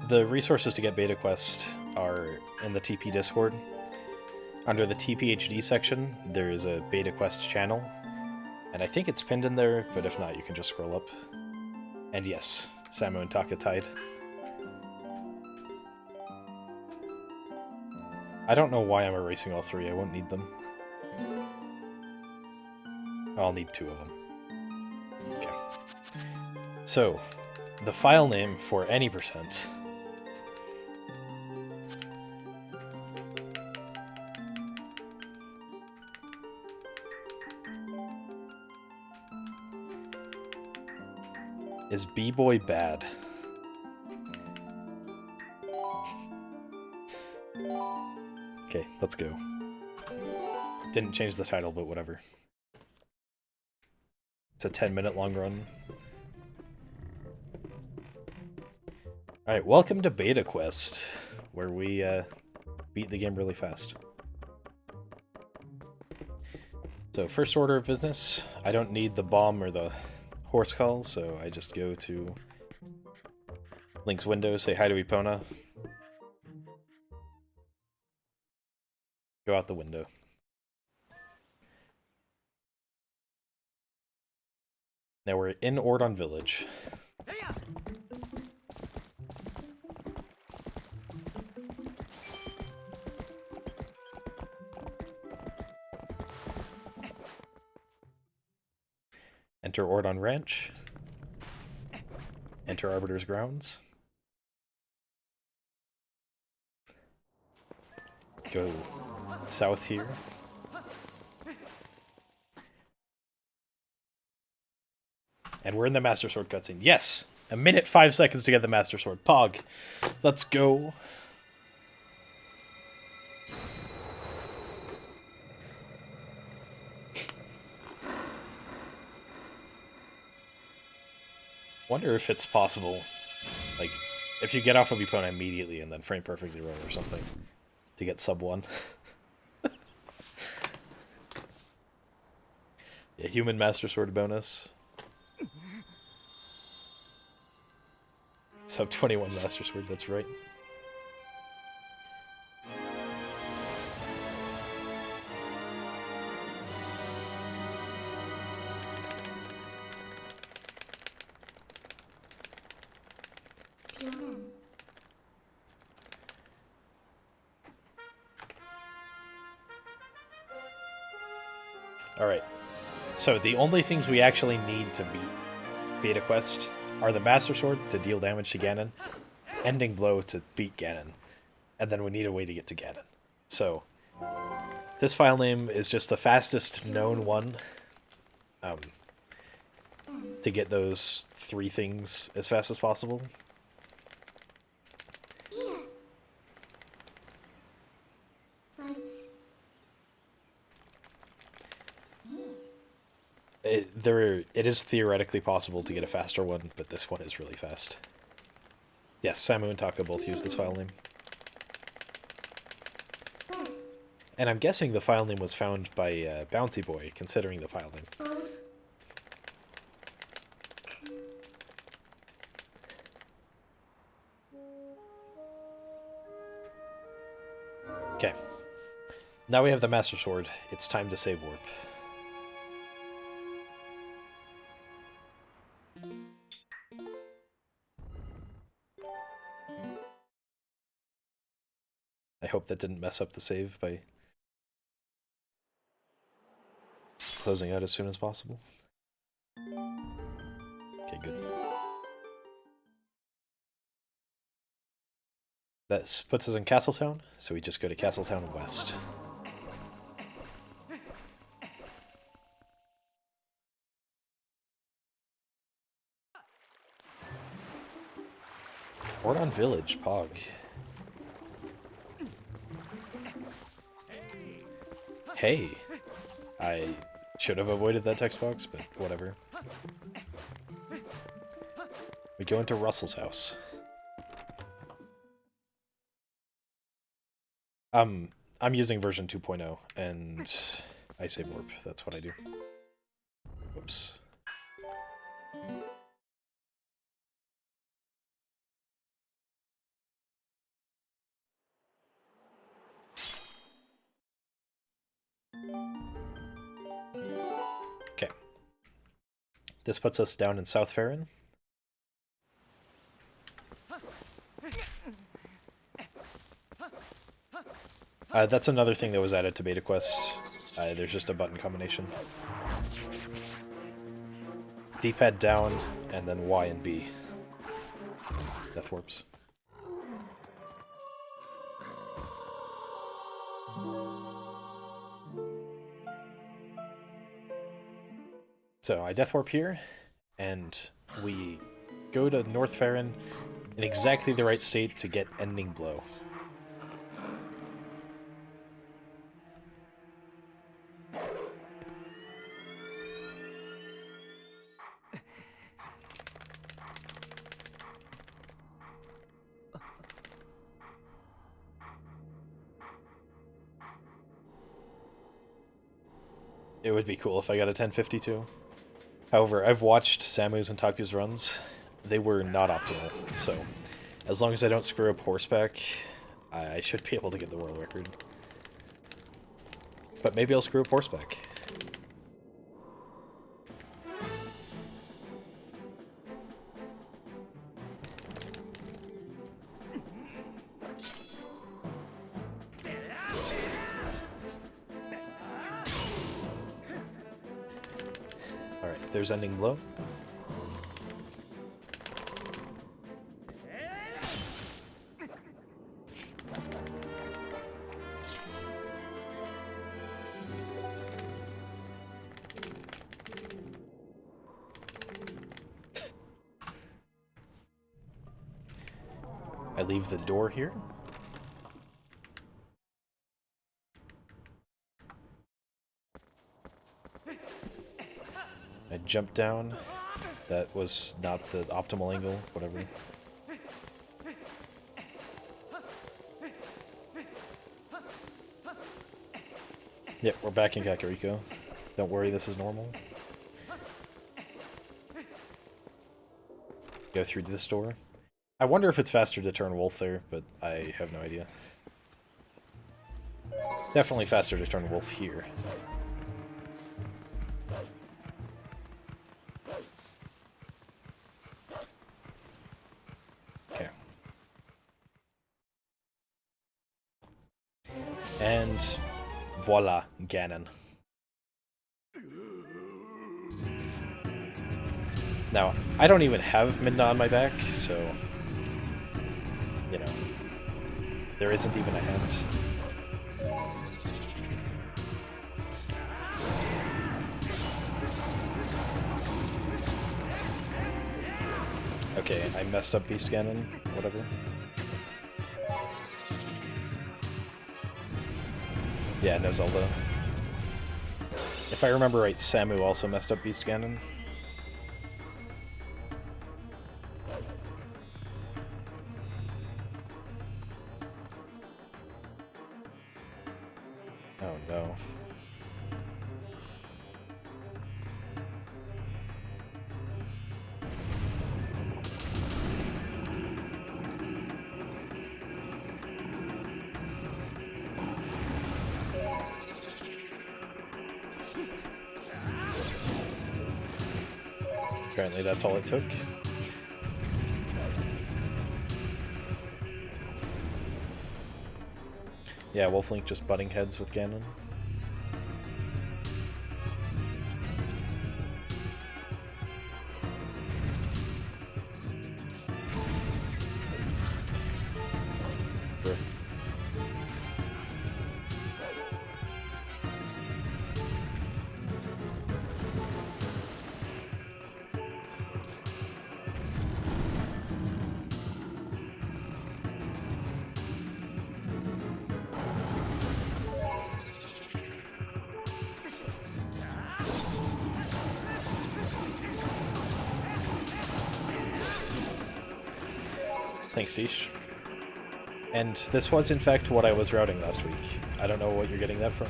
The resources to get Beta Quest are in the TP Discord. Under the TPHD section, there is a Beta Quest channel, and I think it's pinned in there, but if not, you can just scroll up. And yes, Samu and Taka tied. I don't know why I'm erasing all 3, I won't need them. I'll need 2 of them. Okay. So, the file name for any percent is B-Boy Bad. Okay, let's go. Didn't change the title, but whatever. It's a 10-minute long run. Alright, welcome to Beta Quest, where we beat the game really fast. So, first order of business, I don't need the bomb or the horse call, so I just go to Link's window, say hi to Epona. Go out the window. Now we're in Ordon Village. Enter Ordon Ranch. Enter Arbiter's Grounds. Go south here. And we're in the Master Sword cutscene. Yes! 1 minute 5 seconds to get the Master Sword. Pog. Let's go. Wonder if it's possible, like, if you get off of Epona immediately and then frame perfectly roll or something, to get sub 1. Yeah, human Master Sword bonus. Sub 21 Master Sword, that's right. Alright, so the only things we actually need to beat Beta Quest are the Master Sword to deal damage to Ganon, Ending Blow to beat Ganon, and then we need a way to get to Ganon. So, this file name is just the fastest known one to get those 3 things as fast as possible. It is theoretically possible to get a faster one, but this one is really fast. Yes, Samu and Taka both use this file name. And I'm guessing the file name was found by Bouncy Boy, considering the file name. Okay. Now we have the Master Sword. It's time to save warp. I hope that didn't mess up the save by closing out as soon as possible. Okay, good. That puts us in Castletown, so we just go to Castletown West. Ordon Village, Pog. Hey! I should have avoided that text box, but whatever. We go into Russell's house. I'm using version 2.0, and I save warp. That's what I do. Whoops. Okay. This puts us down in South Farron. That's another thing that was added to beta quests. There's just a button combination. D-pad down, and then Y and B. Death warps. So I death warp here, and we go to North Farron in exactly the right state to get ending blow. It would be cool if I got a 1052. However, I've watched Samu's and Taku's runs. They were not optimal, so as long as I don't screw up horseback, I should be able to get the world record. But maybe I'll screw up horseback. Alright, there's ending blow. I leave the door here. I jump down. That was not the optimal angle, whatever. Yep, we're back in Kakariko. Don't worry, this is normal. Go through this door. I wonder if it's faster to turn Wolf there, but I have no idea. Definitely faster to turn Wolf here. Okay. And voila, Ganon. Now, I don't even have Midna on my back, so, you know, there isn't even a hand. Okay, I messed up Beast Ganon, whatever. Yeah, no Zelda. If I remember right, Samu also messed up Beast Ganon. Oh no. Apparently that's all it took. Yeah, Wolflink just butting heads with Ganon. Sure. Thanks, Tish. And this was, in fact, what I was routing last week. I don't know what you're getting that from.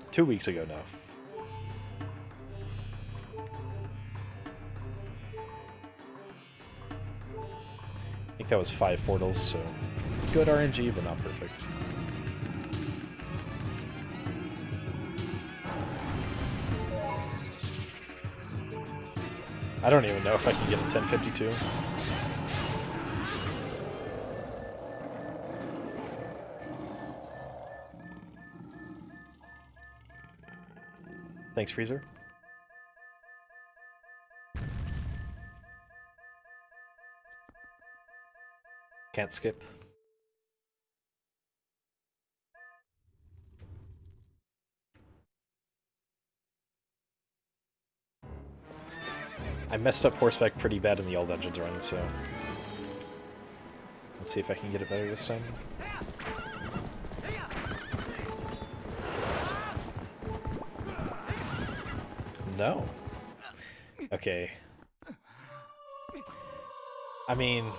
2 weeks ago now. I think that was 5 portals, so good RNG, but not perfect. I don't even know if I can get a 1052. Thanks, Freezer. Can't skip. I messed up horseback pretty bad in the All Dungeons run, so let's see if I can get it better this time. No. Okay. I mean,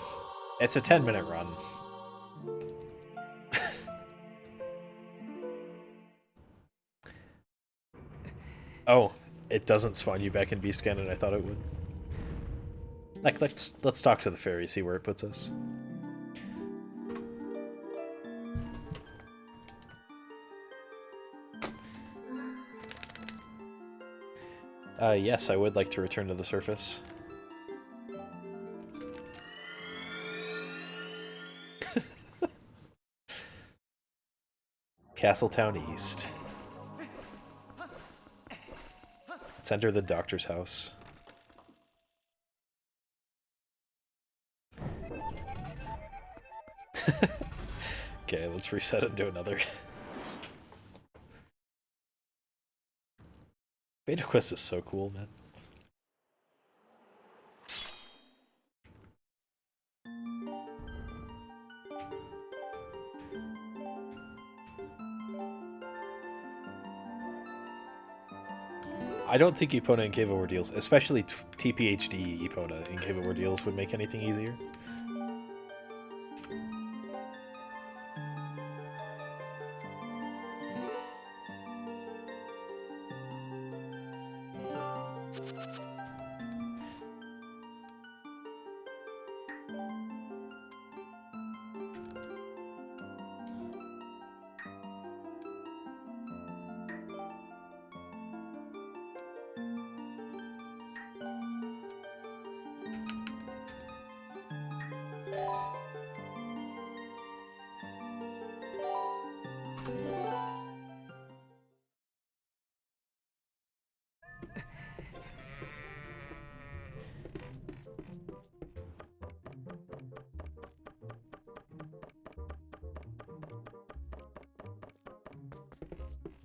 it's a 10-minute run. Oh, it doesn't spawn you back in Beast Cannon. I thought it would. Like, let's talk to the fairy, see where it puts us. Yes, I would like to return to the surface. Castletown East. Let's enter the doctor's house. Okay, let's reset and do another. Beta Quest is so cool, man. I don't think Epona and Cave of Ordeals, especially TPHD Epona and Cave of Ordeals, would make anything easier.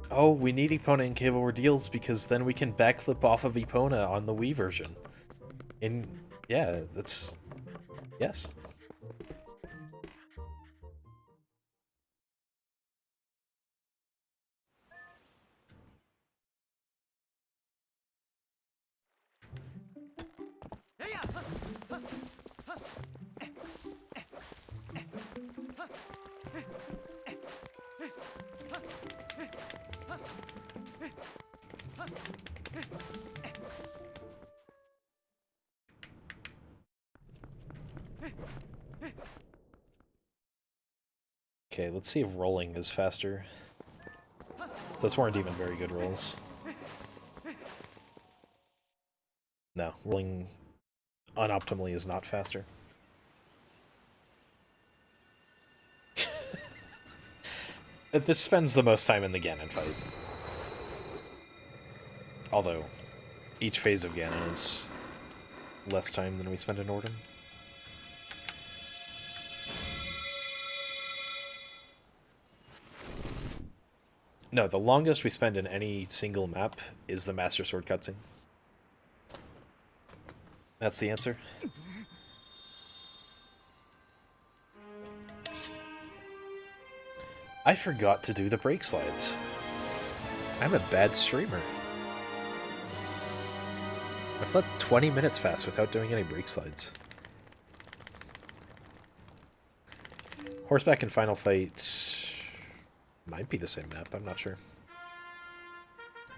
Oh, we need Epona and Cave of Ordeals because then we can backflip off of Epona on the Wii version. Yeah, that's... Yes. Okay, let's see if rolling is faster. Those weren't even very good rolls. No, rolling unoptimally is not faster. This spends the most time in the Ganon fight. Although, each phase of Ganon is less time than we spend in Norden. No, the longest we spend in any single map is the Master Sword cutscene. That's the answer. I forgot to do the brake slides. I'm a bad streamer. I've let 20 minutes pass without doing any brake slides. Horseback and Final Fight might be the same map, I'm not sure.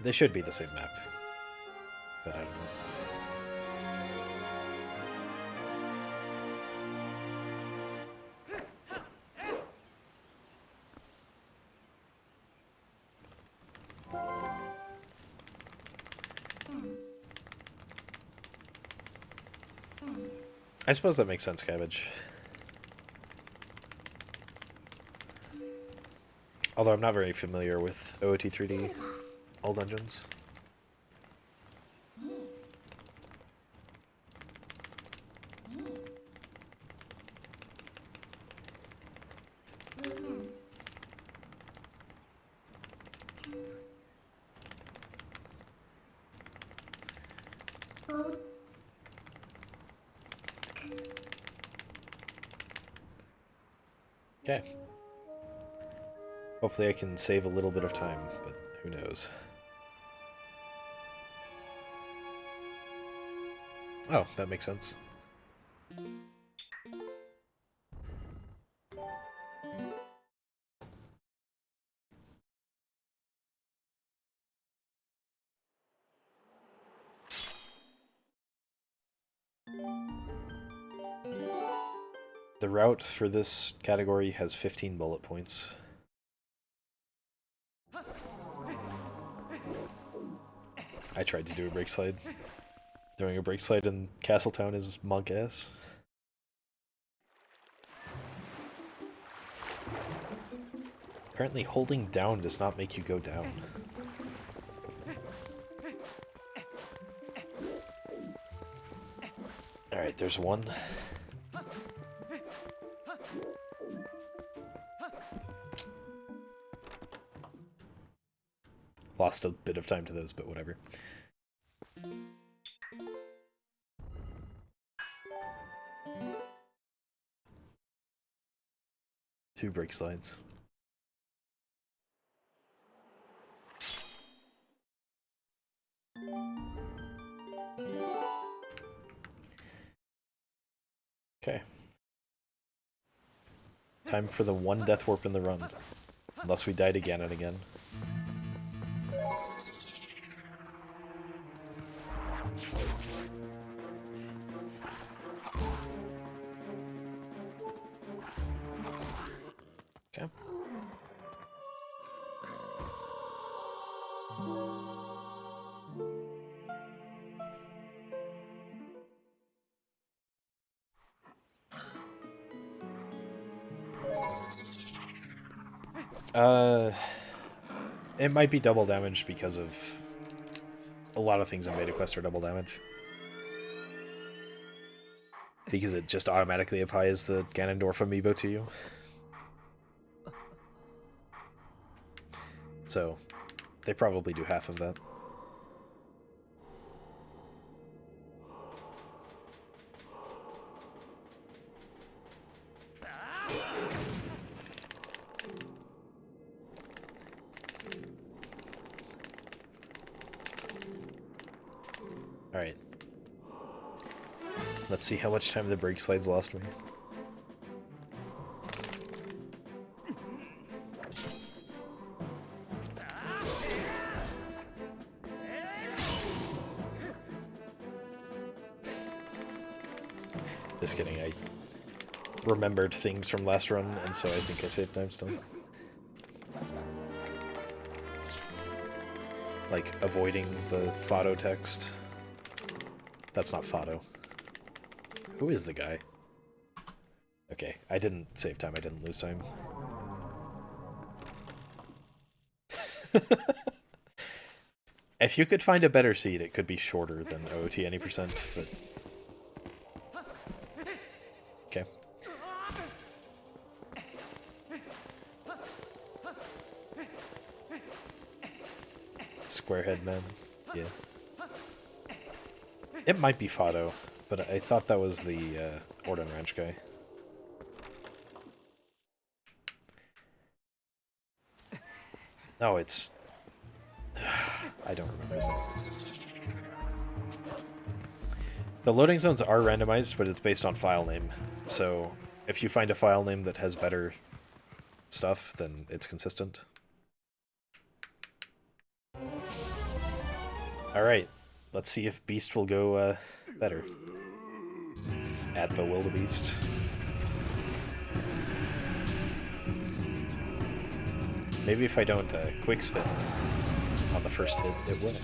They should be the same map, but I don't know. I suppose that makes sense, Cabbage. Although I'm not very familiar with OOT3D all dungeons. Okay. Hopefully I can save a little bit of time, but who knows. Oh, that makes sense. The route for this category has 15 bullet points. I tried to do a brake slide. Doing a brake slide in Castletown is monk ass. Apparently holding down does not make you go down. Alright, there's one. Lost a bit of time to those, but whatever. Two brake slides. Okay. Time for the one death warp in the run. Unless we died again and again. Okay. It might be double damage because of a lot of things in Beta Quest are double damage. Because it just automatically applies the Ganondorf amiibo to you. So, they probably do half of that. Alright. Let's see how much time the brake slides lost me. Just kidding, I remembered things from last run, and so I think I saved time still. Like, avoiding the Fado text. That's not Fado. Who is the guy? Okay, I didn't save time, I didn't lose time. If you could find a better seed, it could be shorter than OOT any %, but... Okay. Squarehead man, yeah. It might be Fado, but I thought that was the Orden Ranch guy. No, it's... I don't remember his name. The loading zones are randomized, but it's based on file name, so If you find a file name that has better stuff, then it's consistent. Alright, let's see if Beast will go better. Add Bewildebeest. Maybe if I don't quick spin on the first hit, it will.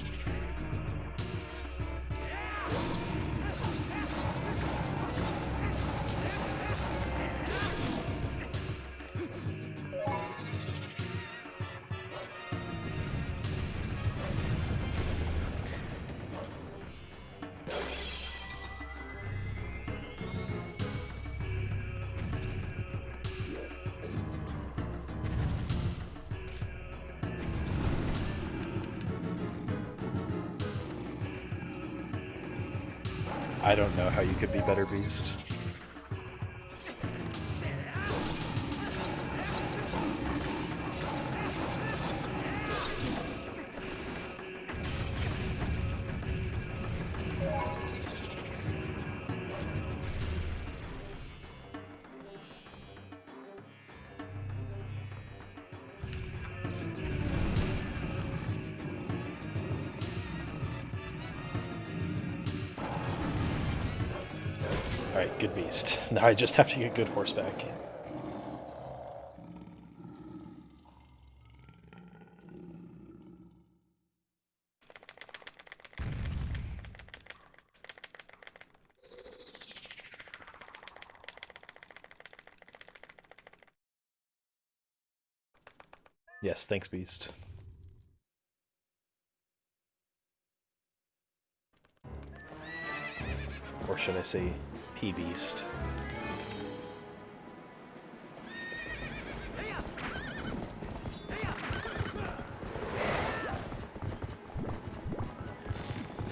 I don't know how you could be better, Beast. Alright, good Beast. Now I just have to get good horseback. Yes, thanks, Beast. Or should I say P-Beast?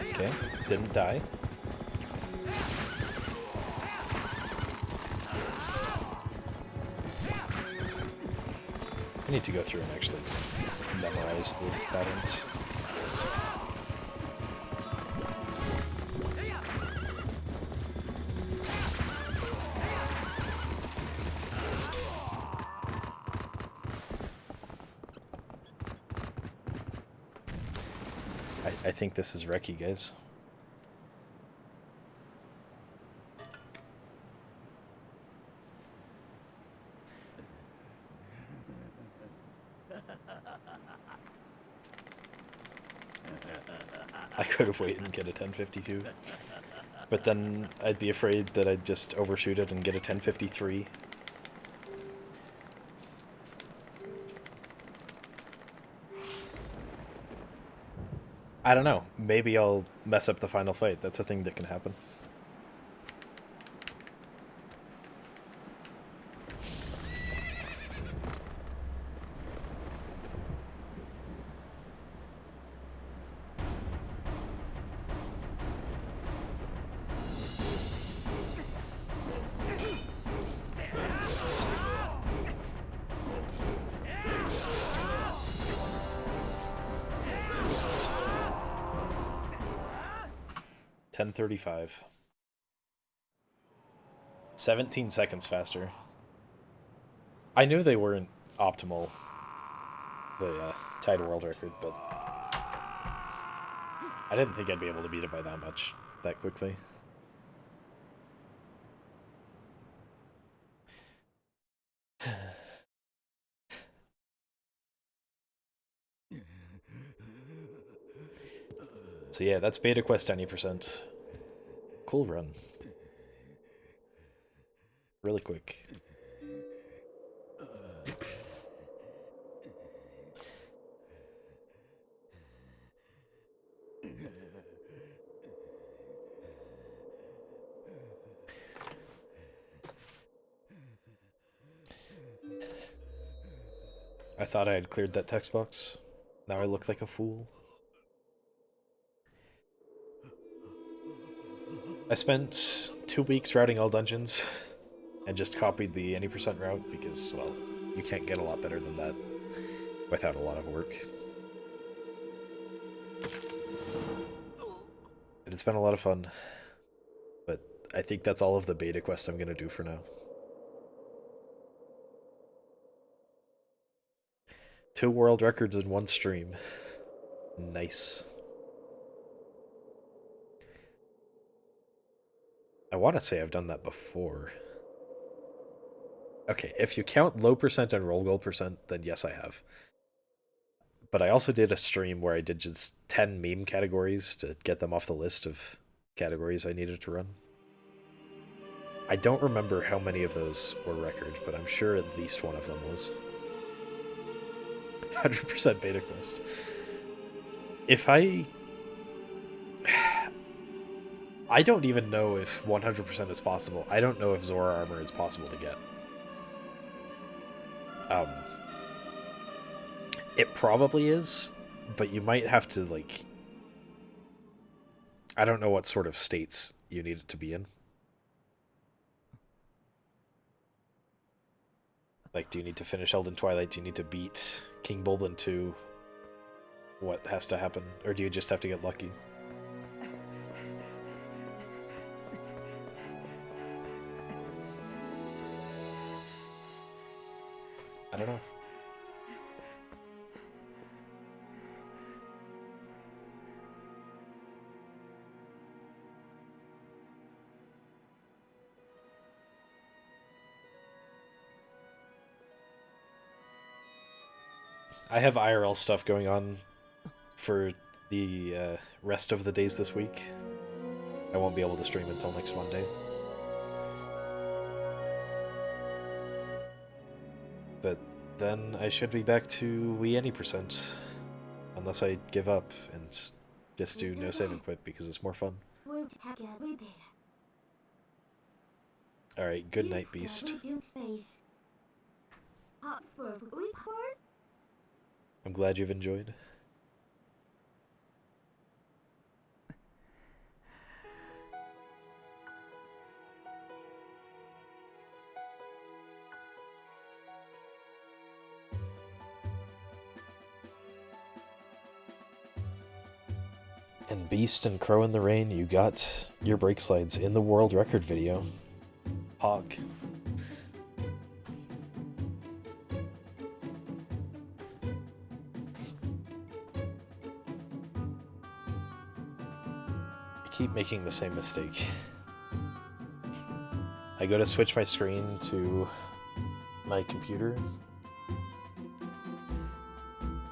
Okay, didn't die. I need to go through and actually memorize the patterns. I think this is Reki, guys. I could have waited and get a 1052. But then I'd be afraid that I'd just overshoot it and get a 1053. I don't know. Maybe I'll mess up the final fight. That's a thing that can happen. $10.35. 17 seconds faster. I knew they weren't optimal, the tied world record, but I didn't think I'd be able to beat it by that much, that quickly. So yeah, that's beta quest 90%. Cool run. Really quick. I thought I had cleared that text box. Now I look like a fool. I spent 2 weeks routing all dungeons and just copied the any percent route because, well, you can't get a lot better than that without a lot of work. It's been a lot of fun, but I think that's all of the beta quest I'm going to do for now. 2 world records in one stream. Nice. I want to say I've done that before. Okay, if you count low percent and roll goal percent, then yes, I have. But I also did a stream where I did just 10 meme categories to get them off the list of categories I needed to run. I don't remember how many of those were record, but I'm sure at least one of them was. 100% beta quest. If I don't even know if 100% is possible. I don't know if Zora armor is possible to get. Um, it probably is, but you might have to, like... I don't know what sort of states you need it to be in. Like, do you need to finish Elden Twilight? Do you need to beat King Bulblin 2? What has to happen? Or do you just have to get lucky? I don't know. I have IRL stuff going on for the rest of the days this week. I won't be able to stream until next Monday. But then I should be back to Wii any percent. Unless I give up and just do no save and quit because it's more fun. Alright, good night, Beast. I'm glad you've enjoyed. And Beast and Crow in the Rain, you got your brake slides in the world record video. Hog. I keep making the same mistake. I go to switch my screen to my computer,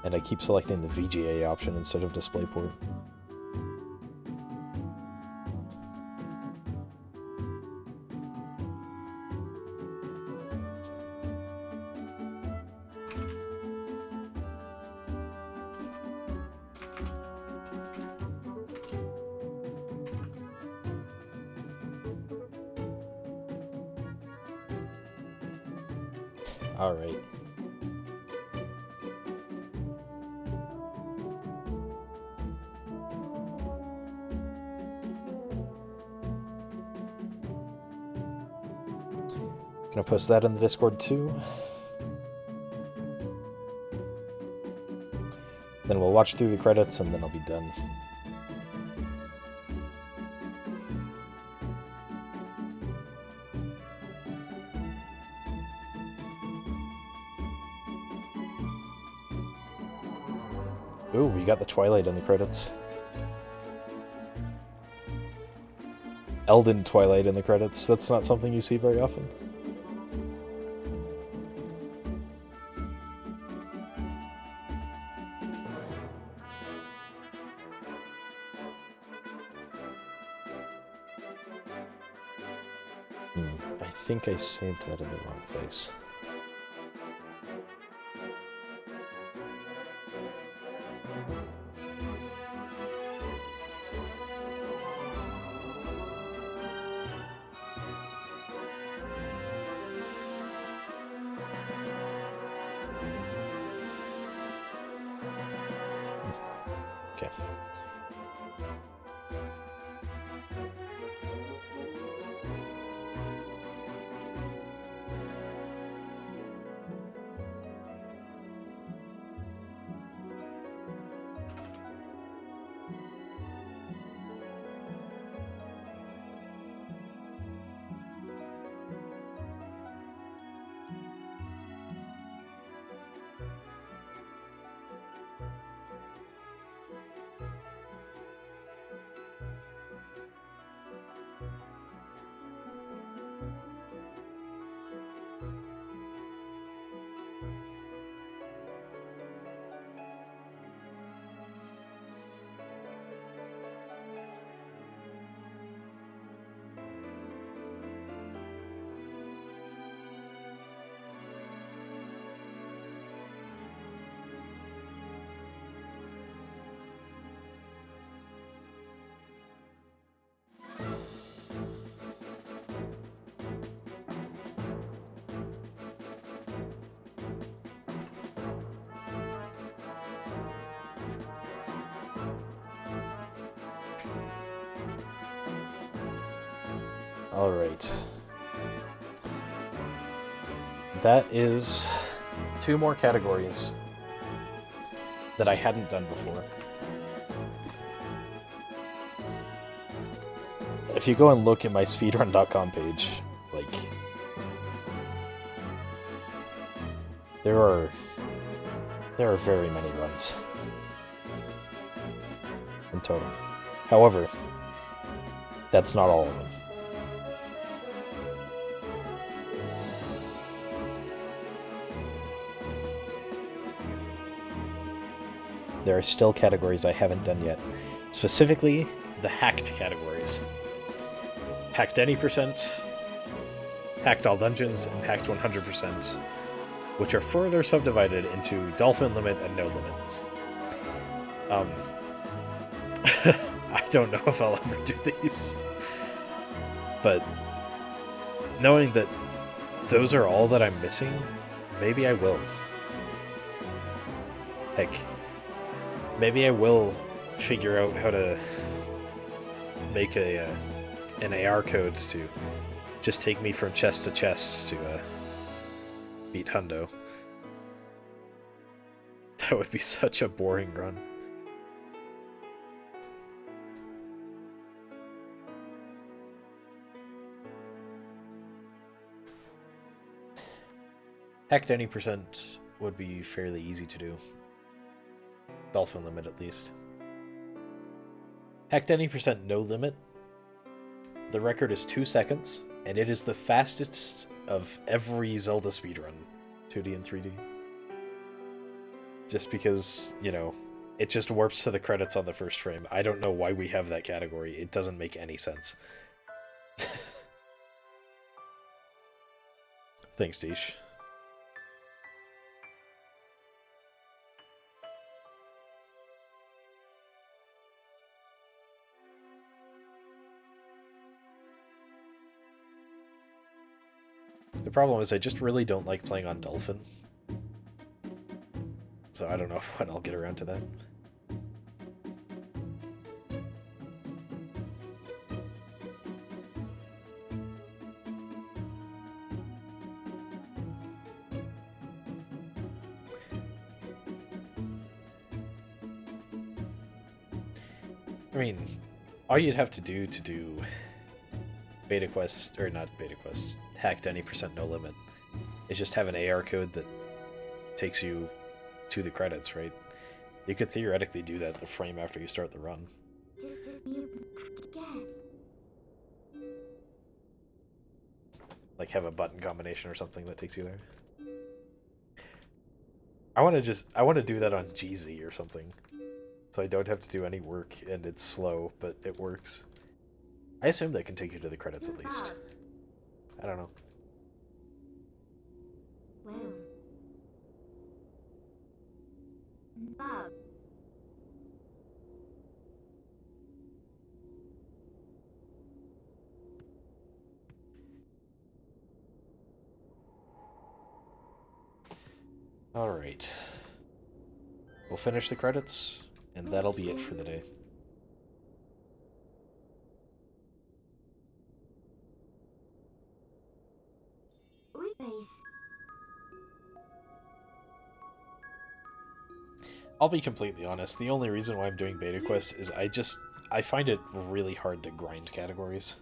and I keep selecting the VGA option instead of DisplayPort. Alright. Gonna post that in the Discord too. Then we'll watch through the credits and then I'll be done. Ooh, we got the Twilight in the credits. Elden Twilight in the credits. That's not something you see very often. I think I saved that in the wrong place. Okay. Alright. That is 2 more categories that I hadn't done before. If you go and look at my speedrun.com page, like, there are very many runs in total. However, that's not all of them. There are still categories I haven't done yet. Specifically, the hacked categories. Hacked any %, hacked all dungeons, and hacked 100%, which are further subdivided into dolphin limit and no limit. I don't know if I'll ever do these, but knowing that those are all that I'm missing, maybe I will. Heck, maybe I will figure out how to make an AR code to just take me from chest to chest to beat Hundo. That would be such a boring run. Hacked any % would be fairly easy to do. Dolphin limit, at least. Hacked any % no limit. The record is 2 seconds, and it is the fastest of every Zelda speedrun, 2D and 3D. Just because, you know, it just warps to the credits on the first frame. I don't know why we have that category. It doesn't make any sense. Thanks, Deesh. The problem is I just really don't like playing on Dolphin. So I don't know when I'll get around to that. I mean, all you'd have to do Beta Quest, or not Beta Quest, hacked any % no limit, is just have an AR code that takes you to the credits, right? You could theoretically do that the frame after you start the run. Like have a button combination or something that takes you there. I want to do that on GZ or something. So I don't have to do any work and it's slow, but it works. I assume that can take you to the credits at least. I don't know. Alright. We'll finish the credits, and that'll be it for the day. I'll be completely honest, the only reason why I'm doing beta quests is I find it really hard to grind categories.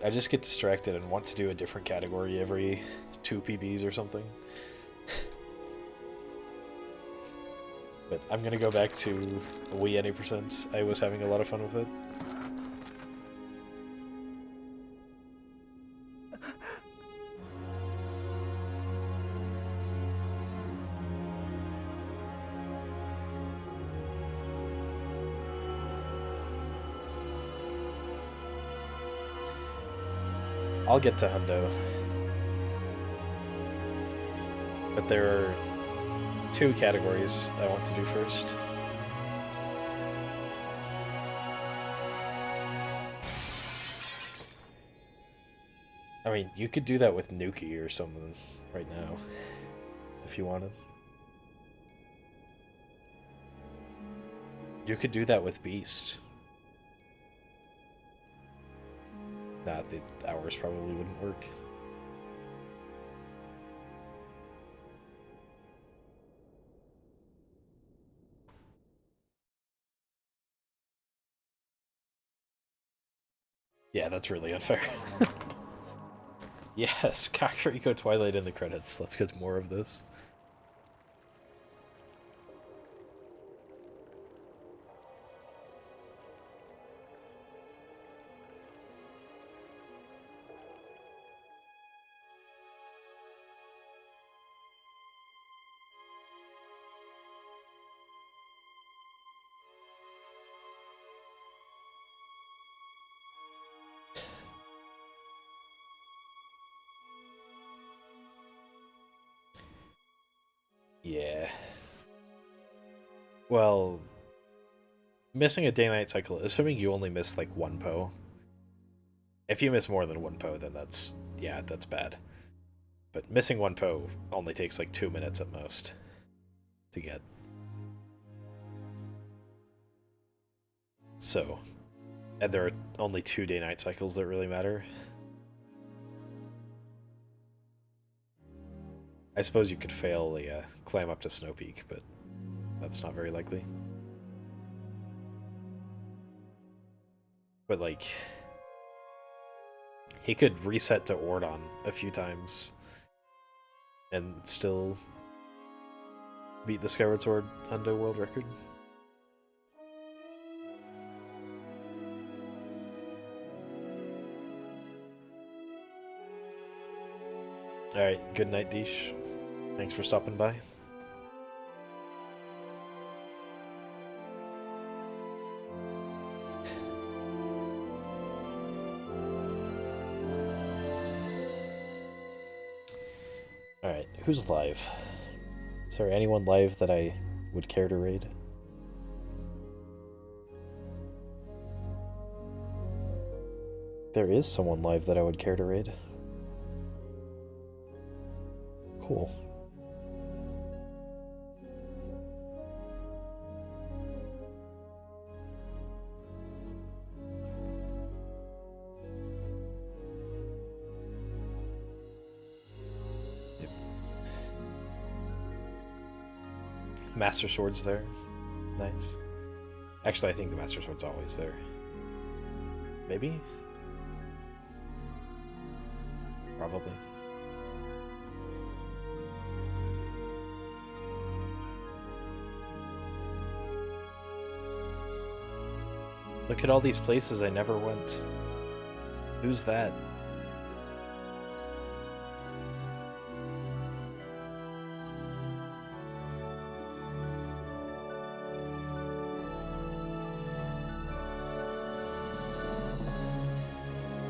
I just get distracted and want to do a different category every 2 PBs or something. But I'm gonna go back to Wii any %. I was having a lot of fun with it. I'll get to Hundo. But there are 2 categories I want to do first. I mean, you could do that with Nuki or something right now, if you wanted. You could do that with Beast. Nah, the hours probably wouldn't work. Yeah, that's really unfair. Yes, Kakariko Twilight in the credits. Let's get more of this. Yeah. Well, missing a day-night cycle, assuming you only miss like one PO. If you miss more than one PO, then that's bad. But missing one PO only takes like 2 minutes at most to get. So, and there are only 2 day-night cycles that really matter. I suppose you could fail the climb up to Snow Peak, but that's not very likely. But like, he could reset to Ordon a few times and still beat the Skyward Sword Undo world record. Alright, good night, Deesh. Thanks for stopping by. Alright, who's live? Is there anyone live that I would care to raid? There is someone live that I would care to raid. Cool. Yep. Master Sword's there. Nice. Actually, I think the Master Sword's always there. Maybe? Probably. Look at all these places I never went. Who's that?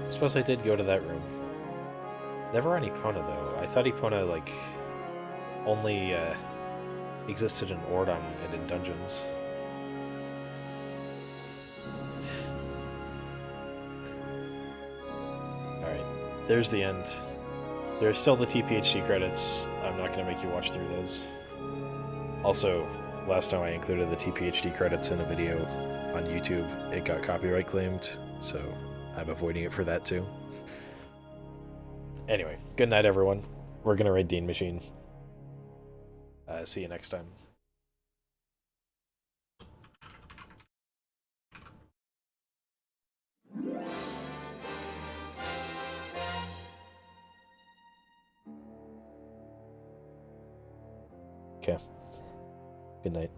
I suppose I did go to that room. Never on Epona, though. I thought Epona, like, only existed in Ordon and in dungeons. Alright, there's the end. There's still the TPHD credits. I'm not going to make you watch through those. Also, last time I included the TPHD credits in a video on YouTube, it got copyright claimed, so I'm avoiding it for that too. Anyway, good night, everyone. We're gonna raid Dean Machine. See you next time. Okay. Good night.